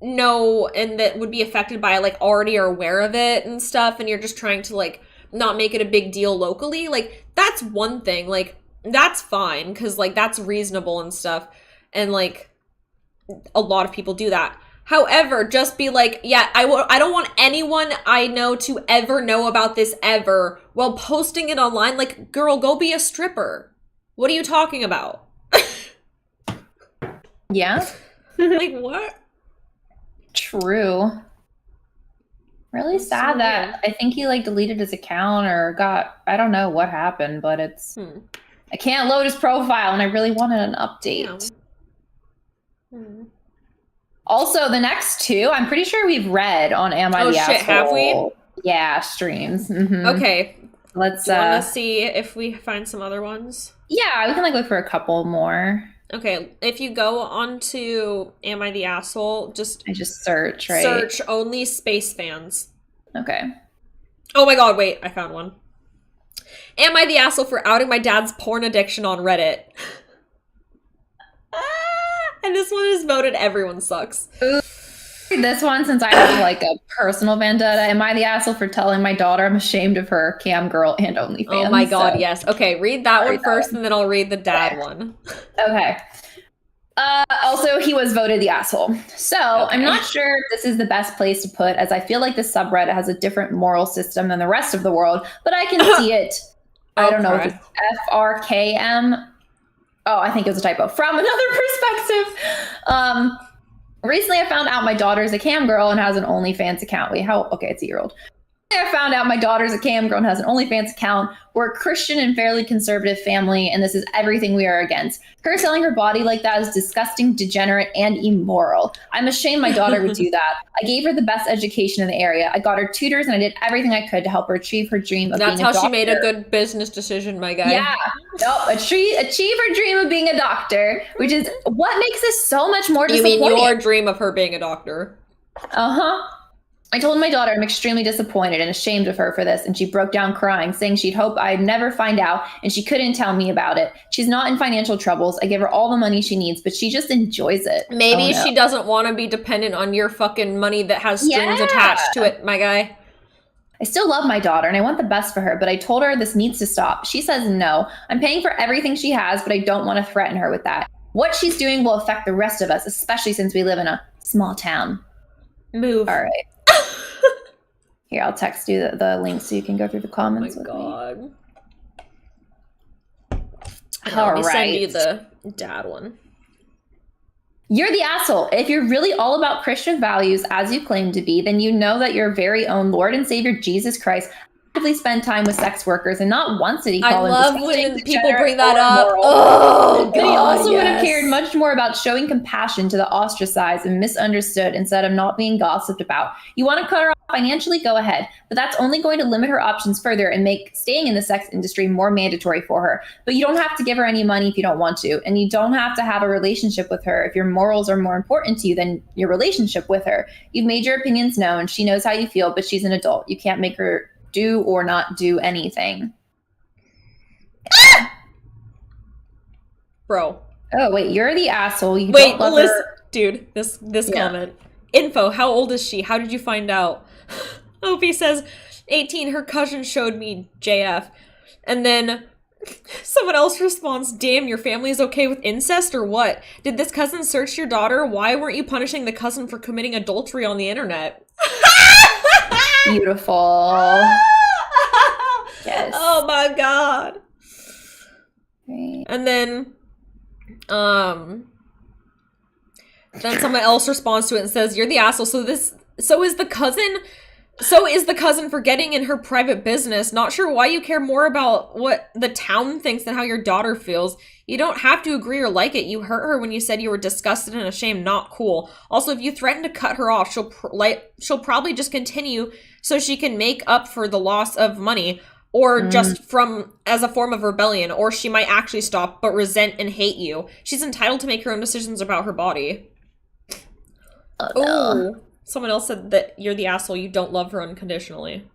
know and that would be affected by it, like, already are aware of it and stuff, and you're just trying to, like, not make it a big deal locally, like, that's one thing, like, that's fine, because, like, that's reasonable and stuff, and, like, a lot of people do that. However, just be like, yeah, I don't want anyone I know to ever know about this ever, while posting it online. Like, girl, go be a stripper. What are you talking about? Yeah. Like, what? True. Really That's sad so that weird. I think he, like, deleted his account or got, I don't know what happened, but it's, I can't load his profile and I really wanted an update. Also, the next two, I'm pretty sure we've read on Am I the Asshole? Have we? Yeah, streams. Okay. Let's, Do you want to see if we find some other ones? Yeah, we can, like, look for a couple more. Okay, if you go onto Am I the Asshole, I just search, right? Search only space fans. Okay. Oh my god, wait, I found one. Am I the asshole for outing my dad's porn addiction on Reddit? And this one is voted everyone sucks. Ooh, this one, since I have, like, a personal vendetta. Am I the asshole for telling my daughter I'm ashamed of her cam girl and OnlyFans? Oh my god, yes. Okay, read that one first, and then I'll read the dad one. Okay. Also, he was voted the asshole. So, I'm not sure if this is the best place to put, as I feel like this subreddit has a different moral system than the rest of the world, but I can see it. I don't know if it's FRKM. Oh, I think it was a typo. From another perspective. Recently, I found out my daughter's a cam girl and has an OnlyFans account. Wait, okay, it's a year old. I found out my daughter's a cam girl and has an OnlyFans account. We're a Christian and fairly conservative family, and this is everything we are against. Her selling her body like that is disgusting, degenerate, and immoral. I'm ashamed my daughter would do that. I gave her the best education in the area. I got her tutors, and I did everything I could to help her achieve her dream of being a doctor. That's how she made a good business decision, my guy. Yeah. Nope. Achieve her dream of being a doctor, which is what makes this so much more disappointing. You mean your dream of her being a doctor? Uh-huh. I told my daughter I'm extremely disappointed and ashamed of her for this, and she broke down crying, saying she'd hope I'd never find out, and she couldn't tell me about it. She's not in financial troubles. I give her all the money she needs, but she just enjoys it. Maybe she doesn't want to be dependent on your fucking money that has strings attached to it, my guy. I still love my daughter, and I want the best for her, but I told her this needs to stop. She says no. I'm paying for everything she has, but I don't want to threaten her with that. What she's doing will affect the rest of us, especially since we live in a small town. Move. All right. Here, I'll text you the link so you can go through the comments. Oh my god. Let me send you the dad one. You're the asshole. If you're really all about Christian values, as you claim to be, then you know that your very own Lord and Savior Jesus Christ actively spend time with sex workers, and not once did he call him disgusting. I love when people bring that up. Oh, but he also would have cared much more about showing compassion to the ostracized and misunderstood instead of not being gossiped about. You want to cut her off financially? Go ahead. But that's only going to limit her options further and make staying in the sex industry more mandatory for her. But you don't have to give her any money if you don't want to. And you don't have to have a relationship with her if your morals are more important to you than your relationship with her. You've made your opinions known. She knows how you feel, but she's an adult. You can't make her do or not do anything. Bro. Oh, wait, you're the asshole. You wait, don't love listen, her. Dude, this comment. Info, how old is she? How did you find out? Opie says, 18, her cousin showed me JF. And then someone else responds, damn, your family is okay with incest or what? Did this cousin search your daughter? Why weren't you punishing the cousin for committing adultery on the internet? Beautiful. Yes. Oh my god. Right. And then Then someone else responds to it and says, "You're the asshole." So is the cousin for getting in her private business. Not sure why you care more about what the town thinks than how your daughter feels. You don't have to agree or like it. You hurt her when you said you were disgusted and ashamed. Not cool. Also, if you threaten to cut her off, she'll probably just continue so she can make up for the loss of money, or just as a form of rebellion, or she might actually stop but resent and hate you. She's entitled to make her own decisions about her body. Oh, no. Ooh. Someone else said that you're the asshole. You don't love her unconditionally.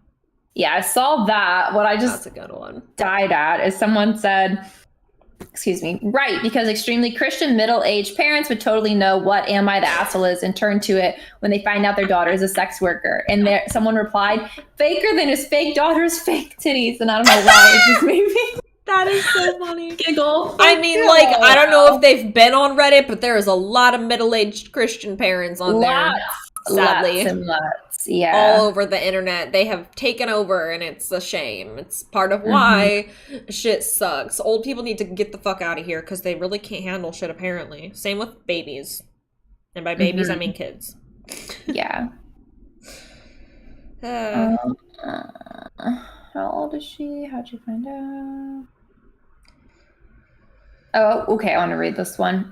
Yeah, I saw that. What I just That's a good one. died at is someone said, excuse me, right, because extremely Christian middle-aged parents would totally know what "am I the asshole" is and turn to it when they find out their daughter is a sex worker. And someone replied, faker than his fake daughter's fake titties. And I don't know why it just made me That is so funny. giggle. I mean, like, I don't know if they've been on Reddit, but there is a lot of middle-aged Christian parents on there. Sadly. Lots and lots. Yeah. All over the internet. They have taken over, and it's a shame. It's part of why shit sucks. Old people need to get the fuck out of here because they really can't handle shit, apparently. Same with babies. And by babies, I mean kids. Yeah. How old is she? How'd you find out? Oh, okay. I want to read this one.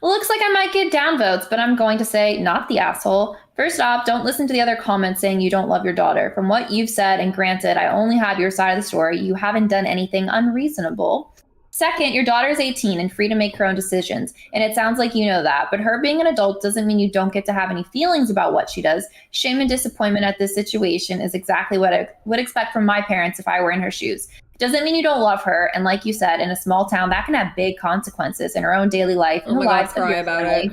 Looks like I might get downvotes, but I'm going to say not the asshole. First off, don't listen to the other comments saying you don't love your daughter. From what you've said, and granted, I only have your side of the story, you haven't done anything unreasonable. Second, your daughter is 18 and free to make her own decisions, and it sounds like you know that, but her being an adult doesn't mean you don't get to have any feelings about what she does. Shame and disappointment at this situation is exactly what I would expect from my parents if I were in her shoes. Doesn't mean you don't love her, and like you said, in a small town, that can have big consequences in her own daily life and oh the my lives God, of cry your about family. it.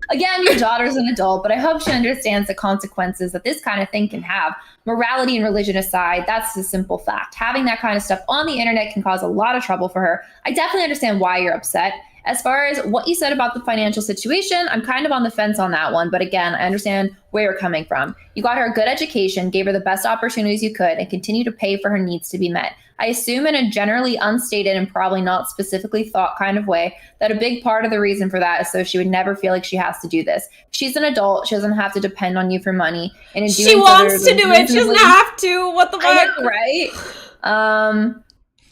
Again, your daughter's an adult, but I hope she understands the consequences that this kind of thing can have. Morality and religion aside, that's a simple fact. Having that kind of stuff on the internet can cause a lot of trouble for her. I definitely understand why you're upset. As far as what you said about the financial situation, I'm kind of on the fence on that one. But again, I understand where you're coming from. You got her a good education, gave her the best opportunities you could, and continue to pay for her needs to be met. I assume in a generally unstated and probably not specifically thought kind of way that a big part of the reason for that is so she would never feel like she has to do this. She's an adult. She doesn't have to depend on you for money. And in doing She wants to do it. She doesn't have to. What the fuck? I know, right?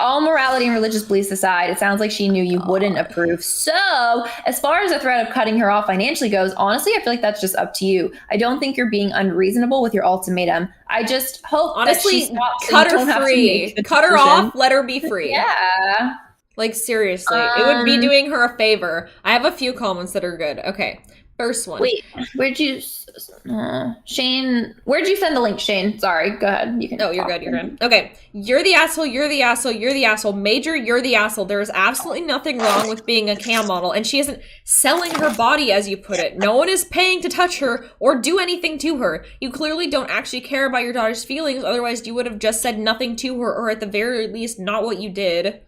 All morality and religious beliefs aside, it sounds like she knew you wouldn't approve. So, as far as the threat of cutting her off financially goes, honestly, I feel like that's just up to you. I don't think you're being unreasonable with your ultimatum. I just hope honestly, that she stops cut so her free. Cut her off, let her be free. Yeah. Like, seriously. It would be doing her a favor. I have a few comments that are good. Okay. First one. Wait, Shane, where'd you send the link, Shane? Sorry, go ahead. You can. Oh, you're good, you're good. Okay. You're the asshole, you're the asshole, you're the asshole. Major, you're the asshole. There is absolutely nothing wrong with being a cam model, and she isn't selling her body, as you put it. No one is paying to touch her or do anything to her. You clearly don't actually care about your daughter's feelings, otherwise you would have just said nothing to her, or at the very least, not what you did.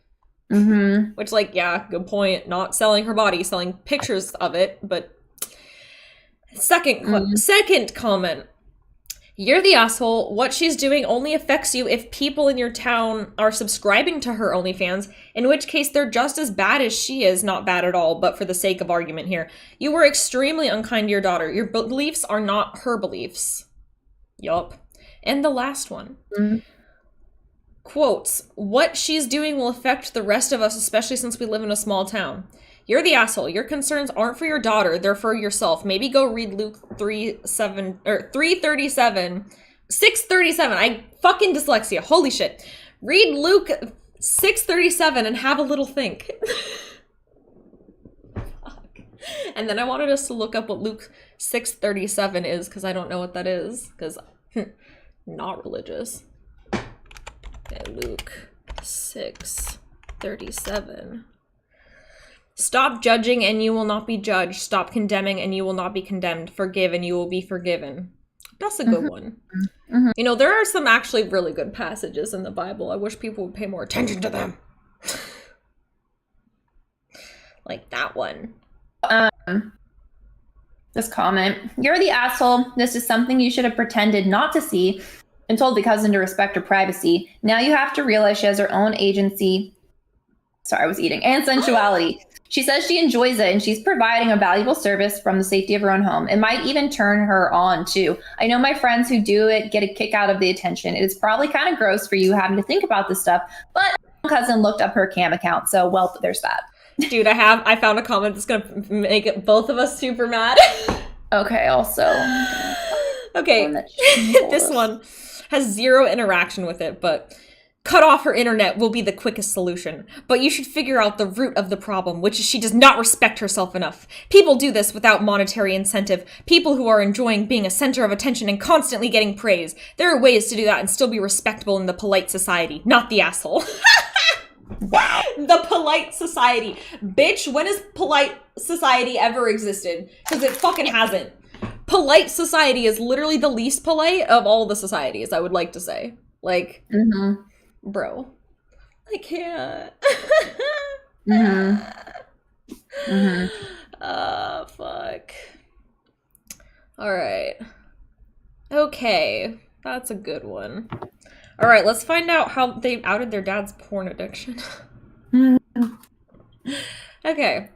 Which, like, yeah, good point. Not selling her body, selling pictures of it, but... Second comment. You're the asshole. What she's doing only affects you if people in your town are subscribing to her OnlyFans, in which case they're just as bad as she is. Not bad at all, but for the sake of argument here. You were extremely unkind to your daughter. Your beliefs are not her beliefs. Yup. And the last one. Quotes, what she's doing will affect the rest of us, especially since we live in a small town. You're the asshole. Your concerns aren't for your daughter. They're for yourself. Maybe go read Luke 3:37. 6:37. I fucking dyslexia. Holy shit. Read Luke 6:37 and have a little think. Fuck. And then I wanted us to look up what Luke 6:37 is, because I don't know what that is. Because not religious. Okay, Luke 6:37. Stop judging and you will not be judged. Stop condemning and you will not be condemned. Forgive and you will be forgiven. That's a good one. You know, there are some actually really good passages in the Bible. I wish people would pay more attention to them. Like that one. This comment. You're the asshole. This is something you should have pretended not to see and told the cousin to respect her privacy. Now you have to realize she has her own agency Sorry, I was eating. And sensuality. She says she enjoys it and she's providing a valuable service from the safety of her own home. It might even turn her on too. I know my friends who do it get a kick out of the attention. It is probably kind of gross for you having to think about this stuff, but my cousin looked up her cam account. So, well, there's that. Dude, I found a comment that's going to make both of us super mad. Okay, also. Okay, this one has zero interaction with it, but cut off her internet will be the quickest solution. But you should figure out the root of the problem, which is she does not respect herself enough. People do this without monetary incentive. People who are enjoying being a center of attention and constantly getting praise. There are ways to do that and still be respectable in the polite society, not the asshole. Wow. The polite society. Bitch, when has polite society ever existed? Because it fucking hasn't. Polite society is literally the least polite of all the societies, I would like to say. Like, bro, I can't. Fuck. All right. Okay, that's a good one. All right, let's find out how they outed their dad's porn addiction. Okay.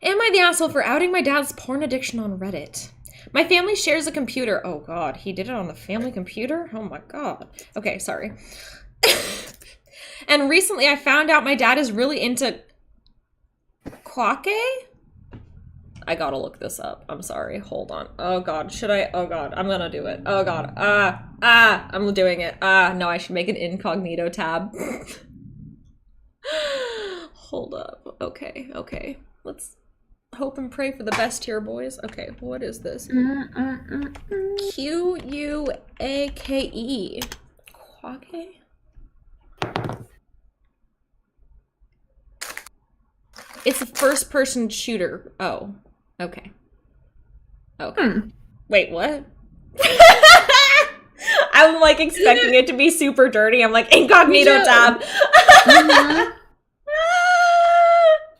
Am I the asshole for outing my dad's porn addiction on Reddit? My family shares a computer. Oh god, he did it on the family computer? Oh my god. Okay, sorry. And recently I found out my dad is really into quake? I gotta look this up. I'm sorry. Hold on. Oh god, should I? Oh god, I'm gonna do it. Oh god. I'm doing it. No, I should make an incognito tab. Hold up. Okay. Let's hope and pray for the best here, boys. Okay, what is this? Quake? Quake? It's a first-person shooter. Oh. Okay. Wait, what? I'm like expecting it to be super dirty. I'm like, incognito tab.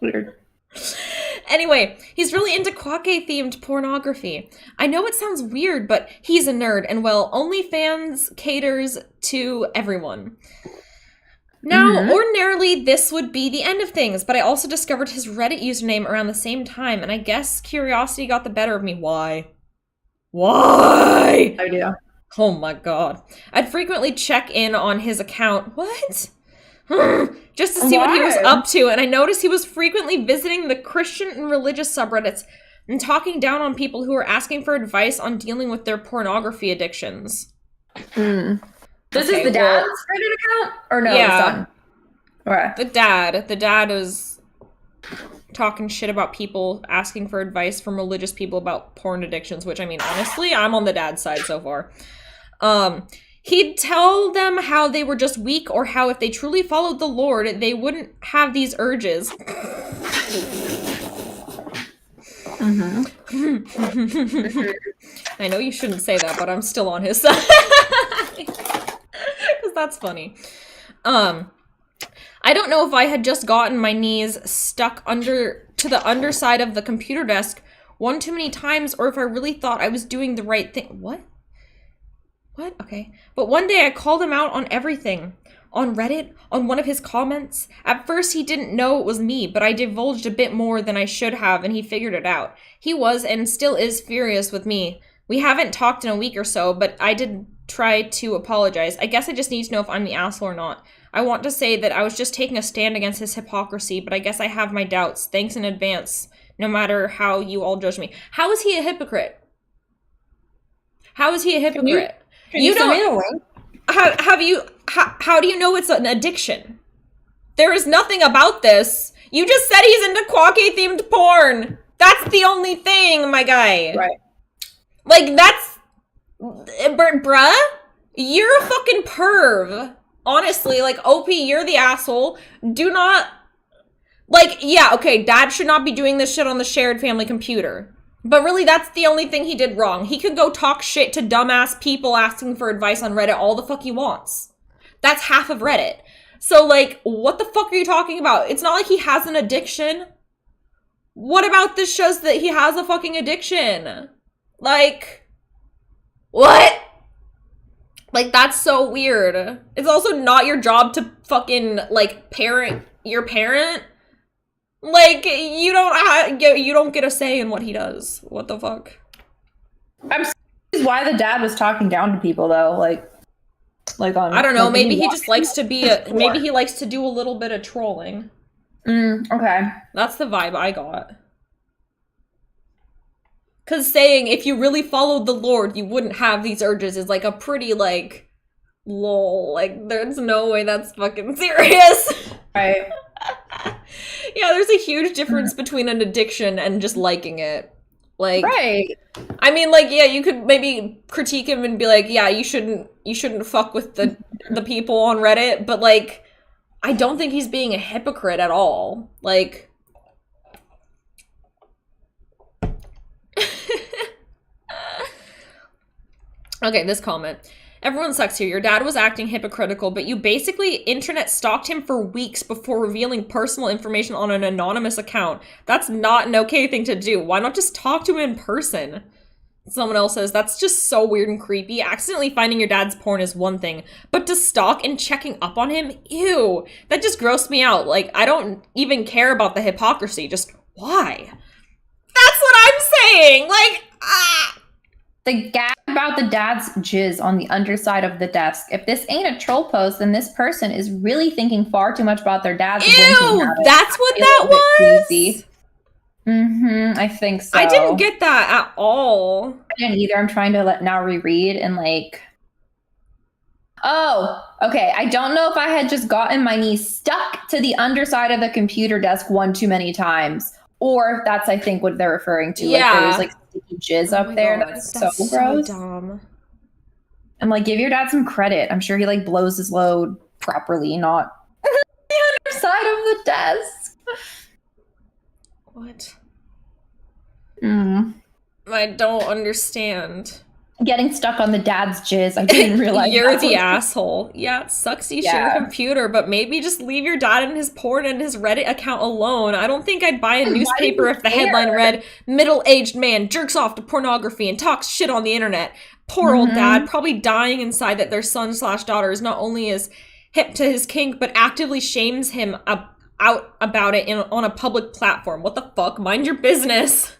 Weird. Anyway, he's really into quake-themed pornography. I know it sounds weird, but he's a nerd, and well, OnlyFans caters to everyone. Now, ordinarily, this would be the end of things, but I also discovered his Reddit username around the same time, and I guess curiosity got the better of me. Why? Idea. Oh my god. I'd frequently check in on his account. What? Just to see what he was up to, and I noticed he was frequently visiting the Christian and religious subreddits and talking down on people who were asking for advice on dealing with their pornography addictions. This is the dad's Reddit account? Or no, the son? Okay. The dad is talking shit about people asking for advice from religious people about porn addictions, which, I mean, honestly, I'm on the dad's side so far. He'd tell them how they were just weak or how if they truly followed the Lord, they wouldn't have these urges. I know you shouldn't say that, but I'm still on his side. Because that's funny. I don't know if I had just gotten my knees stuck to the underside of the computer desk one too many times or if I really thought I was doing the right thing. What? Okay. But one day I called him out on everything. On Reddit, on one of his comments. At first he didn't know it was me, but I divulged a bit more than I should have and he figured it out. He was and still is furious with me. We haven't talked in a week or so, but I did try to apologize. I guess I just need to know if I'm the asshole or not. I want to say that I was just taking a stand against his hypocrisy, but I guess I have my doubts. Thanks in advance, no matter how you all judge me. How is he a hypocrite? How is he a hypocrite? You don't. How do you know it's an addiction? There is nothing about this. You just said he's into quake-themed porn. That's the only thing, my guy. Right. Like, that's... Bruh? You're a fucking perv. Honestly, like, OP, you're the asshole. Do not... Like, yeah, okay, dad should not be doing this shit on the shared family computer. But really, that's the only thing he did wrong. He could go talk shit to dumbass people asking for advice on Reddit all the fuck he wants. That's half of Reddit. So, like, what the fuck are you talking about? It's not like he has an addiction. What about this shows that he has a fucking addiction? Like, what? Like, that's so weird. It's also not your job to fucking, like, parent your parent. Like, you don't get a say in what he does. What the fuck? I'm surprised why the dad was talking down to people, though. Like on. I don't know. Like, maybe he just likes to be maybe he likes to do a little bit of trolling. Okay. That's the vibe I got. Because saying, if you really followed the Lord, you wouldn't have these urges is like a pretty, like, lol. Like, there's no way that's fucking serious. Right. Yeah, there's a huge difference between an addiction and just liking it. Like, right. I mean, like, yeah, you could maybe critique him and be like, yeah, you shouldn't fuck with the people on Reddit, but, like, I don't think he's being a hypocrite at all. Like, okay, this comment. Everyone sucks here. Your dad was acting hypocritical, but you basically internet stalked him for weeks before revealing personal information on an anonymous account. That's not an okay thing to do. Why not just talk to him in person? Someone else says, that's just so weird and creepy. Accidentally finding your dad's porn is one thing, but to stalk and checking up on him? Ew. That just grossed me out. Like, I don't even care about the hypocrisy. Just, why? That's what I'm saying! Like, The gag about the dad's jizz on the underside of the desk. If this ain't a troll post, then this person is really thinking far too much about their dad's ew! That's what that was? Creepy. I think so. I didn't get that at all. I didn't either. I'm trying to now reread and like... Oh, okay. I don't know if I had just gotten my knee stuck to the underside of the computer desk one too many times. Or that's, I think, what they're referring to. Yeah. Like, there's, like, sticky jizz up there. God, That's so gross. Dumb. I'm like, give your dad some credit. I'm sure he, like, blows his load properly, not the underside of the desk. What? I don't understand. Getting stuck on the dad's jizz. I didn't realize You're the asshole. Yeah, it sucks you share a computer, but maybe just leave your dad and his porn and his Reddit account alone. I don't think I'd buy a newspaper if the headline read, middle-aged man jerks off to pornography and talks shit on the internet. Poor old dad, probably dying inside that their son/daughter is not only as hip to his kink, but actively shames him out about it on a public platform. What the fuck? Mind your business.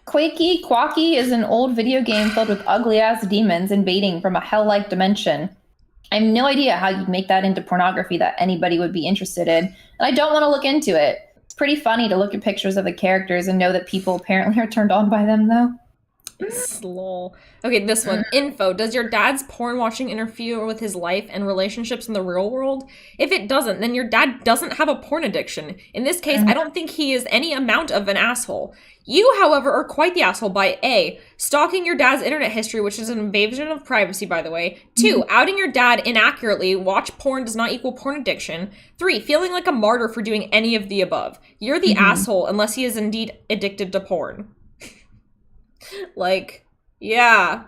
Quacky is an old video game filled with ugly-ass demons invading from a hell-like dimension. I have no idea how you'd make that into pornography that anybody would be interested in, and I don't want to look into it. It's pretty funny to look at pictures of the characters and know that people apparently are turned on by them, though. Lol. Okay, this one. Info. Does your dad's porn watching interfere with his life and relationships in the real world? If it doesn't, then your dad doesn't have a porn addiction. In this case, I don't think he is any amount of an asshole. You, however, are quite the asshole by A, stalking your dad's internet history, which is an invasion of privacy, by the way. 2, outing your dad inaccurately. Watch porn does not equal porn addiction. 3, feeling like a martyr for doing any of the above. You're the asshole unless he is indeed addicted to porn. Like, yeah.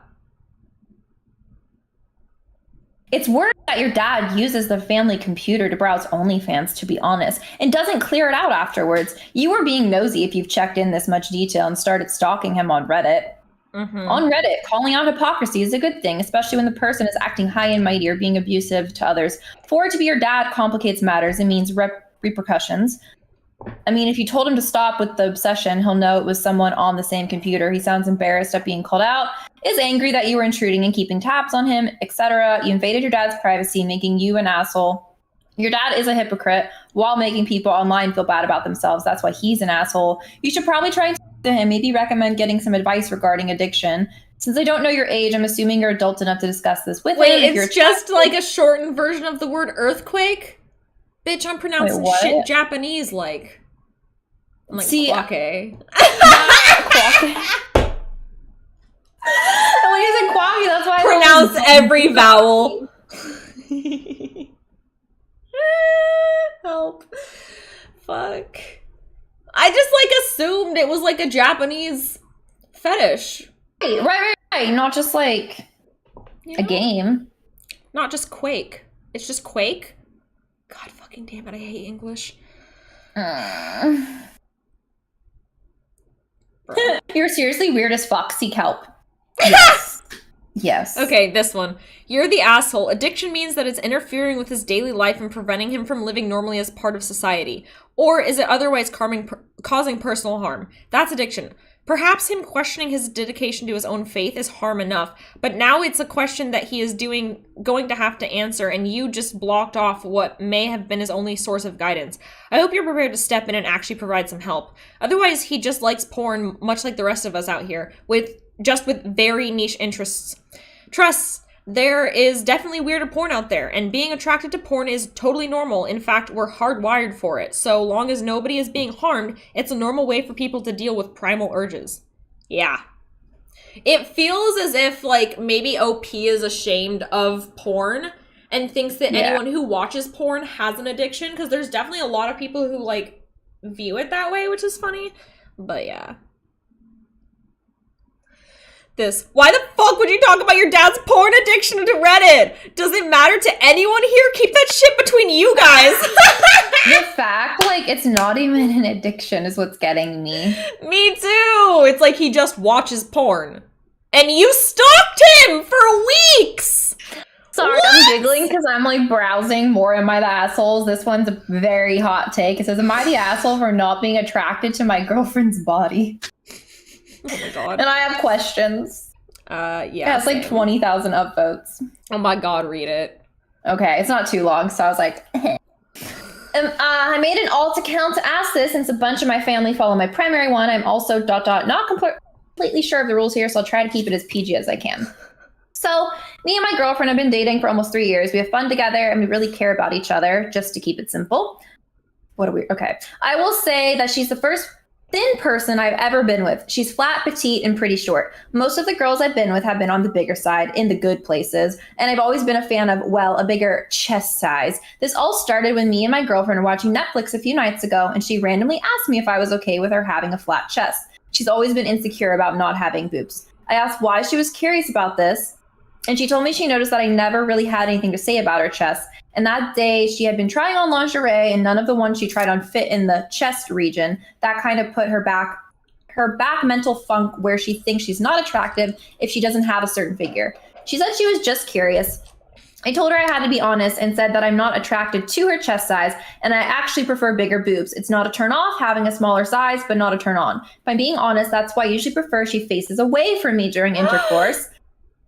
It's worse that your dad uses the family computer to browse OnlyFans, to be honest, and doesn't clear it out afterwards. You were being nosy if you've checked in this much detail and started stalking him on Reddit. On Reddit, calling out hypocrisy is a good thing, especially when the person is acting high and mighty or being abusive to others. For it to be your dad complicates matters and means repercussions. I mean, if you told him to stop with the obsession, he'll know it was someone on the same computer. He sounds embarrassed at being called out, is angry that you were intruding and keeping tabs on him, etc. You invaded your dad's privacy, making you an asshole. Your dad is a hypocrite while making people online feel bad about themselves. That's why he's an asshole. You should probably try and talk to him, maybe recommend getting some advice regarding addiction. Since I don't know your age, I'm assuming you're adult enough to discuss this with him. Wait, it's just like a shortened version of the word earthquake? Bitch, I'm pronouncing shit Japanese like. I'm like, quake. Quake. When you said quacky, that's why pronounce every vowel. Help. Fuck. I just like assumed it was like a Japanese fetish. Right. Not just like a game. Not just Quake. It's just Quake. God fucking damn it, I hate English. You're seriously weird as fuck. Seek help. Yes. Yes. Okay, this one. You're the asshole. Addiction means that it's interfering with his daily life and preventing him from living normally as part of society. Or is it otherwise causing personal harm? That's addiction. Perhaps him questioning his dedication to his own faith is harm enough, but now it's a question that he is going to have to answer, and you just blocked off what may have been his only source of guidance. I hope you're prepared to step in and actually provide some help. Otherwise, he just likes porn, much like the rest of us out here, with very niche interests. Trust, there is definitely weirder porn out there, and being attracted to porn is totally normal. In fact, we're hardwired for it. So long as nobody is being harmed, it's a normal way for people to deal with primal urges. Yeah. It feels as if, like, maybe OP is ashamed of porn and thinks that anyone who watches porn has an addiction, because there's definitely a lot of people who, like, view it that way, which is funny. But yeah. Why the fuck would you talk about your dad's porn addiction to Reddit? Does it matter to anyone here? Keep that shit between you guys. The fact, like, it's not even an addiction is what's getting me. Me too. It's like he just watches porn. And you stalked him for weeks. Sorry, what? I'm giggling because I'm, like, browsing more Am I the Assholes. This one's a very hot take. It says, am I the asshole for not being attracted to my girlfriend's body? Oh my god. And I have questions. Yeah. It's like 20,000 upvotes. Oh my god, read it. Okay, it's not too long, so I was like, I made an alt account to ask this since a bunch of my family follow my primary one. I'm also not completely sure of the rules here, so I'll try to keep it as PG as I can. So, me and my girlfriend have been dating for almost 3 years. We have fun together, and we really care about each other, just to keep it simple. Okay. I will say that she's the first thin person I've ever been with. She's flat, petite, and pretty short. Most of the girls I've been with have been on the bigger side, in the good places, and I've always been a fan of, well, a bigger chest size. This all started when me and my girlfriend were watching Netflix a few nights ago, and she randomly asked me if I was okay with her having a flat chest. She's always been insecure about not having boobs. I asked why she was curious about this, and she told me she noticed that I never really had anything to say about her chest. And that day, she had been trying on lingerie, and none of the ones she tried on fit in the chest region. That kind of put her back mental funk where she thinks she's not attractive if she doesn't have a certain figure. She said she was just curious. I told her I had to be honest and said that I'm not attracted to her chest size, and I actually prefer bigger boobs. It's not a turn off having a smaller size, but not a turn on. If I'm being honest, that's why I usually prefer she faces away from me during intercourse.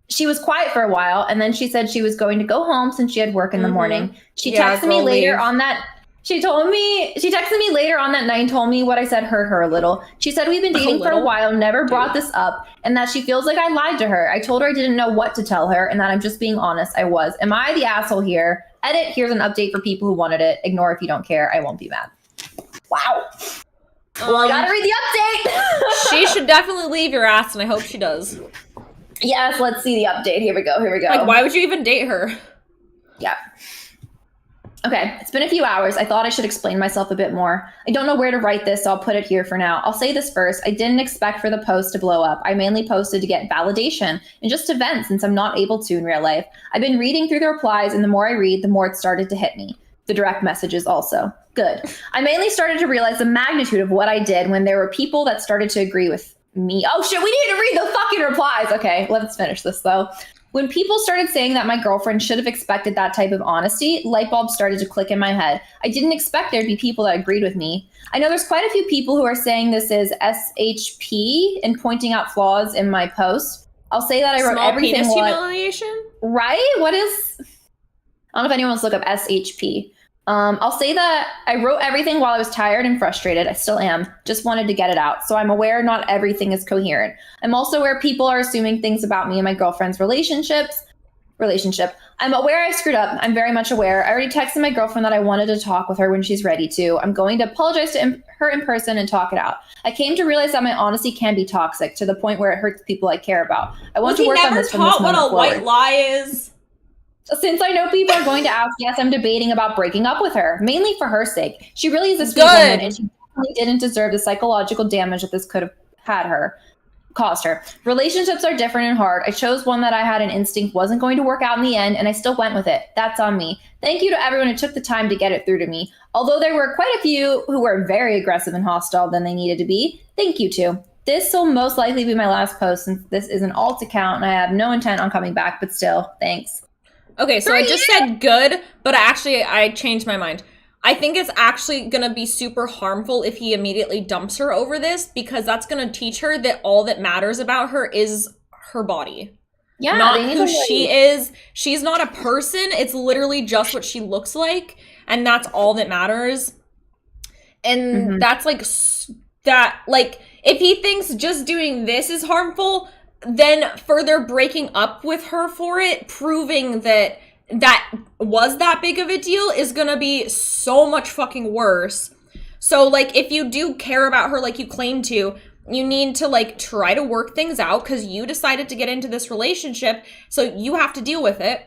She was quiet for a while, and then she said she was going to go home since she had work in the morning. She texted me later on that. She texted me later on that night and told me what I said hurt her a little. She said we've been dating for a while, never brought this up, and that she feels like I lied to her. I told her I didn't know what to tell her, and that I'm just being honest. I was. Am I the asshole here? Edit, here's an update for people who wanted it. Ignore if you don't care. I won't be mad. Wow. Well, I gotta read the update. She should definitely leave your ass, and I hope she does. Yes, let's see the update. Here we go. Like, why would you even date her? Yeah. Okay, it's been a few hours. I thought I should explain myself a bit more. I don't know where to write this, so I'll put it here for now. I'll say this first. I didn't expect for the post to blow up. I mainly posted to get validation and just to vent since I'm not able to in real life. I've been reading through the replies, and the more I read, the more it started to hit me. The direct messages also. Good. I mainly started to realize the magnitude of what I did when there were people that started to agree with me. Oh shit, we need to read the fucking replies. Okay, let's finish this though. When people started saying that my girlfriend should have expected that type of honesty, light bulbs started to click in my head. I didn't expect there'd be people that agreed with me. I know there's quite a few people who are saying this is SHP and pointing out flaws in my post. I'll say that I wrote Small everything. Penis humiliation? Right? What is? I don't know if anyone wants to look up SHP. I'll say that I wrote everything while I was tired and frustrated. I still am. Just wanted to get it out. So I'm aware not everything is coherent. I'm also aware people are assuming things about me and my girlfriend's relationship. I'm aware I screwed up. I'm very much aware. I already texted my girlfriend that I wanted to talk with her when she's ready to. I'm going to apologize to her in person and talk it out. I came to realize that my honesty can be toxic to the point where it hurts people I care about. I want to work on this from this moment forward. What a white lie is? Since I know people are going to ask, yes, I'm debating about breaking up with her, mainly for her sake. She really is a sweet woman, and she definitely didn't deserve the psychological damage that this could have caused her. Relationships are different and hard. I chose one that I had an instinct wasn't going to work out in the end, and I still went with it. That's on me. Thank you to everyone who took the time to get it through to me. Although there were quite a few who were very aggressive and hostile than they needed to be, thank you too. This will most likely be my last post since this is an alt account and I have no intent on coming back, but still, thanks. Okay, so I just said good, but I changed my mind. I think it's actually going to be super harmful if he immediately dumps her over this, because that's going to teach her that all that matters about her is her body. Yeah, not who she is. She's not a person. It's literally just what she looks like, and that's all that matters. And that's like that. Like, if he thinks just doing this is harmful, then further breaking up with her for it, proving that was that big of a deal, is gonna be so much fucking worse. So, like, if you do care about her like you claim to, you need to, like, try to work things out, because you decided to get into this relationship, so you have to deal with it.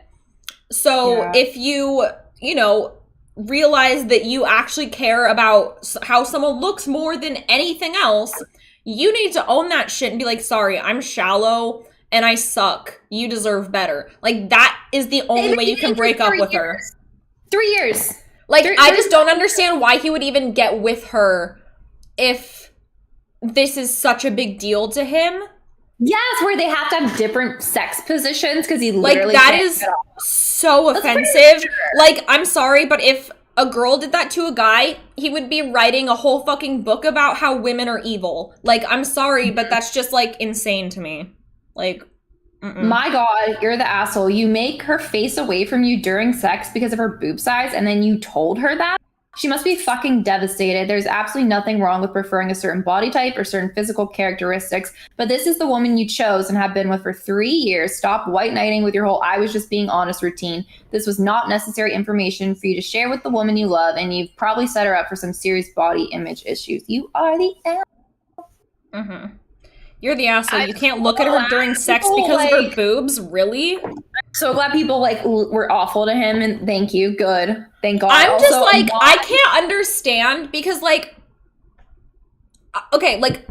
So if you know, realize that you actually care about how someone looks more than anything else, you need to own that shit and be like, sorry, I'm shallow and I suck. You deserve better. Like, that is the only way you can break up with her. 3 years. Like, I just don't understand why he would even get with her if this is such a big deal to him. Yes, where they have to have different sex positions because he literally like, that is so offensive. Like, I'm sorry, but if a girl did that to a guy, he would be writing a whole fucking book about how women are evil. Like, I'm sorry, but that's just, like, insane to me. Like, my God, you're the asshole. You make her face away from you during sex because of her boob size, and then you told her that? She must be fucking devastated. There's absolutely nothing wrong with preferring a certain body type or certain physical characteristics, but this is the woman you chose and have been with for 3 years. Stop white knighting with your whole "I was just being honest" routine. This was not necessary information for you to share with the woman you love, and you've probably set her up for some serious body image issues. You are the asshole. You're the asshole. You can't look at her during sex because of her boobs? Really? I'm so glad people, like, were awful to him, and thank you. Good. Thank God. I'm also, just, like, I can't understand, because, like, okay, like,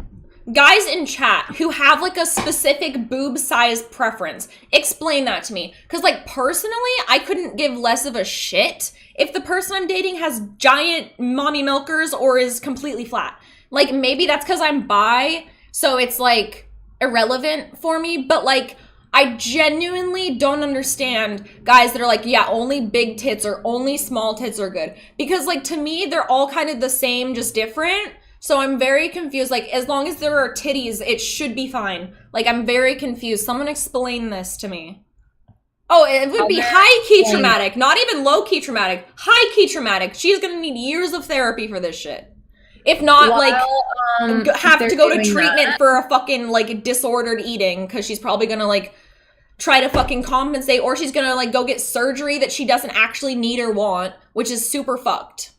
guys in chat who have, like, a specific boob size preference, explain that to me. Because, like, personally, I couldn't give less of a shit if the person I'm dating has giant mommy milkers or is completely flat. Like, maybe that's because I'm bi, so it's, like, irrelevant for me, but, like, I genuinely don't understand guys that are like, yeah, only big tits or only small tits are good. Because, like, to me, they're all kind of the same, just different. So I'm very confused. Like, as long as there are titties, it should be fine. Like, I'm very confused. Someone explain this to me. Oh, it would be high-key traumatic. Not even low-key traumatic. High-key traumatic. She's gonna need years of therapy for this shit. If not, have to go to treatment for a fucking, like, disordered eating, because she's probably gonna, like, try to fucking compensate, or she's gonna, like, go get surgery that she doesn't actually need or want, which is super fucked.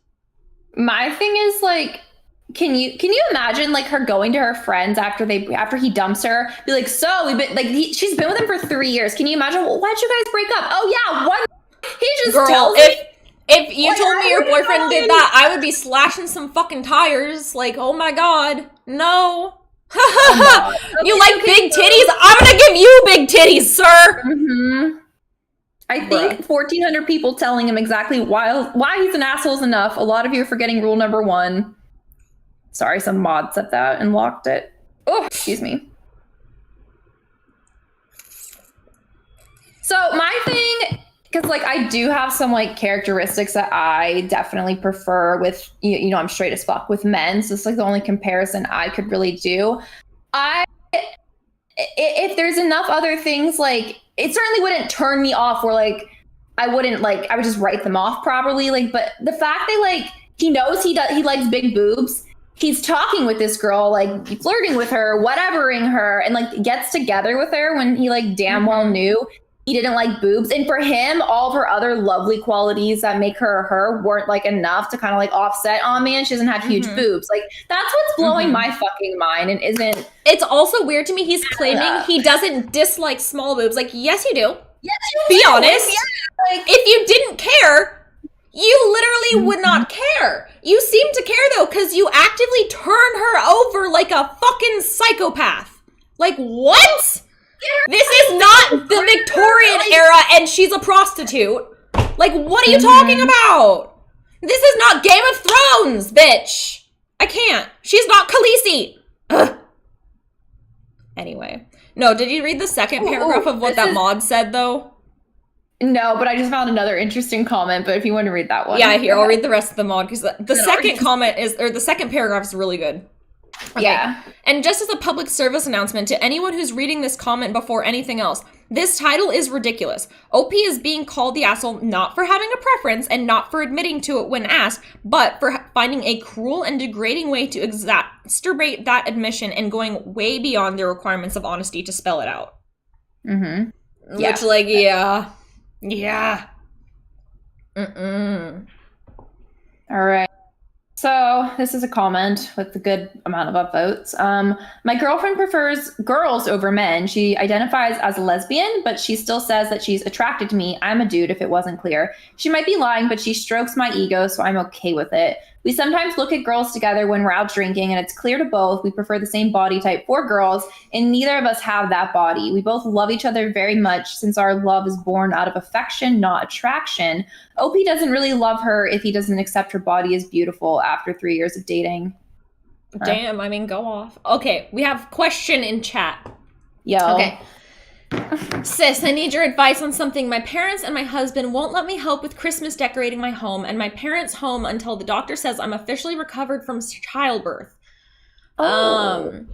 My thing is, like, can you imagine, like, her going to her friends after he dumps her, be like, so we've been, like, she's been with him for 3 years. Can you imagine? Well, why'd you guys break up? Oh yeah, he just tells me. If you told me your boyfriend did that, I would be slashing some fucking tires. Like, oh my God, no. You like big titties? I'm gonna give you big titties, sir. I think 1,400 people telling him exactly why he's an asshole is enough. A lot of you are forgetting rule number 1. Sorry, some mod said that and locked it. Oh, excuse me. So my thing, because, like, I do have some, like, characteristics that I definitely prefer with, you know, I'm straight as fuck with men. So it's, like, the only comparison I could really do. If there's enough other things, like, it certainly wouldn't turn me off where, like, I would just write them off properly. Like, but the fact that, like, he knows he likes big boobs. He's talking with this girl, like, flirting with her, whatevering her, and, like, gets together with her when he, like, damn well knew he didn't like boobs. And for him, all of her other lovely qualities that make her weren't, like, enough to kind of, like, offset, oh man, she doesn't have huge boobs. Like, that's what's blowing my fucking mind, and isn't. It's also weird to me he's claiming he doesn't dislike small boobs. Like, yes you do. Yes, you Be do. honest. Yeah, like, if you didn't care, you literally would not care. You seem to care, though, because you actively turn her over like a fucking psychopath. Like, what? This is not the Victorian era and she's a prostitute. Like, what are you talking about? This is not Game of Thrones, bitch. I can't. She's not Khaleesi. Ugh. Anyway. No, did you read the second paragraph of what that mod said, though? No, but I just found another interesting comment, but if you want to read that one. Yeah, here, I'll read the rest of the mod, because the second comment is, or the second paragraph is really good. Okay. Yeah. And just as a public service announcement to anyone who's reading this comment before anything else, this title is ridiculous. OP is being called the asshole not for having a preference and not for admitting to it when asked, but for finding a cruel and degrading way to exacerbate that admission and going way beyond the requirements of honesty to spell it out. Mm-hmm. Yeah. Which, like, yeah. Mm-mm. All right. So this is a comment with a good amount of upvotes. My girlfriend prefers girls over men. She identifies as a lesbian, but she still says that she's attracted to me. I'm a dude, if it wasn't clear. She might be lying, but she strokes my ego, so I'm okay with it. We sometimes look at girls together when we're out drinking, and it's clear to both we prefer the same body type for girls, and neither of us have that body. We both love each other very much since our love is born out of affection, not attraction. OP doesn't really love her if he doesn't accept her body as beautiful after 3 years of dating. Damn, I mean, go off. Okay, we have question in chat. Yo. Okay. Sis, I need your advice on something. My parents and my husband won't let me help with Christmas decorating my home and my parents' home until the doctor says I'm officially recovered from childbirth. Oh.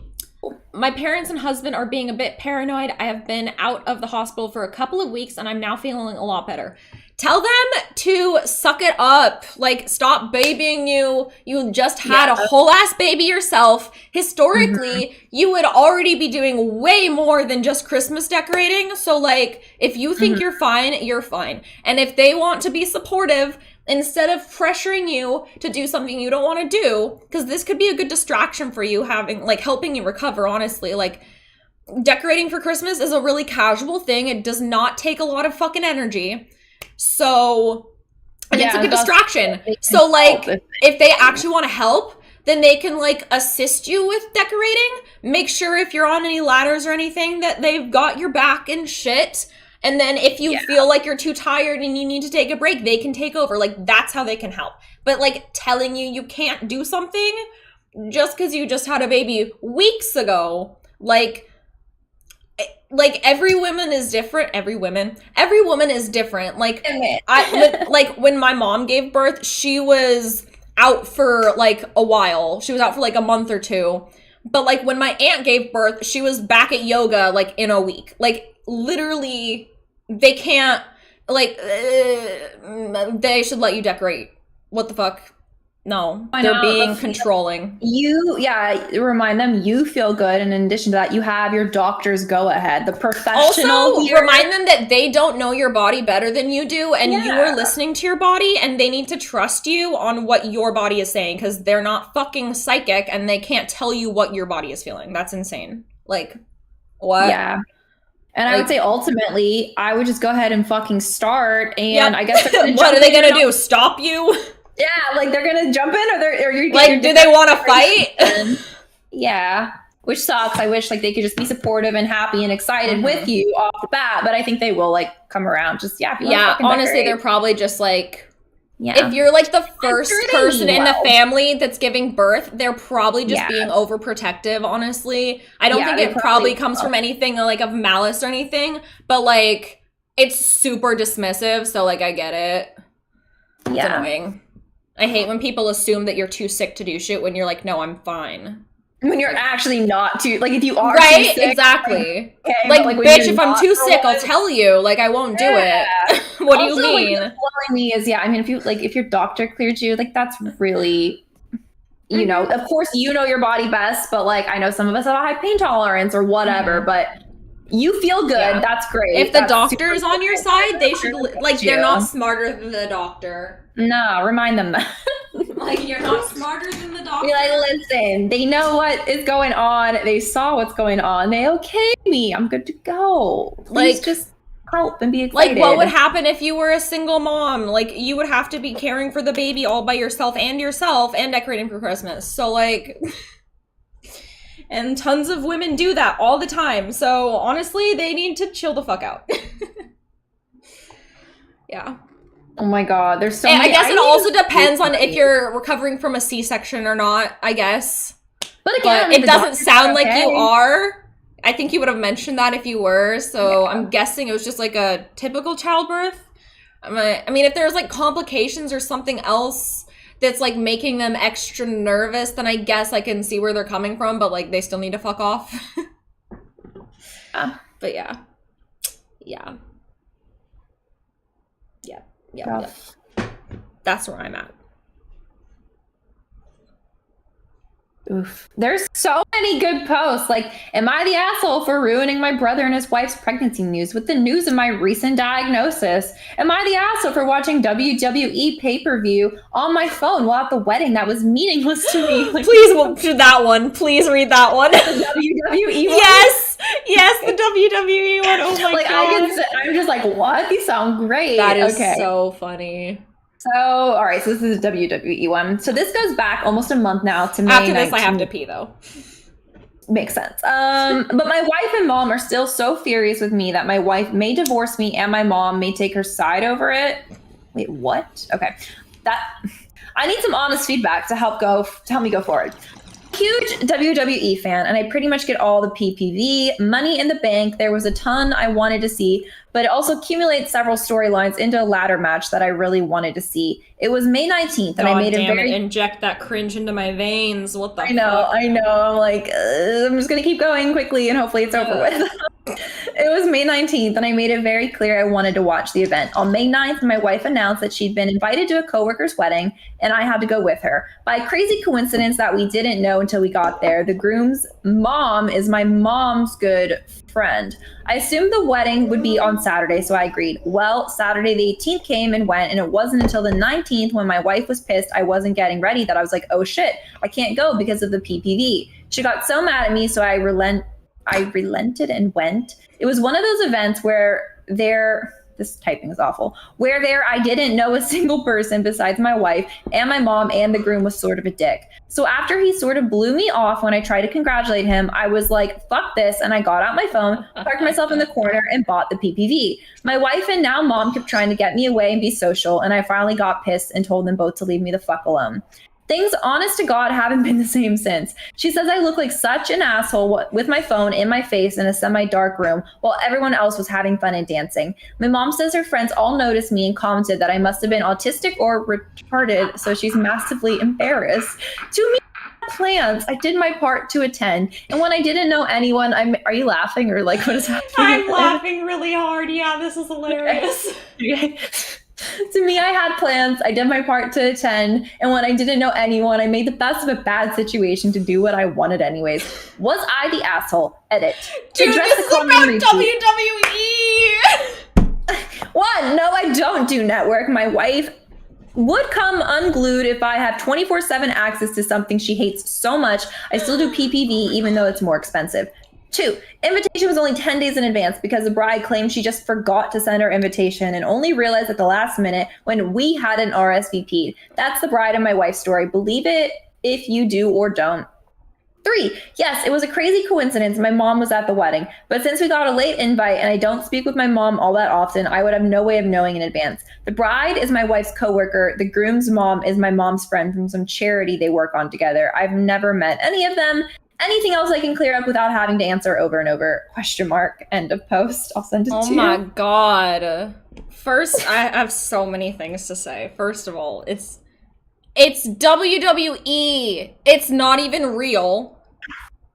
My parents and husband are being a bit paranoid. I have been out of the hospital for a couple of weeks and I'm now feeling a lot better. Tell them to suck it up. Like, stop babying you. You just had a whole ass baby yourself. Historically, you would already be doing way more than just Christmas decorating. So, like, if you think you're fine, you're fine. And if they want to be supportive, instead of pressuring you to do something you don't want to do, because this could be a good distraction for you, having, like, helping you recover, honestly. Like, decorating for Christmas is a really casual thing. It does not take a lot of fucking energy. So, and it's a good distraction. So, like, if they actually want to help, then they can, like, assist you with decorating. Make sure if you're on any ladders or anything that they've got your back and shit. And then if you feel like you're too tired and you need to take a break, they can take over. Like, that's how they can help. But, like, telling you can't do something just because you just had a baby weeks ago, like every woman is different. Every woman is different. Like, like when my mom gave birth, she was out for like a while. She was out for like a month or two. But like when my aunt gave birth, she was back at yoga like in a week. Like, literally, they can't, like, they should let you decorate. What the fuck? No, they're being controlling. Remind them you feel good. And in addition to that, you have your doctor's go ahead. The professional. Also, remind them that they don't know your body better than you do. And you are listening to your body and they need to trust you on what your body is saying. Because they're not fucking psychic and they can't tell you what your body is feeling. That's insane. Like, what? Yeah. And I would say ultimately, I would just go ahead and fucking start. And I guess what are they going to do? Stop you? Yeah, like they're gonna jump in, or you're like, do they want to fight? Yeah, which sucks. I wish like they could just be supportive and happy and excited with you off the bat, but I think they will like come around. Just honestly, they're probably just like, if you're like the first person in the family that's giving birth, they're probably just being overprotective. Honestly, I don't think it probably comes from anything like of malice or anything, but like it's super dismissive. So like I get it. It's annoying. I hate when people assume that you're too sick to do shit when you're like, no, I'm fine. When you're actually not too, like if you are right, too sick, exactly. Like bitch, if I'm too sick, I'll tell you. Like I won't do it. What also, do you mean? What's blowing me is I mean, if your doctor cleared you, like that's really, you know, of course you know your body best, but like I know some of us have a high pain tolerance or whatever, but you feel good. Yeah. That's great. If the doctor is on your side, they should like they're not smarter than the doctor. No, remind them that. Like, you're not smarter than the doctor. Be like, listen, they know what is going on. They saw what's going on. They okay me. I'm good to go. Please just help and be excited. Like, what would happen if you were a single mom? Like, you would have to be caring for the baby all by yourself and decorating for Christmas. So, like... And tons of women do that all the time. So, honestly, they need to chill the fuck out. Yeah. Oh my god, there's so many. I guess it also depends on if you're recovering from a C-section or not, I guess. But again, it doesn't sound like you are. I think you would have mentioned that if you were. So I'm guessing it was just like a typical childbirth. I mean, if there's like complications or something else that's like making them extra nervous, then I guess I can see where they're coming from, but like they still need to fuck off. But yeah. That's where I'm at. Oof. There's so many good posts. Like, am I the asshole for ruining my brother and his wife's pregnancy news with the news of my recent diagnosis? Am I the asshole for watching WWE pay-per-view on my phone while at the wedding that was meaningless to me? Like, please read that one. Please read that one. The WWE one? Yes, the WWE one. Oh my god. I'm just like, what? These sound great. That is so funny. So, all right, so this is the WWE one. So this goes back almost a month now to May 19th. After this, I have to pee, though. Makes sense. But my wife and mom are still so furious with me that my wife may divorce me and my mom may take her side over it. Wait, what? Okay. I need some honest feedback to help me go forward. Huge WWE fan, and I pretty much get all the PPV, Money in the Bank. There was a ton I wanted to see, but it also accumulates several storylines into a ladder match that I really wanted to see. It was May 19th, and I made inject that cringe into my veins. What the fuck? I know. I'm like, I'm just going to keep going quickly, and hopefully it's over with. It was May 19th, and I made it very clear I wanted to watch the event. On May 9th, my wife announced that she'd been invited to a coworker's wedding, and I had to go with her. By a crazy coincidence that we didn't know until we got there, the groom's mom is my mom's good friend. I assumed the wedding would be on Saturday, so I agreed. Well, Saturday the 18th came and went, and it wasn't until the 19th when my wife was pissed I wasn't getting ready that I was like, oh shit, I can't go because of the PPV. She got so mad at me, so I relented and went. It was one of those events where this typing is awful, where I didn't know a single person besides my wife, and my mom and the groom was sort of a dick. So after he sort of blew me off when I tried to congratulate him, I was like, fuck this, and I got out my phone, parked myself in the corner, and bought the PPV. My wife and now mom kept trying to get me away and be social, and I finally got pissed and told them both to leave me the fuck alone. Things, honest to God, haven't been the same since. She says I look like such an asshole with my phone in my face in a semi-dark room while everyone else was having fun and dancing. My mom says her friends all noticed me and commented that I must have been autistic or retarded, so she's massively embarrassed. To me, plans. I did my part to attend, and when I didn't know anyone, are you laughing or like what is happening? I'm laughing really hard. Yeah, this is hilarious. Okay. To me, I had plans. I did my part to attend, and when I didn't know anyone, I made the best of a bad situation to do what I wanted anyways. Was I the asshole? Edit. Dude, this is about WWE! One, no, I don't do network. My wife would come unglued if I have 24/7 access to something she hates so much. I still do PPV even though it's more expensive. 2, invitation was only 10 days in advance because the bride claimed she just forgot to send her invitation and only realized at the last minute when we hadn't RSVP'd. That's the bride and my wife's story. Believe it if you do or don't. 3, yes, it was a crazy coincidence. My mom was at the wedding, but since we got a late invite and I don't speak with my mom all that often, I would have no way of knowing in advance. The bride is my wife's coworker. The groom's mom is my mom's friend from some charity they work on together. I've never met any of them. Anything else I can clear up without having to answer over and over? ? End of post. I'll send it to you. Oh my god. First, I have so many things to say. First of all, it's WWE. It's not even real.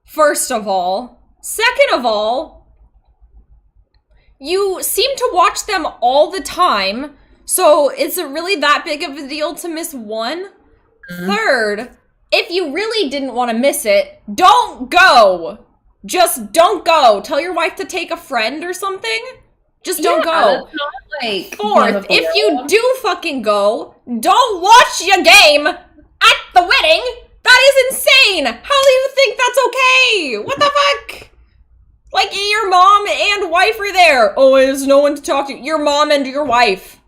First of all. Second of all, you seem to watch them all the time, so is it really that big of a deal to miss one? Third, if you really didn't want to miss it, don't go. Just don't go. Tell your wife to take a friend or something. Just don't go. That's not like 4th, if you do fucking go, don't watch your game at the wedding. That is insane. How do you think that's okay? What the fuck? Like, your mom and wife are there. Oh, there's no one to talk to. Your mom and your wife.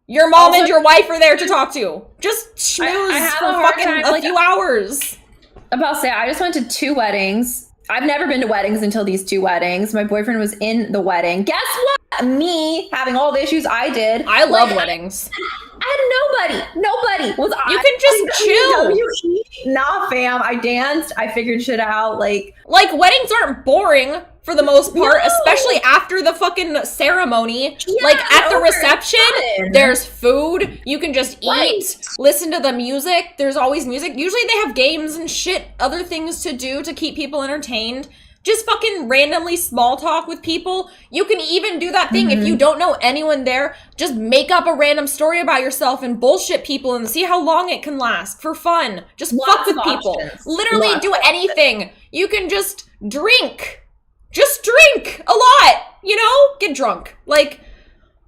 Your mom also, and your wife are there to talk to. Just schmooze for fucking a few hours. I'm about to say, I just went to 2 weddings. I've never been to weddings until these 2 weddings. My boyfriend was in the wedding. Guess what? Me having all the issues I did. I love weddings. I had nobody was. You can just chill. Nah, fam. I danced. I figured shit out. Like weddings aren't boring for the most part, No. especially after the fucking ceremony. Yeah, Like at the over, reception, done. there's food. You can just eat, Right. listen to the music. There's always music. Usually they have games and shit, other things to do to keep people entertained. Just fucking randomly small talk with people. You can even do that thing if you don't know anyone there. Just make up a random story about yourself and bullshit people and see how long it can last for fun. Just fuck with people. Literally do anything. You can just drink. Just drink a lot. You know? Get drunk. Like,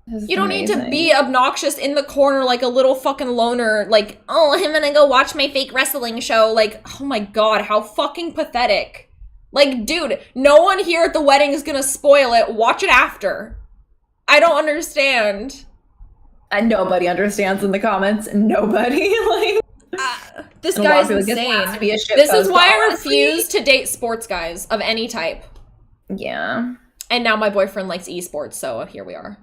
you don't need to be obnoxious in the corner like a little fucking loner. Like, oh, I'm gonna go watch my fake wrestling show. Like, oh my god, how fucking pathetic. Like, dude, no one here at the wedding is gonna spoil it. Watch it after. I don't understand. And nobody understands in the comments. Nobody. Like, this guy's insane. This is why I refuse to date sports guys of any type. Yeah. And now my boyfriend likes esports, so here we are.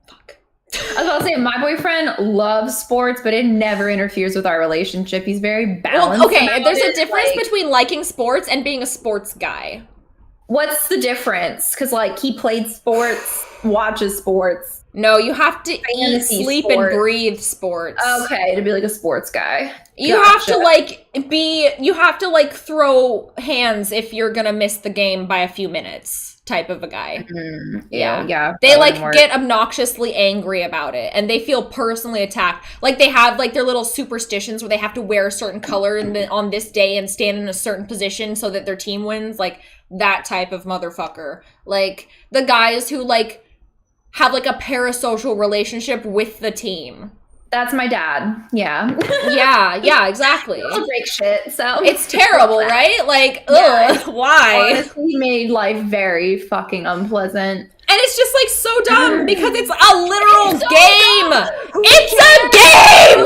Fuck. I was about to say, my boyfriend loves sports, but it never interferes with our relationship. He's very balanced. Well, okay, there's a difference between liking sports and being a sports guy. What's the difference? Because, like, he played sports, watches sports. No, you have to eat, sleep, and breathe sports. Okay, to be like a sports guy. You have to like throw hands if you're gonna miss the game by a few minutes type of a guy. Yeah. They like get obnoxiously angry about it and they feel personally attacked. Like they have like their little superstitions where they have to wear a certain color on this day and stand in a certain position so that their team wins. Like that type of motherfucker. Like the guys who like have like a parasocial relationship with the team. That's my dad. Yeah. yeah, exactly. It's break shit, so it's terrible, right? Like, why? Honestly, he made life very fucking unpleasant. And it's just like so dumb because it's a literal game. It's a game.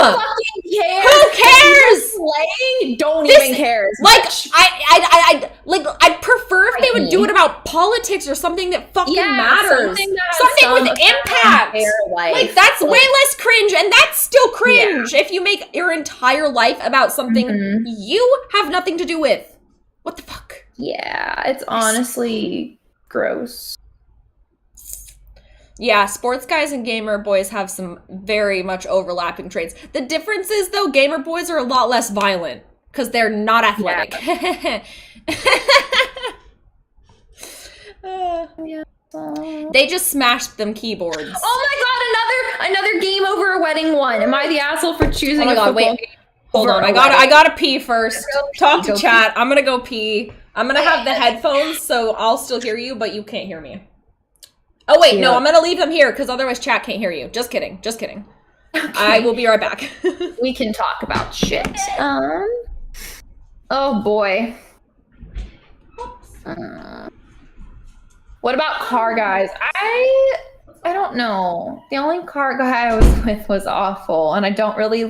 Who cares? Playing? Don't even care. Like I'd prefer if they would do it about politics or something that fucking matters. Something with impact. Like that's way less cringe, and that's still cringe if you make your entire life about something you have nothing to do with. What the fuck? Yeah, it's honestly gross. Yeah, sports guys and gamer boys have some very much overlapping traits. The difference is, though, gamer boys are a lot less violent because they're not athletic. They just smashed them keyboards. Oh my god, another game over a wedding one. Am I the asshole for choosing a football game? Hold on, I gotta pee first. Talk to chat. I'm gonna go pee. I'm gonna have the headphones, so I'll still hear you, but you can't hear me. Oh, wait, no, I'm going to leave them here because otherwise chat can't hear you. Just kidding. Okay. I will be right back. We can talk about shit. Oh, boy. What about car guys? I don't know. The only car guy I was with was awful, and I don't really,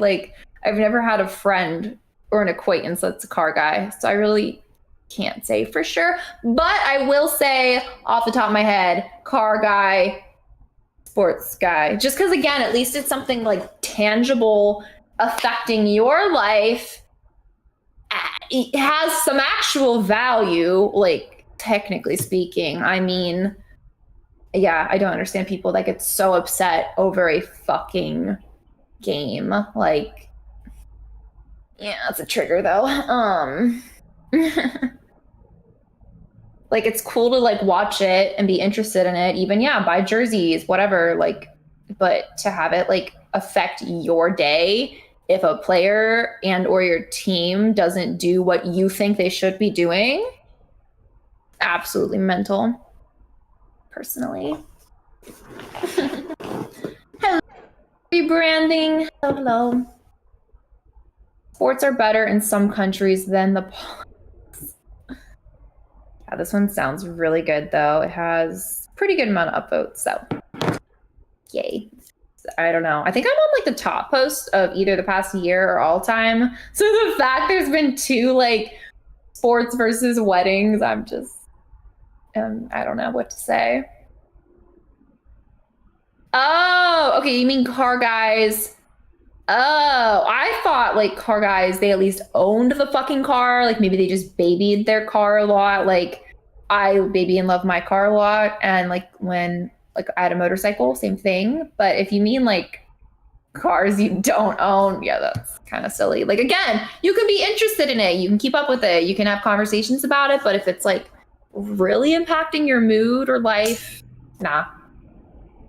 I've never had a friend or an acquaintance that's a car guy, so I really can't say for sure, but I will say off the top of my head, car guy, sports guy. Just because, again, at least it's something like tangible affecting your life. It has some actual value, like technically speaking. I mean, yeah, I don't understand people that get so upset over a fucking game. Like, yeah, that's a trigger though. Like, it's cool to like watch it and be interested in it, even buy jerseys, whatever, like, but to have it like affect your day if a player and or your team doesn't do what you think they should be doing, absolutely mental, personally. Hello, rebranding. Hello. Sports are better in some countries than the politics. Yeah, this one sounds really good, though. It has pretty good amount of upvotes, so yay. I don't know. I think I'm on like the top post of either the past year or all time. So the fact there's been two like sports versus weddings, I'm just, I don't know what to say. Oh, okay. You mean car guys Oh, I thought like car guys, they at least owned the fucking car. Like maybe they just babied their car a lot. Like I baby and love my car a lot. And like when like I had a motorcycle, same thing. But if you mean like cars you don't own, yeah, that's kind of silly. Like again, you can be interested in it. You can keep up with it. You can have conversations about it. But if it's like really impacting your mood or life, nah,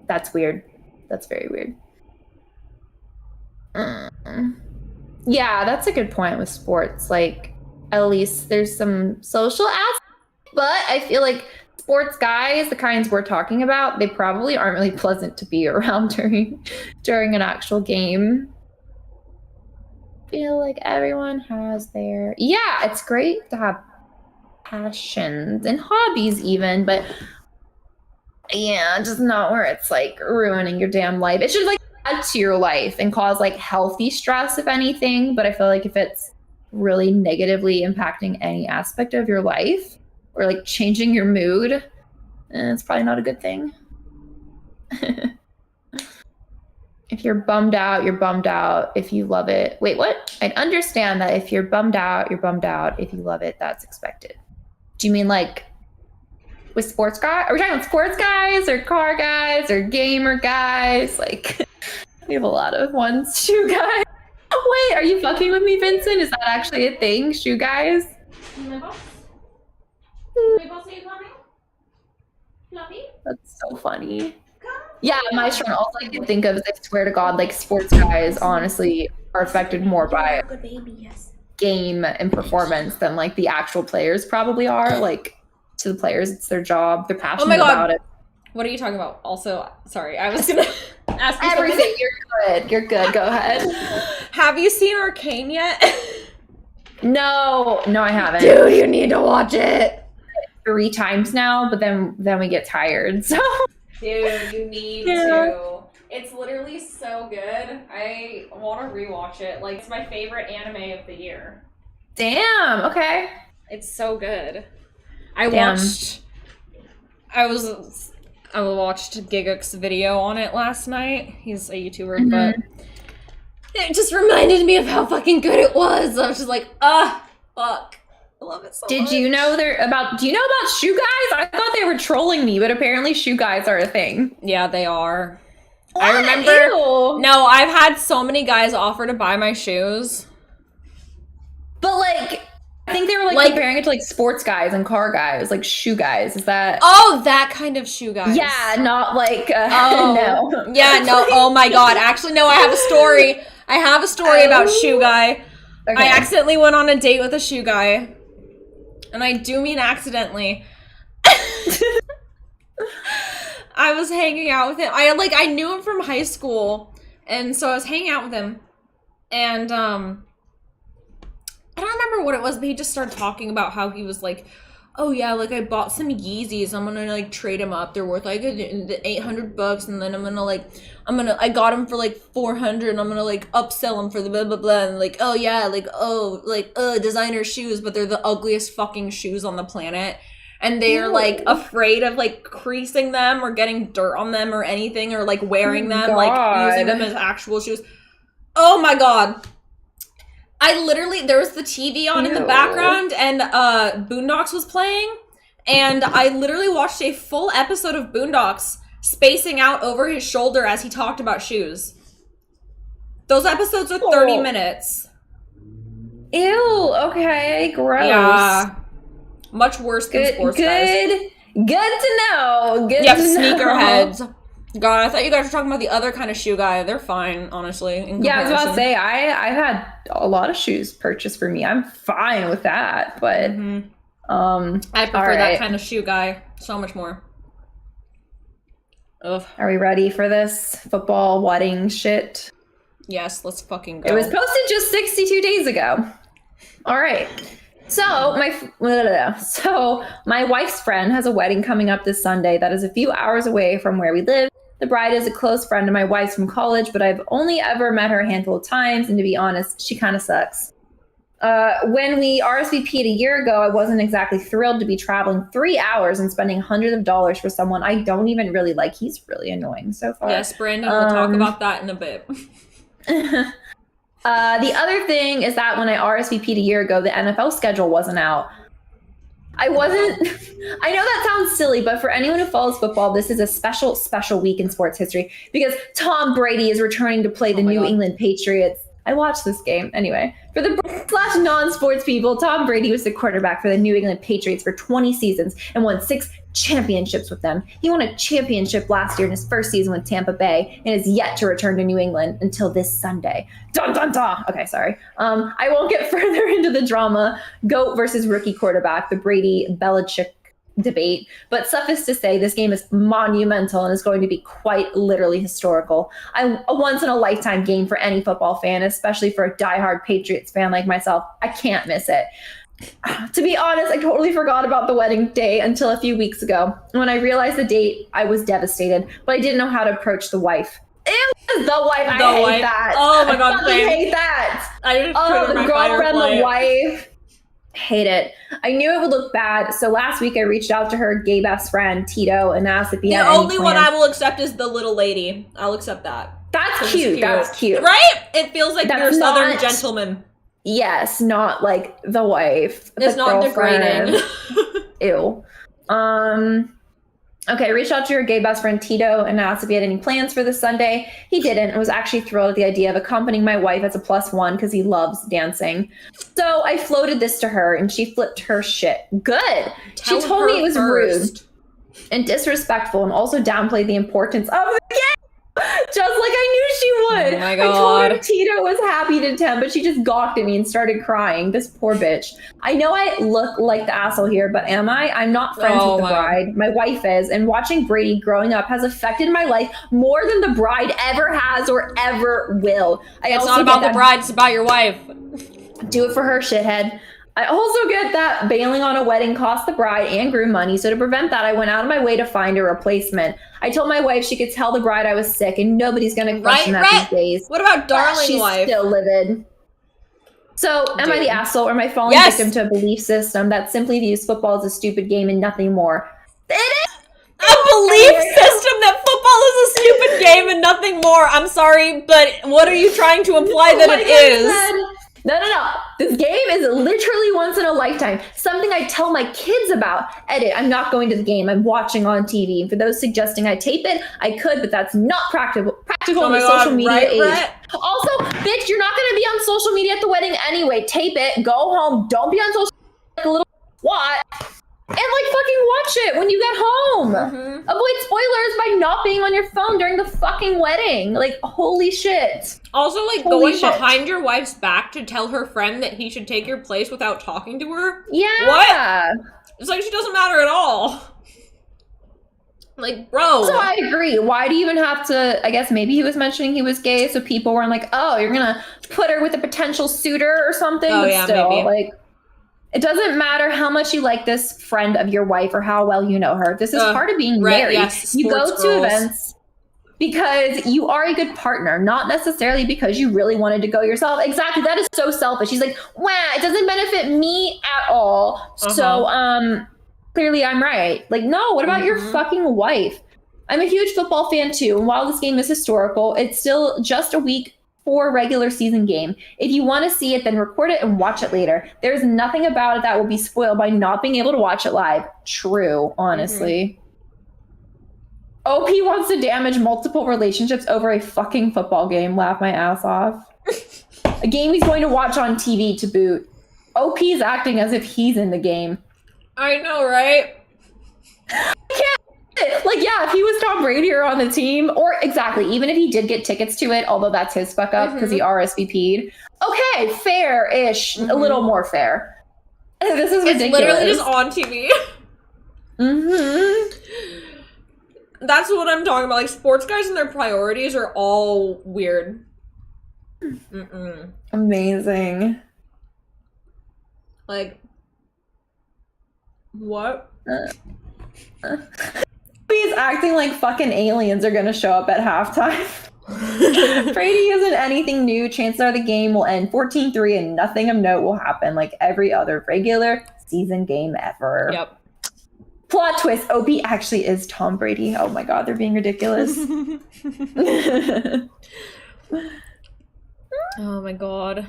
that's weird. That's very weird. Yeah, that's a good point with sports. Like, at least there's some social aspect, but I feel like sports guys, the kinds we're talking about, they probably aren't really pleasant to be around during an actual game. I feel like everyone has their it's great to have passions and hobbies even, but yeah, just not where it's like ruining your damn life. It should like add to your life and cause like healthy stress if anything, but I feel like if it's really negatively impacting any aspect of your life or like changing your mood, it's probably not a good thing. If you're bummed out, you're bummed out. If you love it, wait, what? I'd understand that if you're bummed out, you're bummed out. If you love it, that's expected. Do you mean like with sports guys? Are we talking about sports guys or car guys or gamer guys? Like, we have a lot of ones. Shoe guys. Wait, are you fucking with me, Vincent? Is that actually a thing? Shoe guys? My boss? My boss, are you coming? Fluffy? That's so funny. Yeah, my strong. All I can think of is, I swear to God, like sports guys honestly are affected more by Good baby, yes. game and performance than like the actual players probably are. Like to the players, it's their job. They're passionate about it. What are you talking about? Also, sorry, I was gonna ask you everything. something. You're good. Go ahead. Have you seen Arcane yet? No, I haven't. Dude, you need to watch it 3 times now, but then we get tired. So, dude, you need to. It's literally so good. I want to rewatch it. Like, it's my favorite anime of the year. Damn. Okay. It's so good. I watched Giguk's video on it last night. He's a YouTuber, but it just reminded me of how fucking good it was. I was just like, fuck. I love it so much. Do you know about shoe guys? I thought they were trolling me, but apparently shoe guys are a thing. Yeah, they are. What? I remember. Ew. No, I've had so many guys offer to buy my shoes. But like, I think they were like comparing it to like sports guys and car guys, like shoe guys. Is that? Oh, that kind of shoe guys. Yeah, not like. No. No. Yeah, no. Oh my God. Actually, no. I have a story. About shoe guy. Okay. I accidentally went on a date with a shoe guy, and I do mean accidentally. I was hanging out with him. I knew him from high school, and so I was hanging out with him, and I don't remember what it was, but he just started talking about how he was like, oh yeah, like I bought some Yeezys, I'm gonna like trade them up, they're worth like $800, and then I got them for like 400, and I'm gonna like upsell them for the blah blah blah, and like, oh yeah, designer shoes, but they're the ugliest fucking shoes on the planet, and they're like afraid of like creasing them or getting dirt on them or anything, or like wearing them, like using them as actual shoes. Oh my God. There was the TV on in the background, and Boondocks was playing, and I literally watched a full episode of Boondocks spacing out over his shoulder as he talked about shoes. Those episodes are 30 minutes. Ew, okay, gross. Yeah. Much worse than sports guys. Good to know. Sneakerheads. God, I thought you guys were talking about the other kind of shoe guy. They're fine, honestly. Yeah, I was about to say, I've had a lot of shoes purchased for me. I'm fine with that, but I prefer that kind of shoe guy so much more. Ugh. Are we ready for this football wedding shit? Yes, let's fucking go. It was posted just 62 days ago. All right. So my wife's friend has a wedding coming up this Sunday that is a few hours away from where we live. The bride is a close friend of my wife's from college, but I've only ever met her a handful of times, and to be honest, she kind of sucks. When we RSVP'd a year ago, I wasn't exactly thrilled to be traveling 3 hours and spending hundreds of dollars for someone I don't even really like. He's really annoying so far. Yes, Brandon, we'll talk about that in a bit. The other thing is that when I RSVP'd a year ago, the NFL schedule wasn't out. I know that sounds silly, but for anyone who follows football, this is a special, special week in sports history because Tom Brady is returning to play the New England Patriots. I watched this game. Anyway, for the / non-sports people, Tom Brady was the quarterback for the New England Patriots for 20 seasons and won 6 championships with them. He won a championship last year in his first season with Tampa Bay and is yet to return to New England until this Sunday. Dun, dun, dun. Okay, sorry. I won't get further into the drama. GOAT versus rookie quarterback, the Brady-Belichick debate, but suffice to say this game is monumental and is going to be quite literally historical. A once-in-a-lifetime game for any football fan, especially for a diehard Patriots fan like myself. I can't miss it. To be honest, I totally forgot about the wedding day until a few weeks ago. When I realized the date, I was devastated, but I didn't know how to approach the wife. It was the wife. I hate that. Oh my god, I hate that. I just the girlfriend, the wife. Hate it. I knew it would look bad, so last week I reached out to her gay best friend Tito and asked if he had any plans. The only one I will accept is the little lady. I'll accept that. That's cute. That's cute. Right? It feels like you're a southern gentleman. Yes, not like the wife. It's not degrading. Ew. Okay, reached out to your gay best friend Tito and asked if he had any plans for this Sunday. He didn't and was actually thrilled at the idea of accompanying my wife as a +1 because he loves dancing. So I floated this to her and she flipped her shit. Good. She told me it was rude and disrespectful and also downplayed the importance of the game. Just like I knew she would. Oh my god. I told her Tito was happy to attend, but she just gawked at me and started crying. This poor bitch. I know I look like the asshole here, but am I? I'm not friends with the bride. My wife is, and watching Brady growing up has affected my life more than the bride ever has or ever will. It's not about the bride, it's about your wife. Do it for her, shithead. I also get that bailing on a wedding costs the bride and groom money, so to prevent that, I went out of my way to find a replacement. I told my wife she could tell the bride I was sick, and nobody's going to question that these days. What about darling wife? She's still livid. So, am I the asshole, or am I falling victim to a belief system that simply views football as a stupid game and nothing more? It is! A belief system that football is a stupid game and nothing more. I'm sorry, but what are you trying to imply that it is? No. This game is literally once in a lifetime. Something I tell my kids about. Edit, I'm not going to the game. I'm watching on TV. And for those suggesting I tape it, I could, but that's not practical in the social media age. Right. Also, bitch, you're not going to be on social media at the wedding anyway. Tape it. Go home. Don't be on social media like a little twat. And fucking watch it when you get home. Mm-hmm. Avoid spoilers by not being on your phone during the fucking wedding. Holy shit. Also, going behind your wife's back to tell her friend that he should take your place without talking to her? Yeah. What? It's like she doesn't matter at all. Bro. So I agree. Why do you even have to, I guess maybe he was mentioning he was gay, so people weren't like, oh, you're gonna put her with a potential suitor or something? Oh, but yeah, still, maybe. It doesn't matter how much you like this friend of your wife or how well you know her. This is part of being married. Yes, you go to events because you are a good partner, not necessarily because you really wanted to go yourself. Exactly. That is so selfish. She's like, wow, it doesn't benefit me at all. Uh-huh. So clearly I'm right. No, what about your fucking wife? I'm a huge football fan too. And while this game is historical, it's still just a week for a regular season game. If you want to see it, then record it and watch it later. There's nothing about it that will be spoiled by not being able to watch it live. True, honestly. OP wants to damage multiple relationships over a fucking football game. Laugh my ass off. A game he's going to watch on TV to boot. OP is acting as if he's in the game. I know, right? I can't. If he was Tom Brady or on the team, or exactly, even if he did get tickets to it, although that's his fuck up because he RSVP'd. Okay, fair-ish, a little more fair. This is ridiculous. It's literally just on TV. That's what I'm talking about. Sports guys and their priorities are all weird. Amazing. What? He's acting like fucking aliens are gonna show up at halftime. Brady isn't anything new. Chances are the game will end 14-3 and nothing of note will happen like every other regular season game ever. Yep. Plot twist, OP actually is Tom Brady. Oh my god, they're being ridiculous. Oh my god.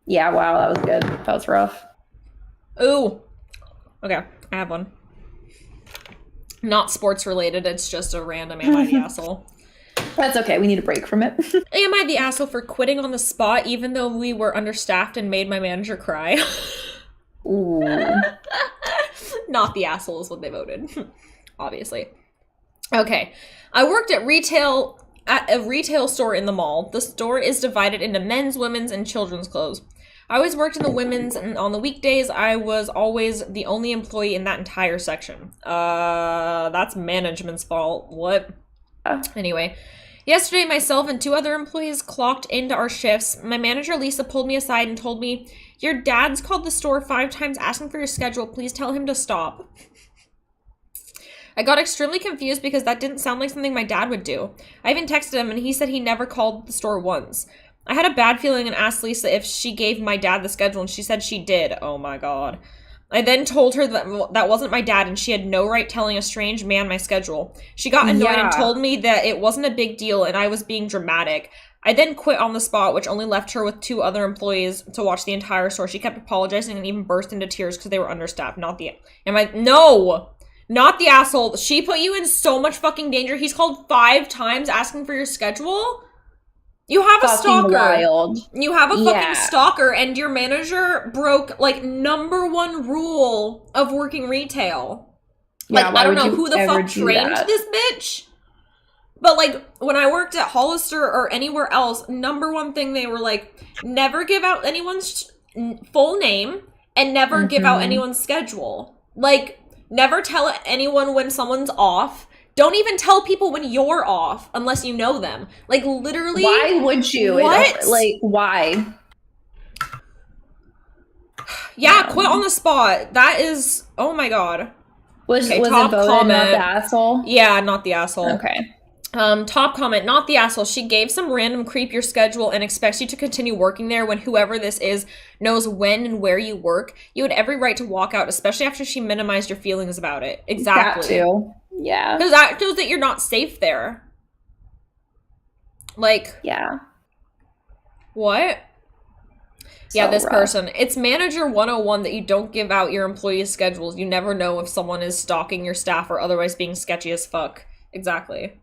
Yeah, wow, that was good. That was rough. Ooh. Okay, I have one. Not sports related, it's just a random am I the asshole. That's okay, we need a break from it. Am I the asshole for quitting on the spot even though we were understaffed and made my manager cry? Ooh. Not the asshole is what they voted. Obviously. Okay. I worked at a retail store in the mall. The store is divided into men's, women's, and children's clothes. I always worked in the women's, and on the weekdays, I was always the only employee in that entire section. That's management's fault. What? Anyway, yesterday, myself and 2 other employees clocked into our shifts. My manager, Lisa, pulled me aside and told me, "Your dad's called the store 5 times asking for your schedule. Please tell him to stop." I got extremely confused because that didn't sound like something my dad would do. I even texted him and he said he never called the store once. I had a bad feeling and asked Lisa if she gave my dad the schedule and she said she did. Oh my god. I then told her that that wasn't my dad and she had no right telling a strange man my schedule. She got annoyed and told me that it wasn't a big deal and I was being dramatic. I then quit on the spot, which only left her with 2 other employees to watch the entire store. She kept apologizing and even burst into tears because they were understaffed. No! Not the asshole. She put you in so much fucking danger. He's called 5 times asking for your schedule? You have a stalker. Wild. You have a fucking stalker, and your manager broke, like, #1 rule of working retail. Like, I don't know who the fuck trained this bitch. But, like, when I worked at Hollister or anywhere else, #1 thing they were like, never give out anyone's full name and never give out anyone's schedule. Like, never tell anyone when someone's off. Don't even tell people when you're off unless you know them. Like, literally. Why would you? What? Like, why? Yeah, quit on the spot. That is, oh my god. Was it voted not the asshole? Yeah, not the asshole. Okay. Top comment, not the asshole. She gave some random creep your schedule and expects you to continue working there when whoever this is knows when and where you work. You had every right to walk out, especially after she minimized your feelings about it. Exactly. That too. Yeah. Because that shows that you're not safe there. Like. Yeah. What? Yeah, this person. It's manager 101 that you don't give out your employees' schedules. You never know if someone is stalking your staff or otherwise being sketchy as fuck. Exactly.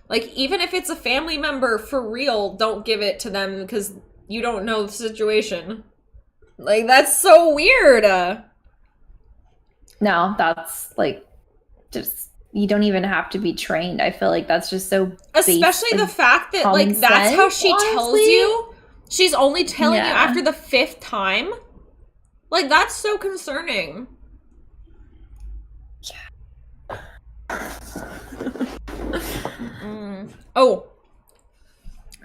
Like, even if it's a family member, for real, don't give it to them because you don't know the situation. Like, that's so weird. No, that's, like, just, you don't even have to be trained. I feel like that's just so especially the fact that, like, that's how she tells you. She's only telling you after the 5th time. Like, that's so concerning. Oh,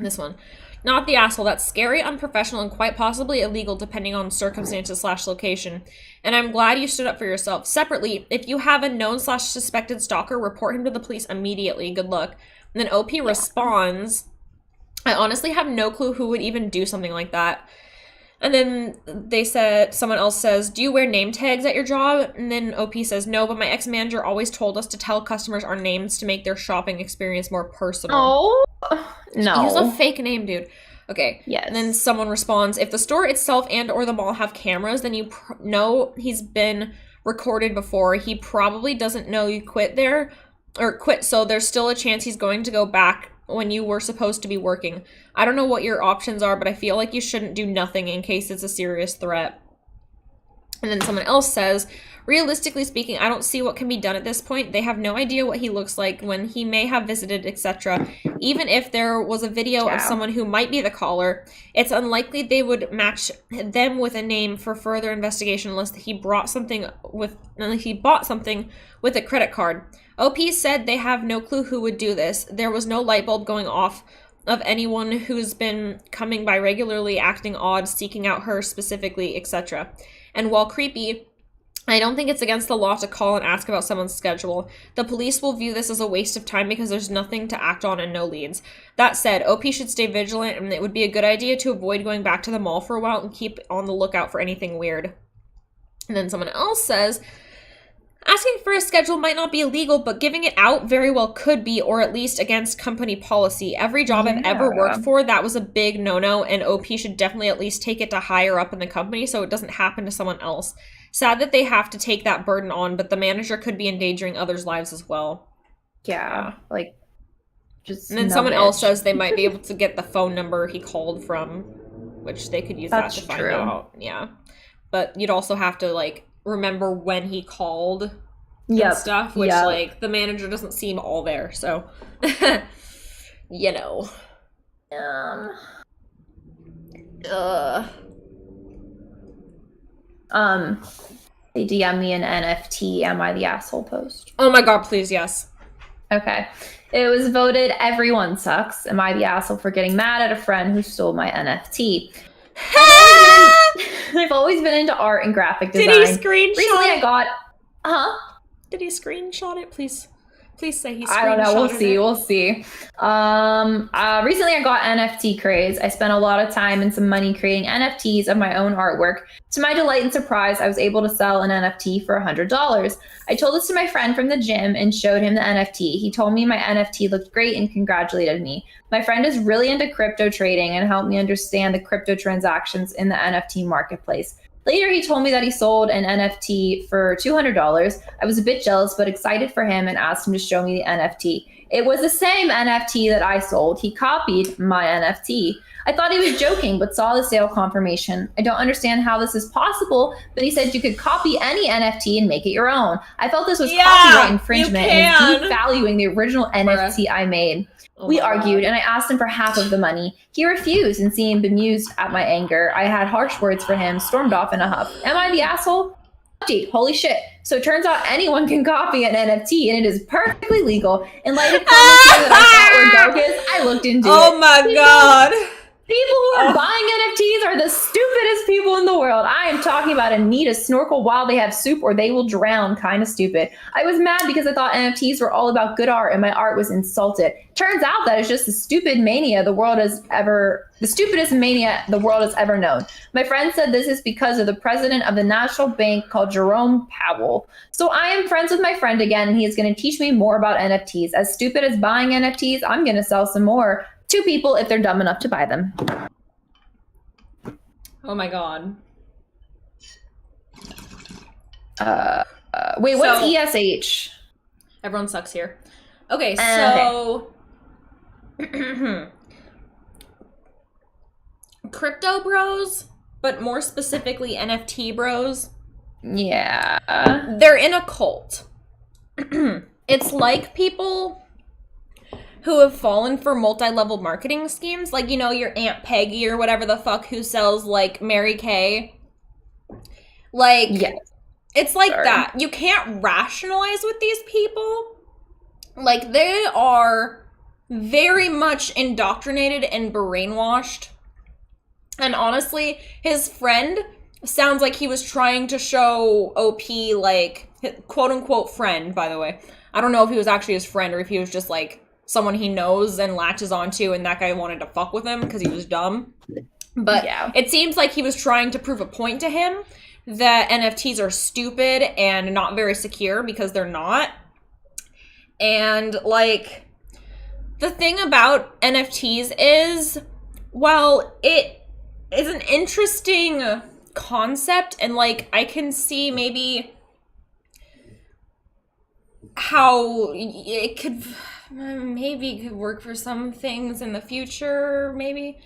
this one. Not the asshole. That's scary, unprofessional, and quite possibly illegal depending on circumstances / location. And I'm glad you stood up for yourself. Separately, if you have a known / suspected stalker, report him to the police immediately. Good luck. And then OP responds, I honestly have no clue who would even do something like that. And then someone else says, do you wear name tags at your job? And then OP says, no, but my ex-manager always told us to tell customers our names to make their shopping experience more personal. Oh, no. Use a fake name, dude. Okay. Yes. And then someone responds, if the store itself and or the mall have cameras, then you know he's been recorded before. He probably doesn't know you quit there or quit, so there's still a chance he's going to go back when you were supposed to be working. I don't know what your options are, but I feel like you shouldn't do nothing in case it's a serious threat. And then someone else says, realistically speaking, I don't see what can be done at this point. They have no idea what he looks like, when he may have visited, etc. Even if there was a video of someone who might be the caller, it's unlikely they would match them with a name for further investigation unless he bought something with a credit card. OP said they have no clue who would do this. There was no light bulb going off of anyone who's been coming by regularly, acting odd, seeking out her specifically, etc. And while creepy, I don't think it's against the law to call and ask about someone's schedule. The police will view this as a waste of time because there's nothing to act on and no leads. That said, OP should stay vigilant, and it would be a good idea to avoid going back to the mall for a while and keep on the lookout for anything weird. And then someone else says, Asking for a schedule might not be illegal, but giving it out very well could be, or at least against company policy. Every job I've ever worked for, that was a big no-no, and OP should definitely at least take it to higher up in the company so it doesn't happen to someone else. Sad that they have to take that burden on, but the manager could be endangering others' lives as well. Yeah, like, just and then someone else says they might be able to get the phone number he called from, which they could use that to find out. Yeah. But you'd also have to, like, remember when he called and stuff, which, like, the manager doesn't seem all there, so, you know. They DM me an NFT, am I the asshole post. Oh my god, please, yes. Okay. It was voted, everyone sucks. Am I the asshole for getting mad at a friend who stole my NFT? I've always been into art and graphic design. Did he screenshot Recently it? I got... Did he screenshot it? Please say he screenshot it. I don't know. We'll see. Recently I got NFT craze. I spent a lot of time and some money creating NFTs of my own artwork. To my delight and surprise, I was able to sell an NFT for $100. I told this to my friend from the gym and showed him the NFT. He told me my NFT looked great and congratulated me. My friend is really into crypto trading and helped me understand the crypto transactions in the NFT marketplace. Later, he told me that he sold an NFT for $200. I was a bit jealous, but excited for him and asked him to show me the NFT. It was the same NFT that I sold. He copied my NFT. I thought he was joking, but saw the sale confirmation. I don't understand how this is possible, but he said you could copy any NFT and make it your own. I felt this was copyright infringement and devaluing the original NFT I made. We argued, and I asked him for half of the money. He refused and seemed bemused at my anger. I had harsh words for him, stormed off in a huff. Am I the asshole? Update, holy shit. So it turns out anyone can copy an NFT, and it is perfectly legal. In light of comments here that I thought were bogus, I looked into it. Oh my god. People who are buying NFTs are the stupidest people in the world. I am talking about a need to snorkel while they have soup or they will drown kind of stupid. I was mad because I thought NFTs were all about good art and my art was insulted. Turns out that it's just the stupidest mania the world has ever known. My friend said this is because of the president of the National Bank called Jerome Powell. So I am friends with my friend again, and he is going to teach me more about NFTs. As stupid as buying NFTs, I'm going to sell some more to people if they're dumb enough to buy them. Oh my god. Wait, what's ESH? Everyone sucks here. Okay, so crypto bros, but more specifically NFT bros. Yeah. They're in a cult. It's like people who have fallen for multi-level marketing schemes, like, you know, your Aunt Peggy or whatever the fuck who sells, like, Mary Kay. Like, yes. It's like that. You can't rationalize with these people. Like, they are very much indoctrinated and brainwashed. And honestly, his friend sounds like he was trying to show OP, like, quote-unquote friend, by the way. I don't know if he was actually his friend or if he was just, like, someone he knows and latches onto, and that guy wanted to fuck with him because he was dumb. But It seems like he was trying to prove a point to him that NFTs are stupid and not very secure, because they're not. And, like, the thing about NFTs is, well, it is an interesting concept, and, like, I can see maybe how it could work for some things in the future, maybe.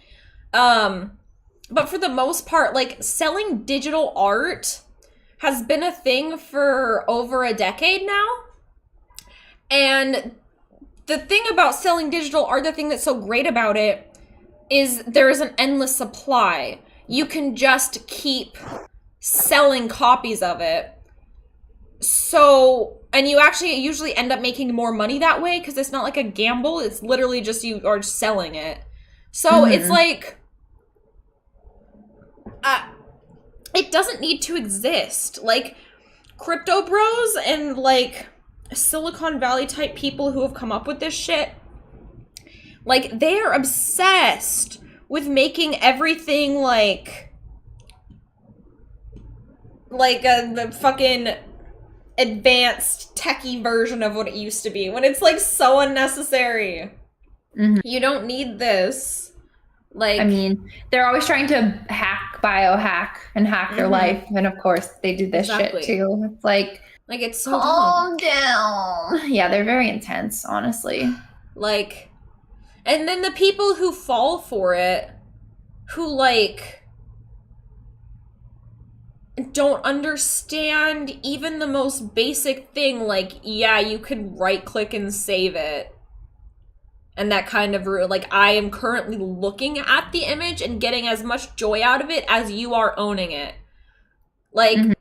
But for the most part, like, selling digital art has been a thing for over a decade now. And the thing about selling digital art, the thing that's so great about it, is there is an endless supply. You can just keep selling copies of it. So, and you actually usually end up making more money that way, because it's not like a gamble. It's literally just you are selling it. So it's like, it doesn't need to exist. Like, crypto bros and, like, Silicon Valley type people who have come up with this shit, like, they are obsessed with making everything like the fucking advanced techie version of what it used to be when it's like so unnecessary. You don't need this. Like, I mean, they're always trying to biohack and hack their life, and of course they do this shit too. It's like it's so calm down. Yeah, they're very intense, honestly. Like, and then the people who fall for it, who like don't understand even the most basic thing, like, yeah, you could right click and save it. And that kind of, like, I am currently looking at the image and getting as much joy out of it as you are owning it. Like,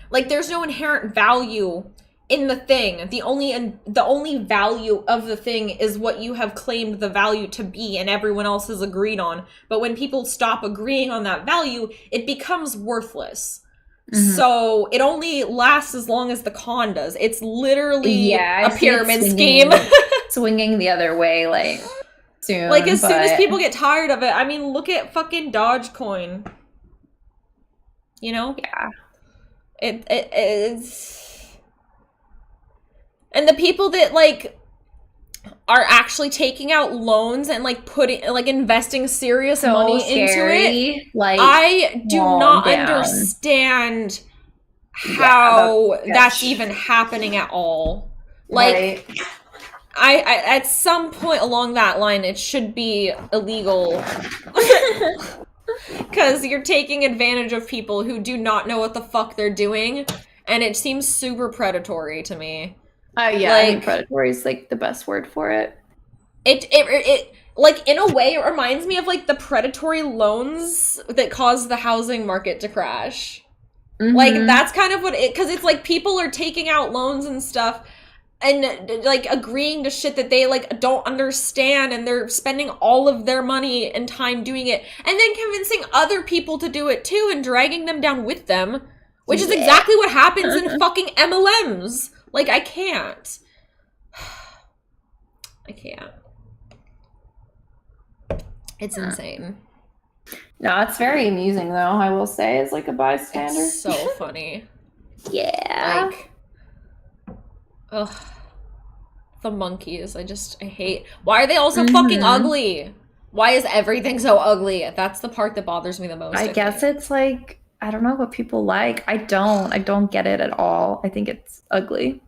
like, there's no inherent value in the thing. The only value of the thing is what you have claimed the value to be and everyone else has agreed on. But when people stop agreeing on that value, it becomes worthless. So it only lasts as long as the con does. It's literally a pyramid scheme. Swinging the other way, like, soon. Like, as soon as people get tired of it, I mean, look at fucking Dogecoin. You know? Yeah. It's... And the people that, like, are actually taking out loans and, like, investing serious money into it. Like, I do not understand how that's even happening at all. Like, I at some point along that line, it should be illegal. Because you're taking advantage of people who do not know what the fuck they're doing. And it seems super predatory to me. Yeah, I think predatory is, like, the best word for it. It like, in a way, it reminds me of, like, the predatory loans that caused the housing market to crash. Like, that's kind of what because it's, like, people are taking out loans and stuff and, like, agreeing to shit that they, like, don't understand, and they're spending all of their money and time doing it, and then convincing other people to do it, too, and dragging them down with them, which is exactly what happens in fucking MLMs. Like, I can't. I can't. It's insane. No, it's very amusing, though, I will say, as, like, a bystander. It's so funny. Yeah. Like, ugh. The monkeys. I hate. Why are they all so fucking ugly? Why is everything so ugly? That's the part that bothers me the most. I guess it's, like, I don't know what people like. I don't get it at all. I think it's ugly.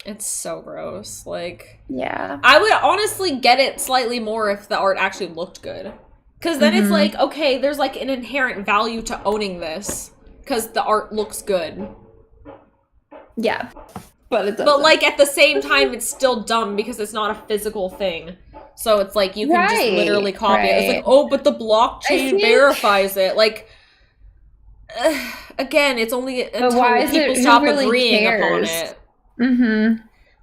It's so gross. Like, yeah. I would honestly get it slightly more if the art actually looked good. Because then it's like, okay, there's, like, an inherent value to owning this. Because the art looks good. Yeah. But it doesn't. But, like, at the same time, it's still dumb because it's not a physical thing. So it's like, you can just literally copy it. It's like, oh, but the blockchain verifies it. Like, again, it's only until people stop agreeing upon it.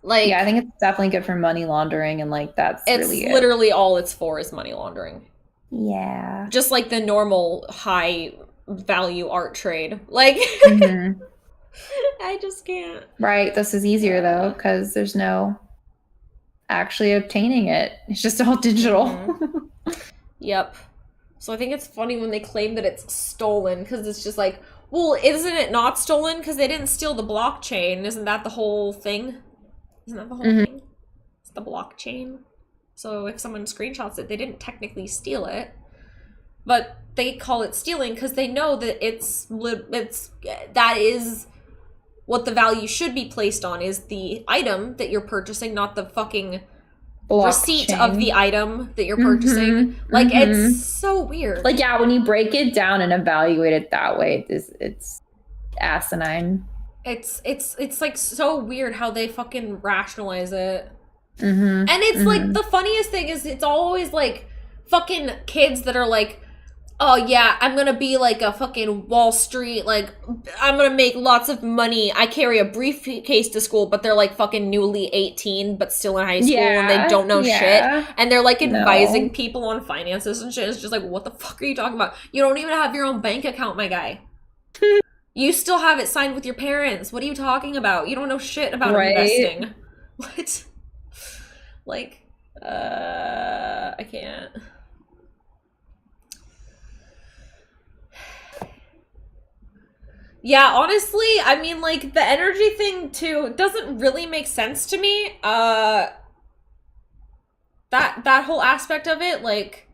Like, yeah, I think it's definitely good for money laundering, and, like, that's really it. Literally all it's for is money laundering. Yeah. Just like the normal high value art trade. Like, I just can't. Right. This is easier, though, because there's no actually obtaining it. It's just all digital. Yep. So I think it's funny when they claim that it's stolen, because it's just like, well, isn't it not stolen? Because they didn't steal the blockchain. Isn't that the whole thing? Isn't that the whole thing? It's the blockchain. So if someone screenshots it, they didn't technically steal it. But they call it stealing because they know that that is what the value should be placed on, is the item that you're purchasing, not the fucking receipt of the item that you're purchasing. Like, it's so weird. Like, yeah, when you break it down and evaluate it that way, it's asinine. It's like so weird how they fucking rationalize it. And it's like, the funniest thing is it's always like fucking kids that are like, oh yeah, I'm gonna be like a fucking Wall Street, like, I'm gonna make lots of money. I carry a briefcase to school, but they're like fucking newly 18, but still in high school, and they don't know shit. And they're like advising people on finances and shit. It's just like, what the fuck are you talking about? You don't even have your own bank account, my guy. You still have it signed with your parents. What are you talking about? You don't know shit about investing. What? Like, I can't. Yeah, honestly, I mean, like, the energy thing, too, doesn't really make sense to me. That whole aspect of it, like,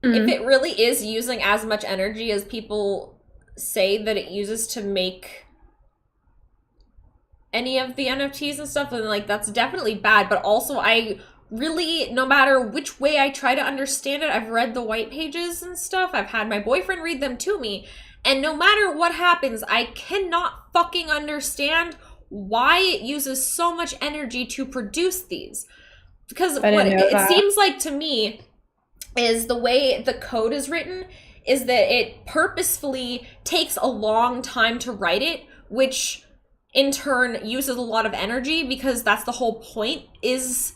if it really is using as much energy as people say that it uses to make any of the NFTs and stuff, then, like, that's definitely bad. But also, I really, no matter which way I try to understand it, I've read the white pages and stuff. I've had my boyfriend read them to me. And no matter what happens, I cannot fucking understand why it uses so much energy to produce these. Because what it seems like to me is the way the code is written is that it purposefully takes a long time to write it, which in turn uses a lot of energy because that's the whole point, is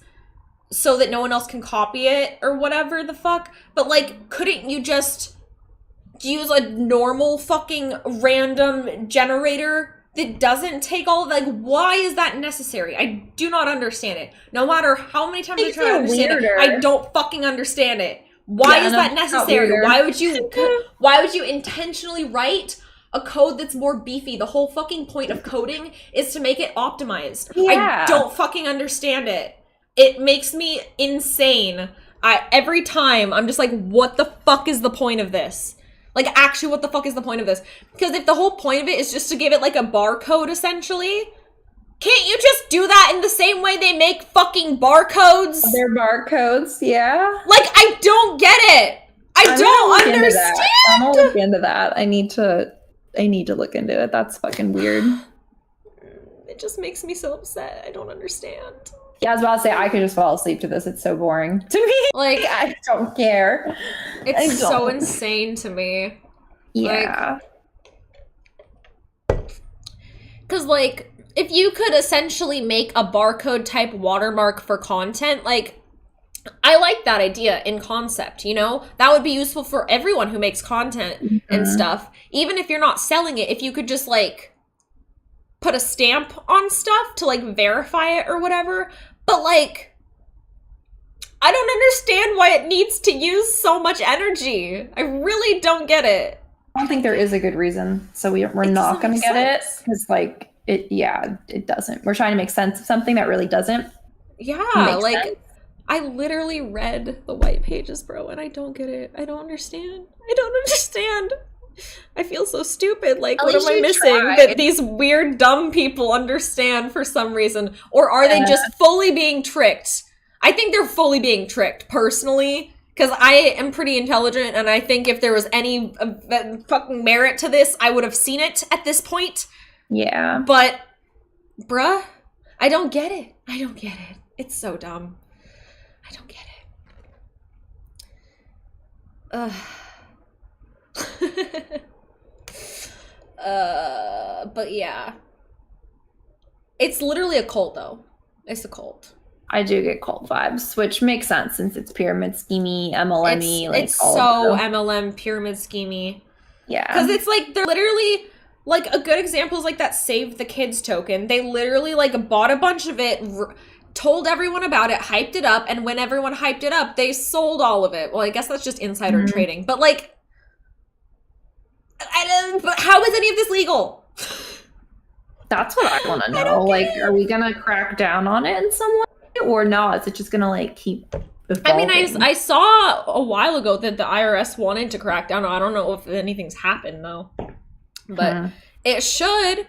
so that no one else can copy it or whatever the fuck. But, like, couldn't you just use a normal fucking random generator that doesn't take all of, like, why is that necessary? I do not understand it. No matter how many times I try to understand it, I don't fucking understand it. Why is that necessary? Why would you intentionally write a code that's more beefy? The whole fucking point of coding is to make it optimized. I don't fucking understand it. It makes me insane. Every time I'm just like, what the fuck is the point of this? Like, actually, what the fuck is the point of this? Because if the whole point of it is just to give it, like, a barcode, essentially, can't you just do that in the same way they make fucking barcodes? They're barcodes, yeah. Like, I don't get it. I don't understand. I'm gonna look into that. I need to look into it. That's fucking weird. It just makes me so upset. I don't understand. Yeah, I was about to say, I could just fall asleep to this. It's so boring to me. Like, I don't care. It's so insane to me. Yeah. Because, like, if you could essentially make a barcode type watermark for content, like, I like that idea in concept, you know? That would be useful for everyone who makes content and stuff. Even if you're not selling it, if you could just, like, put a stamp on stuff to, like, verify it or whatever. But, like, I don't understand why it needs to use so much energy. I really don't get it. I don't think there is a good reason, so we're not going to get it. Because, like, it doesn't. We're trying to make sense of something that really doesn't. Yeah, like, sense. I literally read the white pages, bro, and I don't get it. I don't understand. I feel so stupid. Like, what am I missing that these weird, dumb people understand for some reason? Or are they just fully being tricked? I think they're fully being tricked, personally, because I am pretty intelligent, and I think if there was any fucking merit to this, I would have seen it at this point. Yeah. But, bruh, I don't get it. It's so dumb. I don't get it. Ugh. But yeah. It's literally a cult, though. It's a cult. I do get cult vibes, which makes sense since it's pyramid schemey, MLM-y. It's so MLM pyramid schemey. Yeah. Because it's like, they're literally, like, a good example is like that Save the Kids token. They literally, like, bought a bunch of it, told everyone about it, hyped it up, and when everyone hyped it up, they sold all of it. Well, I guess that's just insider trading. But, like, but how is any of this legal? That's what I want to know. Like, are we gonna crack down on it in some way or not? Is it just gonna, like, keep evolving? I mean, I saw a while ago that the IRS wanted to crack down. I don't know if anything's happened, though. But it should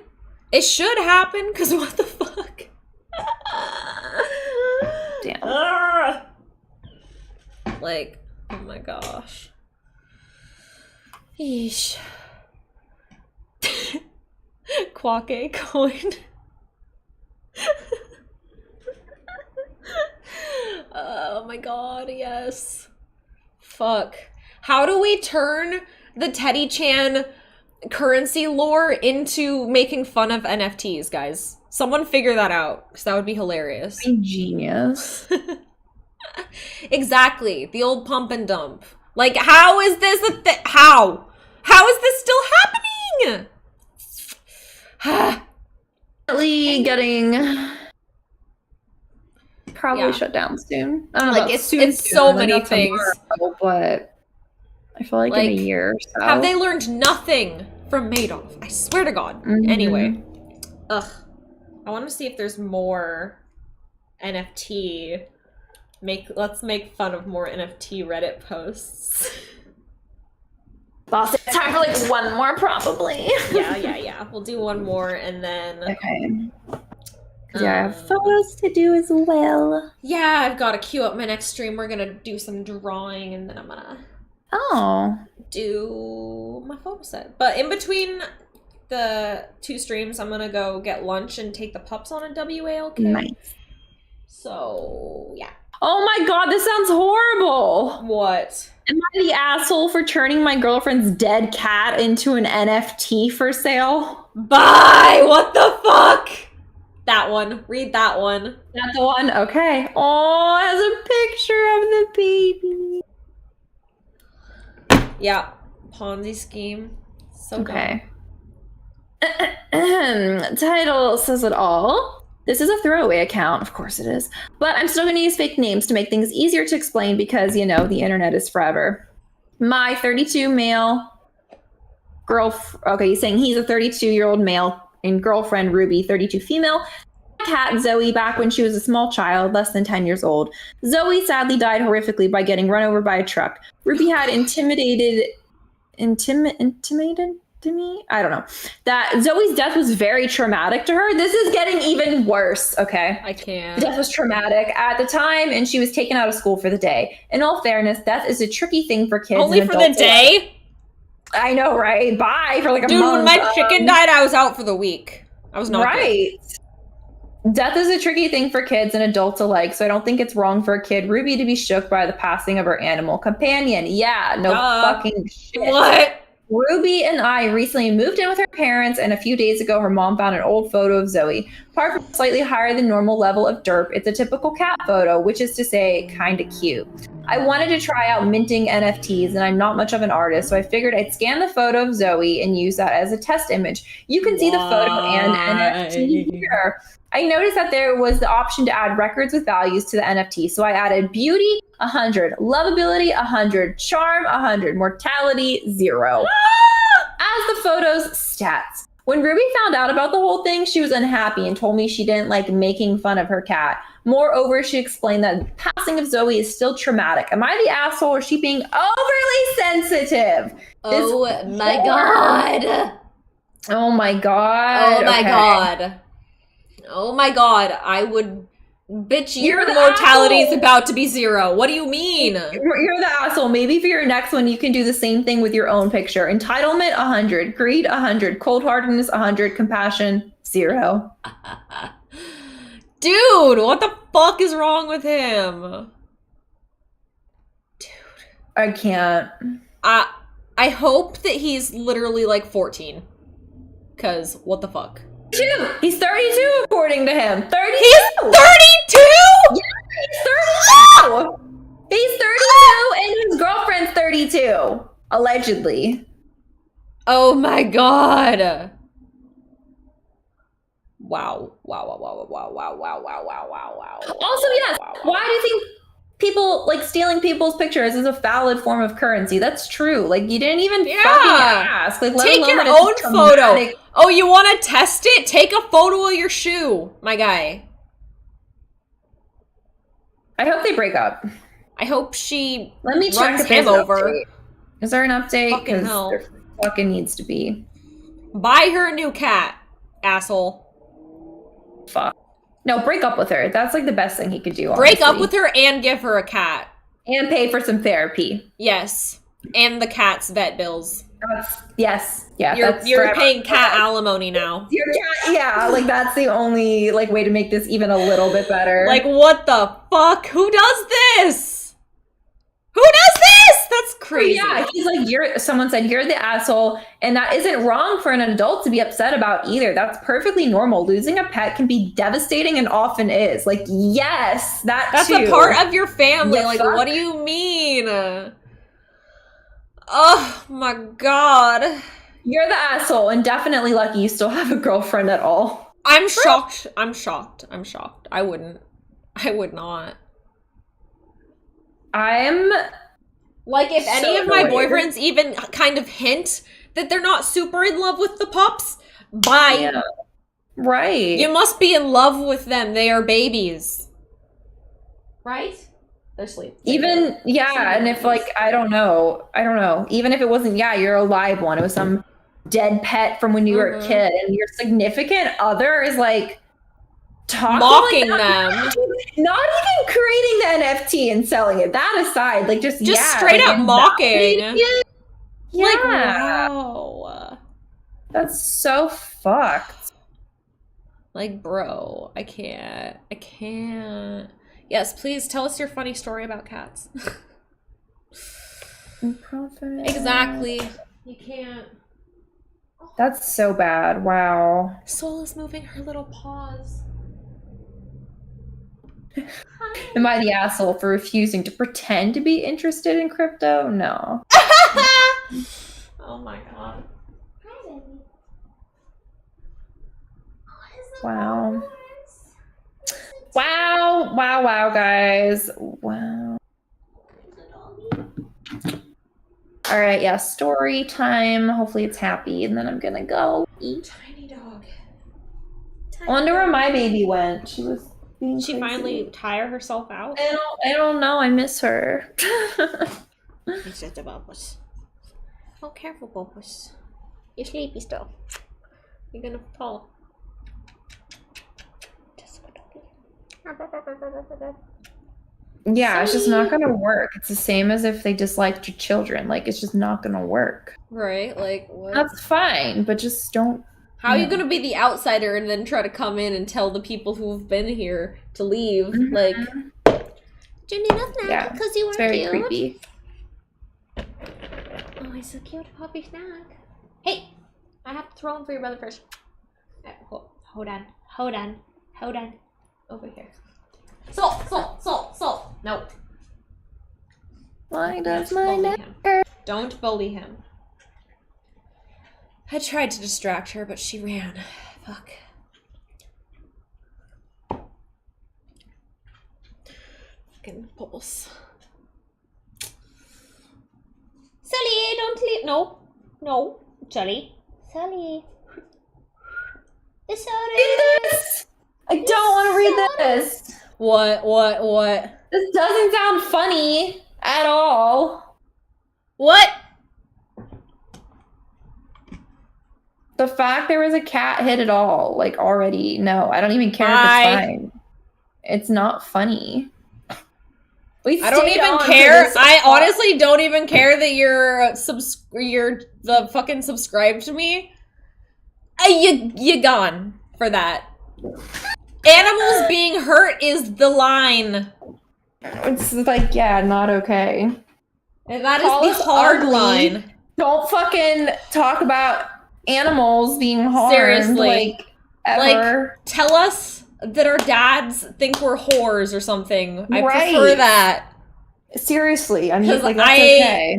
happen, because what the fuck? Damn. Like, oh my gosh. Yeesh. Quake coin. Oh my god, yes. Fuck. How do we turn the Teddy Chan currency lore into making fun of NFTs, guys? Someone figure that out, because that would be hilarious. Genius. Exactly. The old pump and dump. Like, how is this a thing? How? How is this still happening? Getting probably shut down soon. I don't know. Like, it's so many things. Tomorrow, but I feel like in a year or so. Have they learned nothing from Madoff. I swear to God. Anyway. Ugh. I want to see if there's more NFT. Let's make fun of more NFT Reddit posts. Boss, it's time for like one more probably. Yeah. We'll do one more and then... Okay. Yeah, I have photos to do as well. Yeah, I've got to queue up my next stream. We're gonna do some drawing and then I'm gonna do my photo set. But in between the 2 streams, I'm gonna go get lunch and take the pups on a WALK. Nice. So, yeah. Oh my God, this sounds horrible. What? Am I the asshole for turning my girlfriend's dead cat into an NFT for sale? Bye! What the fuck? That one. Read that one. That's the one? Okay. Oh, it has a picture of the baby. Yeah. Ponzi scheme. So okay. Title says it all. This is a throwaway account. Of course it is. But I'm still going to use fake names to make things easier to explain because, you know, the internet is forever. My 32 male okay, he's saying he's a 32-year-old male and girlfriend, Ruby, 32 female. Cat, Zoe, back when she was a small child, less than 10 years old. Zoe sadly died horrifically by getting run over by a truck. Ruby had intimated to me? I don't know. That Zoe's death was very traumatic to her. This is getting even worse, okay? I can't. The death was traumatic at the time, and she was taken out of school for the day. In all fairness, death is a tricky thing for kids. Only for the day? I know, right? Bye for like a month. Dude, when my chicken died, I was out for the week. I was not right. Death is a tricky thing for kids and adults alike, so I don't think it's wrong for a kid, Ruby, to be shook by the passing of her animal companion. Yeah, no fucking shit. What? Ruby and I recently moved in with her parents, and a few days ago, her mom found an old photo of Zoe. Apart from a slightly higher than normal level of derp, it's a typical cat photo, which is to say, kind of cute. I wanted to try out minting NFTs, and I'm not much of an artist, so I figured I'd scan the photo of Zoe and use that as a test image. You can see the photo and NFT here. I noticed that there was the option to add records with values to the NFT, so I added beauty, 100, lovability, 100, charm, 100, mortality, 0. As the photo's stats. When Ruby found out about the whole thing, she was unhappy and told me she didn't like making fun of her cat. Moreover, she explained that the passing of Zoe is still traumatic. Am I the asshole or is she being overly sensitive? Oh my God. Oh my God. Oh my God. Oh my God. I would... Bitch, your mortality is about to be 0. What do you mean? You're the asshole. Maybe for your next one, you can do the same thing with your own picture. Entitlement, 100. Greed, 100. Cold-heartedness, 100. Compassion, 0. Dude, what the fuck is wrong with him? Dude. I can't. I hope that he's literally like 14. Because what the fuck? He's 32 according to him. 32! He's 32?! Yeah, he's 32! He's 32 and his girlfriend's 32. Allegedly. Oh my God. Wow. Also, yes, why do you think people, like, stealing people's pictures is a valid form of currency? That's true. Like, you didn't even fucking ask. Like, let take your own photo. Oh, you want to test it? Take a photo of your shoe, my guy. I hope they break up. I hope she Let me check runs him over. Is there an update? Fucking hell. There fucking needs to be. Buy her a new cat, asshole. Fuck. No, break up with her. That's like the best thing he could do. Break up with her and give her a cat. And pay for some therapy. Yes. And the cat's vet bills. Yes. Yeah. You're paying cat alimony now. Your cat, yeah. Like that's the only like way to make this even a little bit better. Like what the fuck? Who does this? Who does this? That's crazy. Yeah, he's like, someone said, you're the asshole. And that isn't wrong for an adult to be upset about either. That's perfectly normal. Losing a pet can be devastating and often is. Like, yes, that's a part of your family. Yeah, like, what do you mean? Oh my God. You're the asshole and definitely lucky you still have a girlfriend at all. I'm shocked. I would not. I'm like, if any of my boyfriends even kind of hint that they're not super in love with the pups, bye. Yeah. Right. You must be in love with them. They are babies. Right? They're asleep. Even, yeah, and if, like, I don't know. Even if it wasn't, you're a live one. It was some dead pet from when you were a kid, and your significant other is, like, mocking them. Not even creating the NFT and selling it. That aside, like, just straight up mocking. Yeah. Like, wow. That's so fucked. Like, bro, I can't. Yes, please tell us your funny story about cats. Exactly. You can't. That's so bad. Wow. Soul is moving her little paws. Am I the asshole for refusing to pretend to be interested in crypto? No. Oh my god. Wow. Wow, guys. Wow. All right, yeah, story time. Hopefully it's happy, and then I'm gonna go eat. Tiny dog. I wonder where my baby went. She was being She crazy. finally tire herself out? I don't know. I miss her. It's just a bubbles. Oh, careful, bubbles. You're sleepy still. You're gonna fall. Yeah, it's just not gonna work. It's the same as if they disliked your children. Like, it's just not gonna work. Right? Like, what? That's fine, but just don't. How are you gonna be the outsider and then try to come in and tell the people who've been here to leave? Like, do you need a snack? Because you were very cute. creepy. Oh, he's a cute puppy snack. Hey, I have to throw him for your brother first. Hold on. Over here. Salt. Nope. Why does Don't my bully neck him. hurt? Don't bully him. I tried to distract her, but she ran. Fuck. Fucking bubbles. Sully, don't leave. No. Sully. The soda. Read this! I don't want to read this. What? This doesn't sound funny at all. What? The fact there was a cat hit at all, like, already, no. I don't even care if it's fine. It's not funny. I don't even care. I honestly don't even care that you're the fucking subscribed to me. You gone for that. Animals being hurt is the line. It's like, not okay. And that is the hard line. Don't fucking talk about animals being harmed. Seriously. Like, ever. Like, tell us that our dads think we're whores or something. I Right. prefer that. Seriously. I'm just like, that's okay.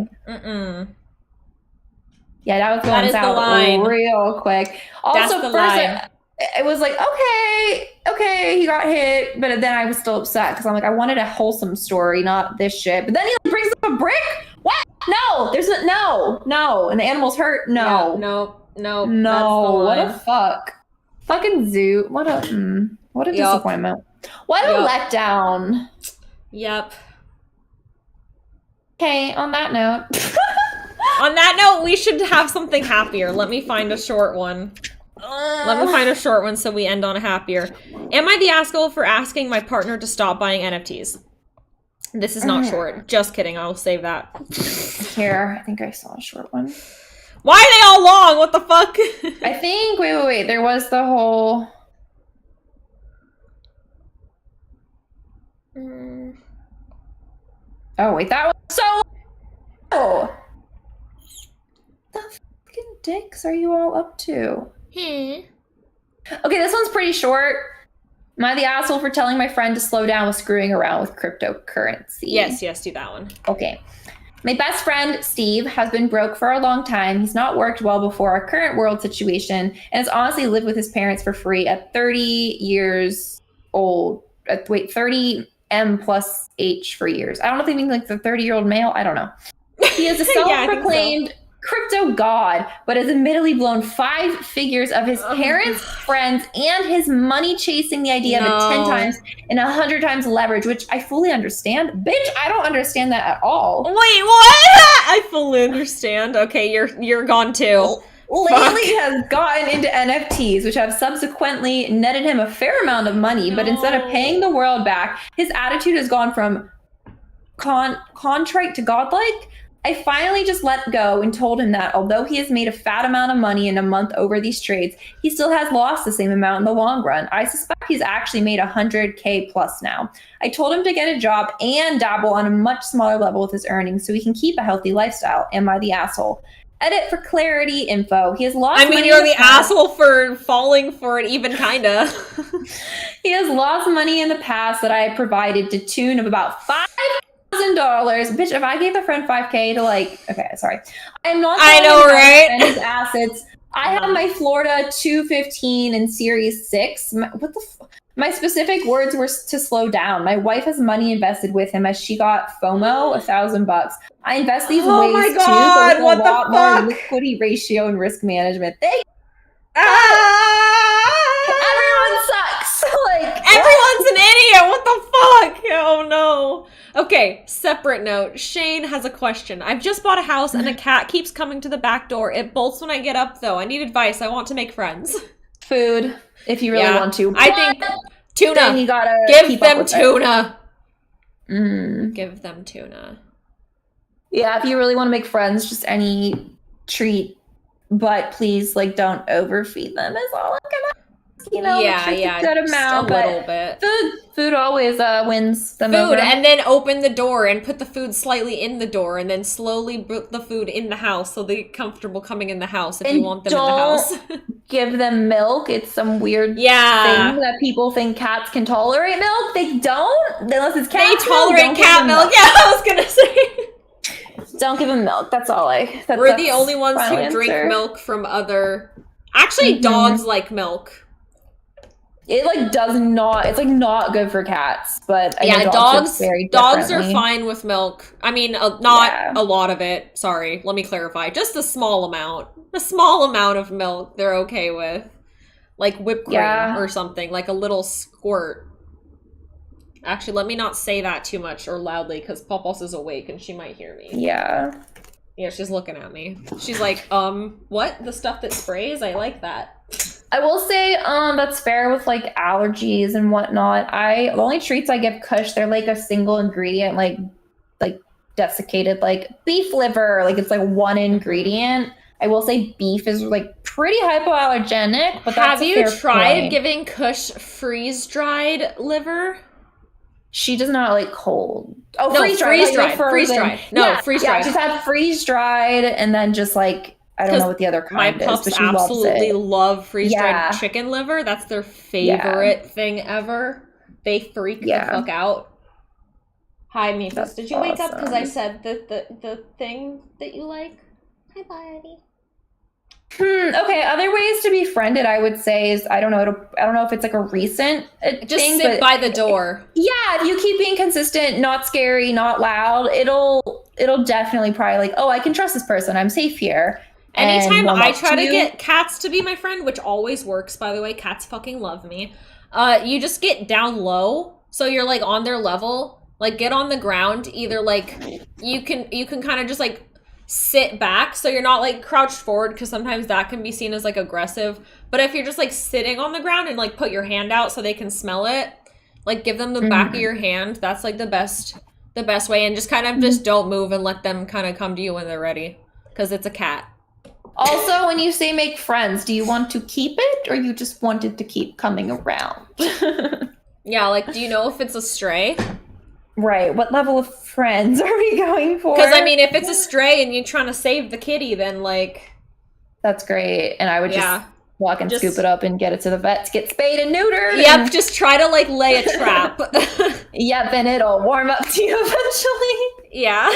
Yeah, that was going south real quick. Also, first, it was like, okay, he got hit, but then I was still upset because I'm like, I wanted a wholesome story, not this shit. But then he brings up a brick. What? No, there's no, and the animal's hurt. No, yeah, no. What a fuck, fucking zoo. What a disappointment. What a letdown. Yep. Okay, on that note. On that note, we should have something happier. Let me find a short one. So we end on a happier. Am I the asshole for asking my partner to stop buying NFTs? This is not short. Just kidding. I will save that. Here, I think I saw a short one. Why are they all long? What the fuck? I think, wait. There was the whole... Oh, wait, that was so... Oh. What the fucking dicks are you all up to? Okay, this one's pretty short. Am I the asshole for telling my friend to slow down with screwing around with cryptocurrency? Yes, do that one. Okay. My best friend, Steve, has been broke for a long time. He's not worked well before our current world situation and has honestly lived with his parents for free at 30 years old. 30 M plus H for years. I don't know if they mean like the 30-year-old male. I don't know. He is a self-proclaimed crypto god, but has admittedly blown 5 figures of his parents, friends, and his money chasing the idea of a 10 times and 100 times leverage, which I fully understand. Bitch, I don't understand that at all. Wait, what? I fully understand. Okay, you're gone too. Lately has gotten into NFTs, which have subsequently netted him a fair amount of money, but instead of paying the world back, his attitude has gone from contrite to godlike. I finally just let go and told him that although he has made a fat amount of money in a month over these trades, he still has lost the same amount in the long run. I suspect he's actually made 100K plus now. I told him to get a job and dabble on a much smaller level with his earnings so he can keep a healthy lifestyle. Am I the asshole? Edit for clarity info. He has lost money. I mean, you're the asshole for falling for it, even kinda. He has lost money in the past that I provided to tune of about $5,000. Bitch, if I gave a friend $5K to okay, sorry. I'm not. I know, right? And his assets. I have my Florida 215 and Series 6. My specific words were to slow down. My wife has money invested with him as she got FOMO, $1,000. I invest these ways too, but with a lot more liquidity ratio and risk management. Everyone sucks. Everyone's an idiot. What the fuck? Oh no. Okay, separate note. Shane has a question. I've just bought a house and a cat keeps coming to the back door. It bolts when I get up though. I need advice. I want to make friends. Food, if you really want to. I think tuna. Then you gotta give them tuna. Give them tuna. Yeah, if you really want to make friends, just any treat, but please don't overfeed them. Is all I'm gonna. A good amount, a little bit. Food always wins them food over. And then open the door and put the food slightly in the door and then slowly put the food in the house so they get comfortable coming in the house if you want them in the house. Give them milk. It's some weird thing that people think cats can tolerate milk. They don't, unless it's cat milk. They tolerate cat milk. Yeah, I was gonna say. Don't give them milk. That's all We're the only ones who drink milk from other. Actually, dogs like milk. It does not. It's not good for cats, but dogs are fine with milk. I mean, not a lot of it. Sorry, let me clarify. Just a small amount. A small amount of milk they're okay with, like whipped cream or something, like a little squirt. Actually, let me not say that too much or loudly because Popos is awake and she might hear me. Yeah, she's looking at me. She's like, what? The stuff that sprays? I like that. I will say, that's fair with allergies and whatnot. The only treats I give Kush, they're a single ingredient, like desiccated, beef liver, it's one ingredient. I will say beef is pretty hypoallergenic, but that's have you tried giving Kush freeze dried liver? She does not like cold. Oh, no, freeze dried. Freeze dried. No, freeze dried. She's had freeze dried and then just I don't know what the other kind is, but she absolutely love freeze-dried chicken liver. That's their favorite thing ever. They freak the fuck out. Hi, Mephis. Did you wake up because I said the thing that you like? Hi, buddy. Okay, other ways to be friended, I would say, is I don't know if it's a recent just thing, sit by the door. Yeah, if you keep being consistent, not scary, not loud, it'll definitely probably I can trust this person. I'm safe here. Anytime I try to get cats to be my friend, which always works, by the way, cats fucking love me. You just get down low, so you're on their level. Get on the ground. Either you can kind of just sit back, so you're not crouched forward, because sometimes that can be seen as aggressive. But if you're just sitting on the ground and put your hand out so they can smell it, give them the back of your hand. That's the best way, and just kind of just don't move and let them kind of come to you when they're ready, because it's a cat. Also, when you say make friends, do you want to keep it or you just want it to keep coming around? Yeah, do you know if it's a stray? Right. What level of friends are we going for? Because, I mean, if it's a stray and you're trying to save the kitty, then, that's great. And I would just walk and scoop it up and get it to the vet to get spayed and neutered. Yep, just try to, lay a trap. Yep, and it'll warm up to you eventually. Yeah.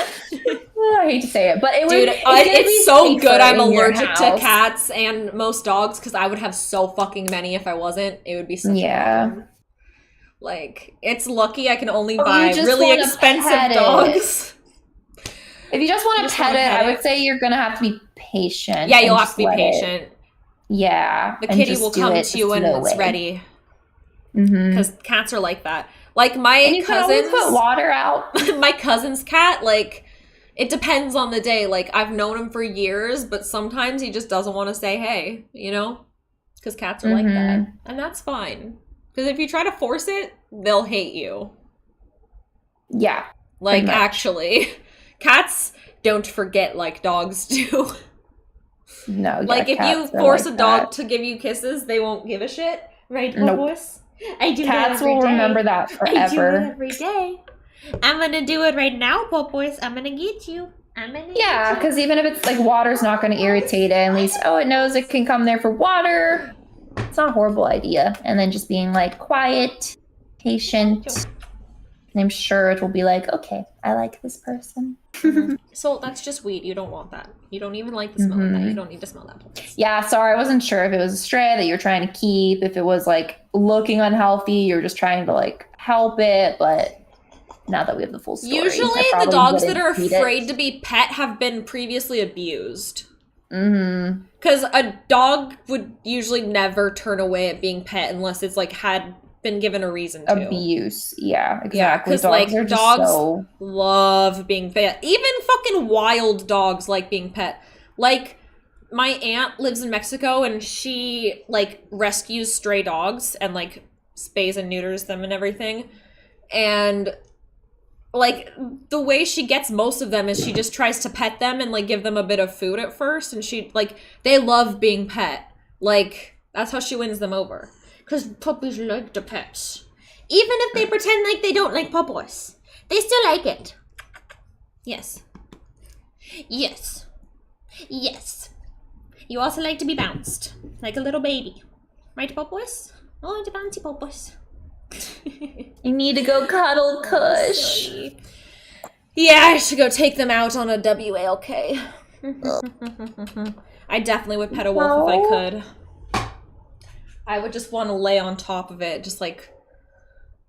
I hate to say it, but it's so good I'm allergic to cats and most dogs, because I would have so fucking many if I wasn't. It would be such a problem. It's lucky I can only buy really expensive dogs. If you just want to pet it, I would say you're going to have to be patient. Yeah, you'll have to be patient. Yeah. The kitty will come to you when it's ready. Because cats are like that. Like my cousin's put water out. My cousin's cat, like, it depends on the day. Like, I've known him for years, but sometimes he just doesn't want to say hey, you know? Because cats are like that. And that's fine. Because if you try to force it, they'll hate you. Yeah. Like, actually. Cats don't forget like dogs do. No, like, if you force a dog to give you kisses, they won't give a shit. Right, boys? I do Cats that every will day. remember that forever. I do it every day. I'm gonna do it right now, boys. I'm gonna get you. Yeah, because even if it's like water's not going to irritate it, at least, it knows it can come there for water. It's not a horrible idea. And then just being like quiet, patient. And I'm sure it will be like, okay, I like this person. So that's just weed. You don't want that. You don't even like the smell of that. You don't need to smell that. Yeah, sorry. I wasn't sure if it was a stray that you're trying to keep, if it was like looking unhealthy, you're just trying to like help it, but now that we have the full story. Usually the dogs that are afraid to be pet have been previously abused. Because a dog would usually never turn away at being pet unless it's like had been given a reason to. Abuse. Yeah, exactly. Yeah, because like dogs love being pet. Even fucking wild dogs like being pet. Like, my aunt lives in Mexico and she like rescues stray dogs and like spays and neuters them and everything. And like, the way she gets most of them is she just tries to pet them and like give them a bit of food at first, and she like, they love being pet. Like, that's how she wins them over. Because puppies like the pets. Even if they pretend like they don't like puppies, they still like it. Yes. Yes. Yes. You also like to be bounced, like a little baby. Right, puppies? Oh, the bouncy puppies. You need to go cuddle Kush. Yeah, I should go take them out on a WALK. I definitely would pet a wolf if I could. I would just want to lay on top of it, just like,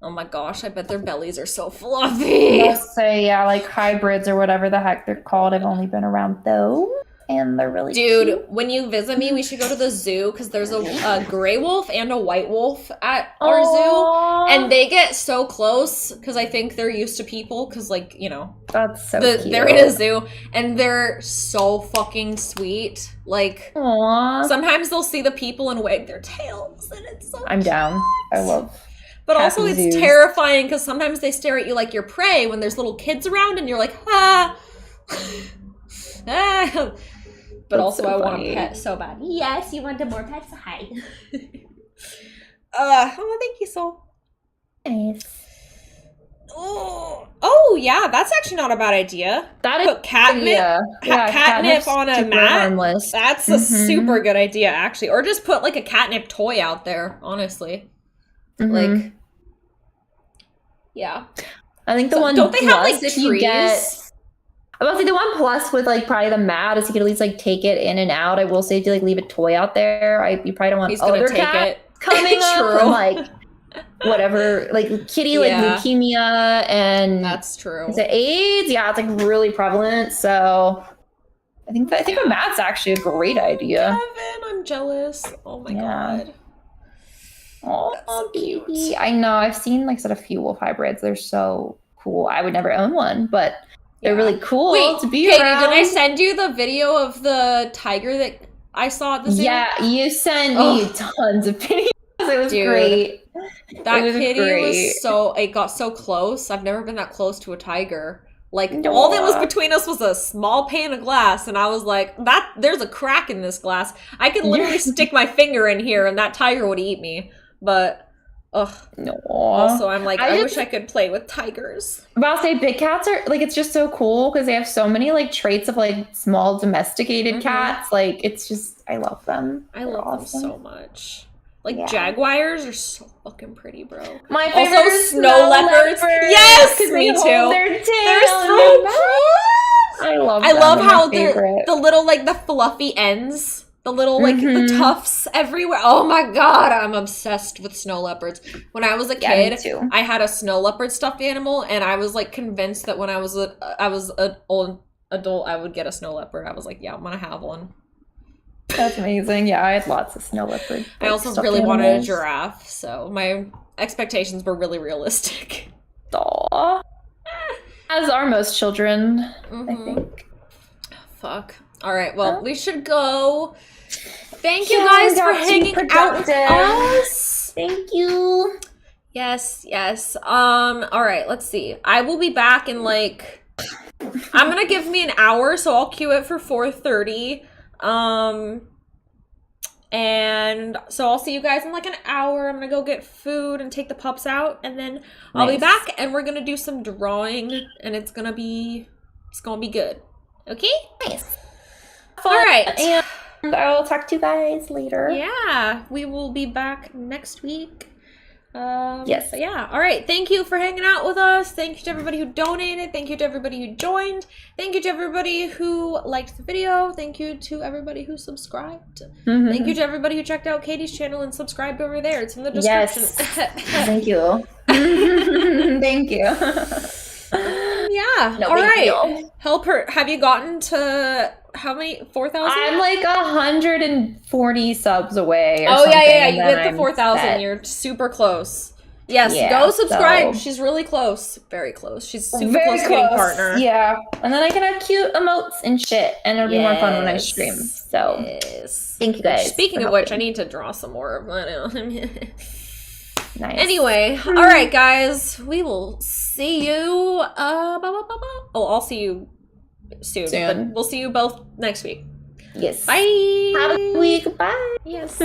oh my gosh, I bet their bellies are so fluffy. I'll say, yeah, like hybrids or whatever the heck they're called. I've only been around those, and they're really cute. When you visit me, we should go to the zoo, because there's a gray wolf and a white wolf at our zoo, and they get so close, because I think they're used to people, because, like, you know, that's so cute. They're in a zoo, and they're so fucking sweet. Like, sometimes they'll see the people and wag their tails, and it's so I'm down. I love. But also it's terrifying, because sometimes they stare at you like you're prey when there's little kids around, and you're like, ah. Ah. But that's also, so I want a pet so bad. Yes, you want more pets? Hi. Thank you, Soul. Nice. Oh, yeah, that's actually not a bad idea. Put catnip, catnip on a mat. Harmless. That's a super good idea, actually. Or just put like a catnip toy out there, honestly. Like, yeah. I think the one don't they have like if trees? You get. I will say the one plus with like probably the mat is you can at least like take it in and out. I will say if you like leave a toy out there, you probably don't want other cat coming up and like whatever, like kitty like leukemia and that's true. Is it AIDS? Yeah, it's like really prevalent. So I think a mat's actually a great idea. Kevin, I'm jealous. Oh my god. Oh, so cute. I know. I've seen like sort of few wolf hybrids. They're so cool. I would never own one, but they're really cool to be around. Did I send you the video of the tiger that I saw at the zoo? Yeah, you sent me tons of videos. It was great. That kitty was it got so close. I've never been that close to a tiger. Like, all that was between us was a small pane of glass, and I was like, there's a crack in this glass. I could literally stick my finger in here, and that tiger would eat me. But, also I'm like, I wish I could play with tigers. But I'll say big cats are, like, it's just so cool because they have so many, like, traits of, like, small domesticated cats. Like, it's just, I love them. I love them so much. Like, jaguars are so fucking pretty, bro. My favorite also, snow leopards. Yes, me too. They're so cute. I love them. I love how the little, like, the fluffy ends. The little, like, the tufts everywhere. Oh, my God. I'm obsessed with snow leopards. When I was a kid, I had a snow leopard stuffed animal, and I was, like, convinced that when I was an adult, I would get a snow leopard. I was like, yeah, I'm gonna have one. That's amazing. Yeah, I had lots of snow leopard. I also really wanted a giraffe, so my expectations were really realistic. Aww. As are most children, I think. Fuck. All right, well, we should go. Thank you guys for hanging out with us. Thank you. Yes. All right, let's see. I will be back in like, I'm gonna give me an hour, so I'll cue it for 4:30. And so I'll see you guys in like an hour. I'm gonna go get food and take the pups out, and then I'll be back, and we're gonna do some drawing, and it's gonna be good. Okay? Nice. All right. And I will talk to you guys later. Yeah, we will be back next week. Yes. Yeah. All right. Thank you for hanging out with us. Thank you to everybody who donated. Thank you to everybody who joined. Thank you to everybody who liked the video. Thank you to everybody who subscribed. Thank you to everybody who checked out Katie's channel and subscribed over there. It's in the description. Yes. Thank you. Thank you. Yeah. No all right. deal. Help her. Have you gotten to how many? 4,000? I'm like 140 subs away. Or yeah. You then get the 4,000. You're super close. Yes, go subscribe. So... She's really close. Very close. She's super close to getting partner. Yeah. And then I can have cute emotes and shit. And it'll be more fun when I stream. So thank you guys. Speaking of which, I need to draw some more. Nice. Anyway, all right, guys. We will see you. I'll see you soon. But we'll see you both next week. Yes. Bye. Have a good week. Bye. Yes.